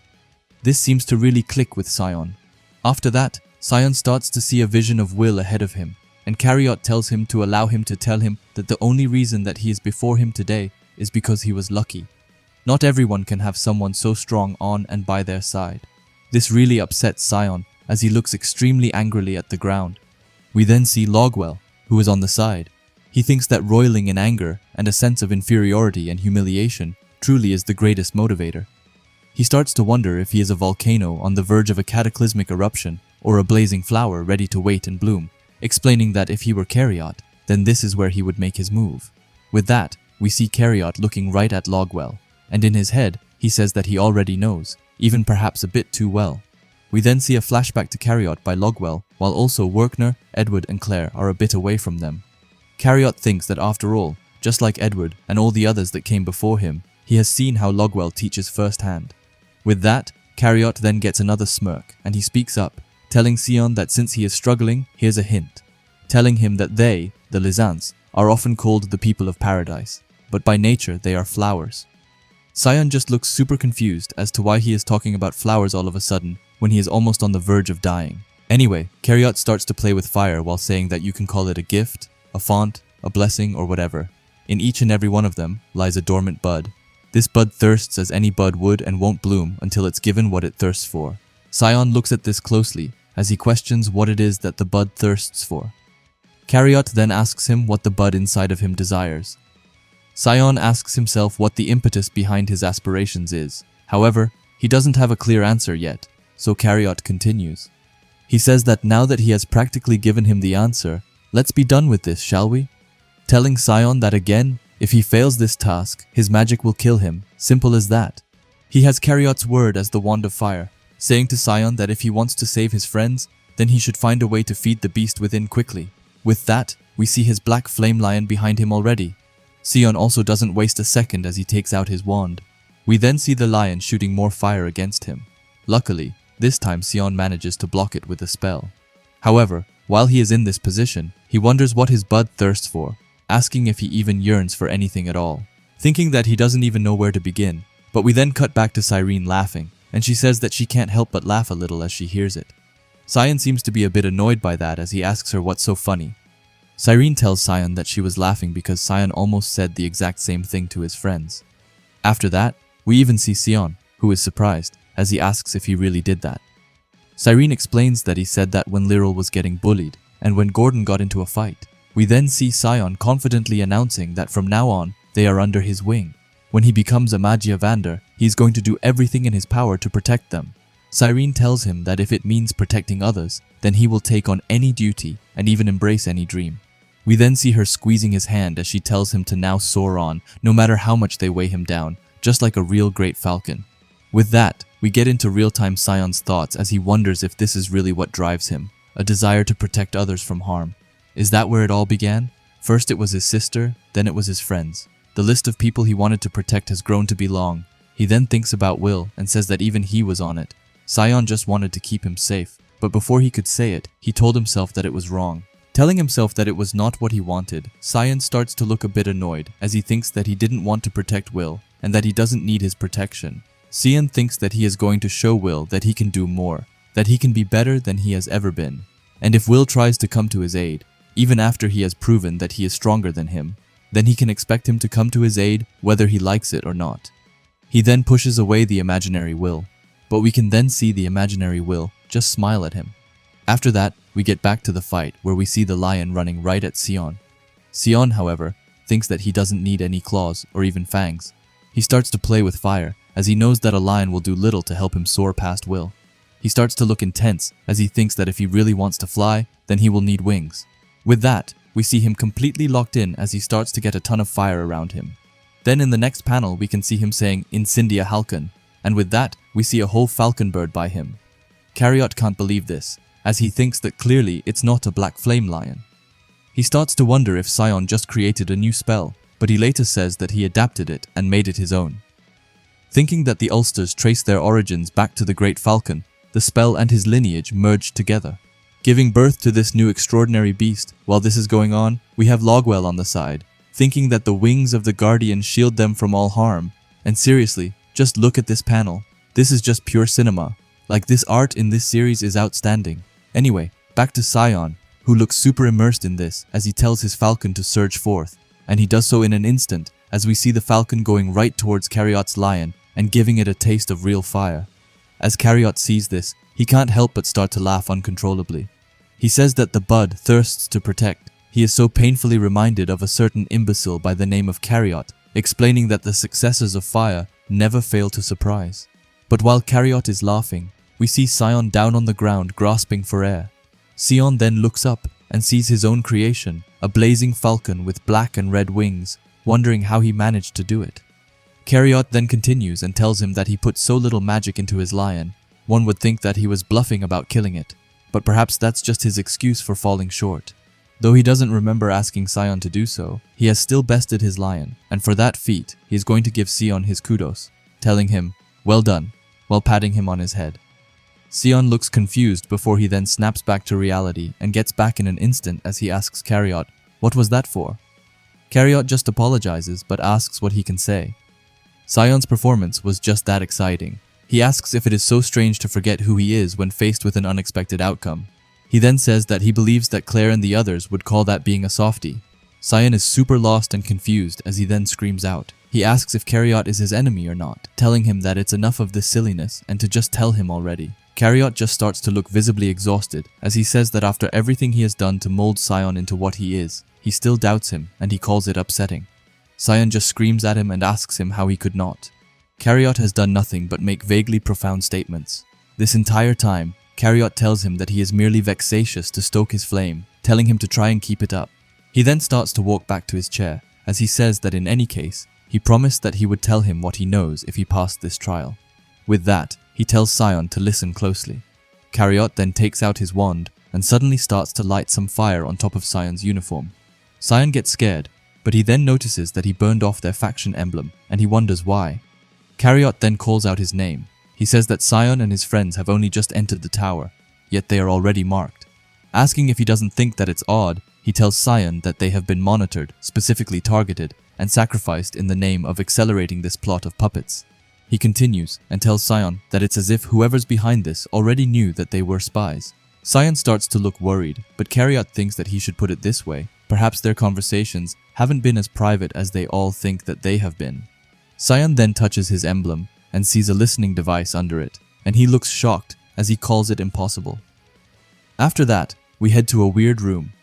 [SPEAKER 1] This seems to really click with Sion. After that, Sion starts to see a vision of Will ahead of him, and Cariot tells him to allow him to tell him that the only reason that he is before him today is because he was lucky. Not everyone can have someone so strong on and by their side. This really upsets Sion as he looks extremely angrily at the ground. We then see Logwell, who is on the side. He thinks that roiling in anger and a sense of inferiority and humiliation truly is the greatest motivator. He starts to wonder if he is a volcano on the verge of a cataclysmic eruption or a blazing flower ready to wait and bloom, explaining that if he were Cariot, then this is where he would make his move. With that, we see Cariot looking right at Logwell, and in his head, he says that he already knows, even perhaps a bit too well. We then see a flashback to Cariot by Logwell, while also Werkner, Edward and Claire are a bit away from them. Cariot thinks that after all, just like Edward and all the others that came before him, he has seen how Logwell teaches firsthand. With that, Cariot then gets another smirk, and he speaks up, telling Sion that since he is struggling, here's a hint, telling him that they, the Lizants, are often called the people of paradise, but by nature they are flowers. Sion just looks super confused as to why he is talking about flowers all of a sudden when he is almost on the verge of dying. Anyway, Cariot starts to play with fire while saying that you can call it a gift, a font, a blessing, or whatever. In each and every one of them lies a dormant bud. This bud thirsts as any bud would and won't bloom until it's given what it thirsts for. Sion looks at this closely as he questions what it is that the bud thirsts for. Cariot then asks him what the bud inside of him desires. Sion asks himself what the impetus behind his aspirations is. However, he doesn't have a clear answer yet, so Cariot continues. He says that now that he has practically given him the answer, let's be done with this, shall we? Telling Sion that again, if he fails this task, his magic will kill him, simple as that. He has Cariot's word as the wand of fire, saying to Sion that if he wants to save his friends, then he should find a way to feed the beast within quickly. With that, we see his black flame lion behind him already. Sion also doesn't waste a second as he takes out his wand. We then see the lion shooting more fire against him. Luckily, this time Sion manages to block it with a spell. However, while he is in this position, he wonders what his bud thirsts for, asking if he even yearns for anything at all, thinking that he doesn't even know where to begin. But we then cut back to Cyrene laughing, and she says that she can't help but laugh a little as she hears it. Sion seems to be a bit annoyed by that as he asks her what's so funny. Cyrene tells Sion that she was laughing because Sion almost said the exact same thing to his friends. After that, we even see Sion, who is surprised, as he asks if he really did that. Cyrene explains that he said that when Lyral was getting bullied, and when Gordon got into a fight. We then see Sion confidently announcing that from now on, they are under his wing. When he becomes a Magia Vander, he is going to do everything in his power to protect them. Cyrene tells him that if it means protecting others, then he will take on any duty and even embrace any dream. We then see her squeezing his hand as she tells him to now soar on, no matter how much they weigh him down, just like a real great falcon. With that, we get into real-time Sion's thoughts as he wonders if this is really what drives him, a desire to protect others from harm. Is that where it all began? First it was his sister, then it was his friends. The list of people he wanted to protect has grown to be long. He then thinks about Will and says that even he was on it. Sion just wanted to keep him safe, but before he could say it, he told himself that it was wrong. Telling himself that it was not what he wanted, Sion starts to look a bit annoyed as he thinks that he didn't want to protect Will and that he doesn't need his protection. Sion thinks that he is going to show Will that he can do more, that he can be better than he has ever been. And if Will tries to come to his aid, even after he has proven that he is stronger than him, then he can expect him to come to his aid whether he likes it or not. He then pushes away the imaginary Will, but we can then see the imaginary Will just smile at him. After that, we get back to the fight where we see the lion running right at Sion. Sion, however, thinks that he doesn't need any claws or even fangs. He starts to play with fire as he knows that a lion will do little to help him soar past Will. He starts to look intense as he thinks that if he really wants to fly, then he will need wings. With that, we see him completely locked in as he starts to get a ton of fire around him. Then in the next panel, we can see him saying Incendia Halcon, and with that, we see a whole falcon bird by him. Cariot can't believe this, as he thinks that clearly it's not a black flame lion. He starts to wonder if Sion just created a new spell, but he later says that he adapted it and made it his own. Thinking that the Ulsters trace their origins back to the Great Falcon, the spell and his lineage merged together, giving birth to this new extraordinary beast. While this is going on, we have Logwell on the side, thinking that the wings of the Guardian shield them from all harm. And seriously, just look at this panel. This is just pure cinema. Like, this art in this series is outstanding. Anyway, back to Sion, who looks super immersed in this as he tells his falcon to surge forth, and he does so in an instant as we see the falcon going right towards Cariot's lion and giving it a taste of real fire. As Cariot sees this, he can't help but start to laugh uncontrollably. He says that the bud thirsts to protect. He is so painfully reminded of a certain imbecile by the name of Cariot, explaining that the successors of fire never fail to surprise. But while Cariot is laughing, we see Sion down on the ground grasping for air. Sion then looks up and sees his own creation, a blazing falcon with black and red wings, wondering how he managed to do it. Cariot then continues and tells him that he put so little magic into his lion, one would think that he was bluffing about killing it, but perhaps that's just his excuse for falling short. Though he doesn't remember asking Sion to do so, he has still bested his lion, and for that feat, he is going to give Sion his kudos, telling him, "Well done," while patting him on his head. Sion looks confused before he then snaps back to reality and gets back in an instant as he asks Cariot, "What was that for?" Cariot just apologizes but asks what he can say. Sion's performance was just that exciting. He asks if it is so strange to forget who he is when faced with an unexpected outcome. He then says that he believes that Claire and the others would call that being a softie. Sion is super lost and confused as he then screams out. He asks if Cariot is his enemy or not, telling him that it's enough of this silliness and to just tell him already. Cariot just starts to look visibly exhausted as he says that after everything he has done to mold Sion into what he is, he still doubts him and he calls it upsetting. Sion just screams at him and asks him how he could not. Cariot has done nothing but make vaguely profound statements. This entire time, Cariot tells him that he is merely vexatious to stoke his flame, telling him to try and keep it up. He then starts to walk back to his chair, as he says that in any case, he promised that he would tell him what he knows if he passed this trial. With that, he tells Sion to listen closely. Cariot then takes out his wand and suddenly starts to light some fire on top of Sion's uniform. Sion gets scared, but he then notices that he burned off their faction emblem and he wonders why. Cariot then calls out his name. He says that Sion and his friends have only just entered the tower, yet they are already marked. Asking if he doesn't think that it's odd, he tells Sion that they have been monitored, specifically targeted, and sacrificed in the name of accelerating this plot of puppets. He continues and tells Sion that it's as if whoever's behind this already knew that they were spies. Sion starts to look worried, but Cariot thinks that he should put it this way. Perhaps their conversations haven't been as private as they all think that they have been. Sion then touches his emblem and sees a listening device under it, and he looks shocked as he calls it impossible. After that, we head to a weird room.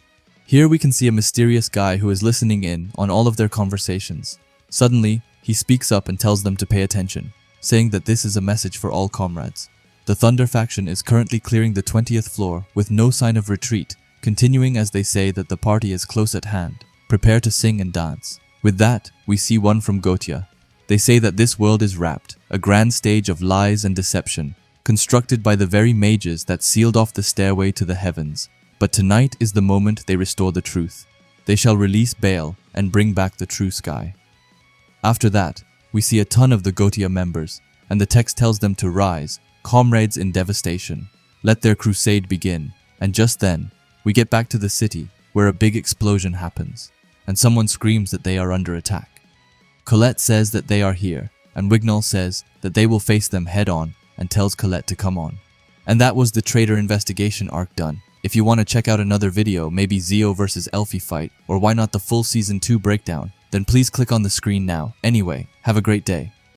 [SPEAKER 1] Here we can see a mysterious guy who is listening in on all of their conversations. Suddenly, he speaks up and tells them to pay attention, saying that this is a message for all comrades. The Thunder faction is currently clearing the 20th floor with no sign of retreat, continuing as they say that the party is close at hand. Prepare to sing and dance. With that, we see one from Gotia. They say that this world is wrapped, a grand stage of lies and deception, constructed by the very mages that sealed off the stairway to the heavens. But tonight is the moment they restore the truth. They shall release Baal and bring back the true sky. After that, we see a ton of the Gotia members, and the text tells them to rise, comrades in devastation. Let their crusade begin. And just then, we get back to the city, where a big explosion happens, and someone screams that they are under attack. Colette says that they are here, and Wignall says that they will face them head-on and tells Colette to come on. And that was the Traitor investigation arc done. If you want to check out another video, maybe Zio vs Elfie fight, or why not the full Season 2 breakdown, then please click on the screen now. Anyway, have a great day.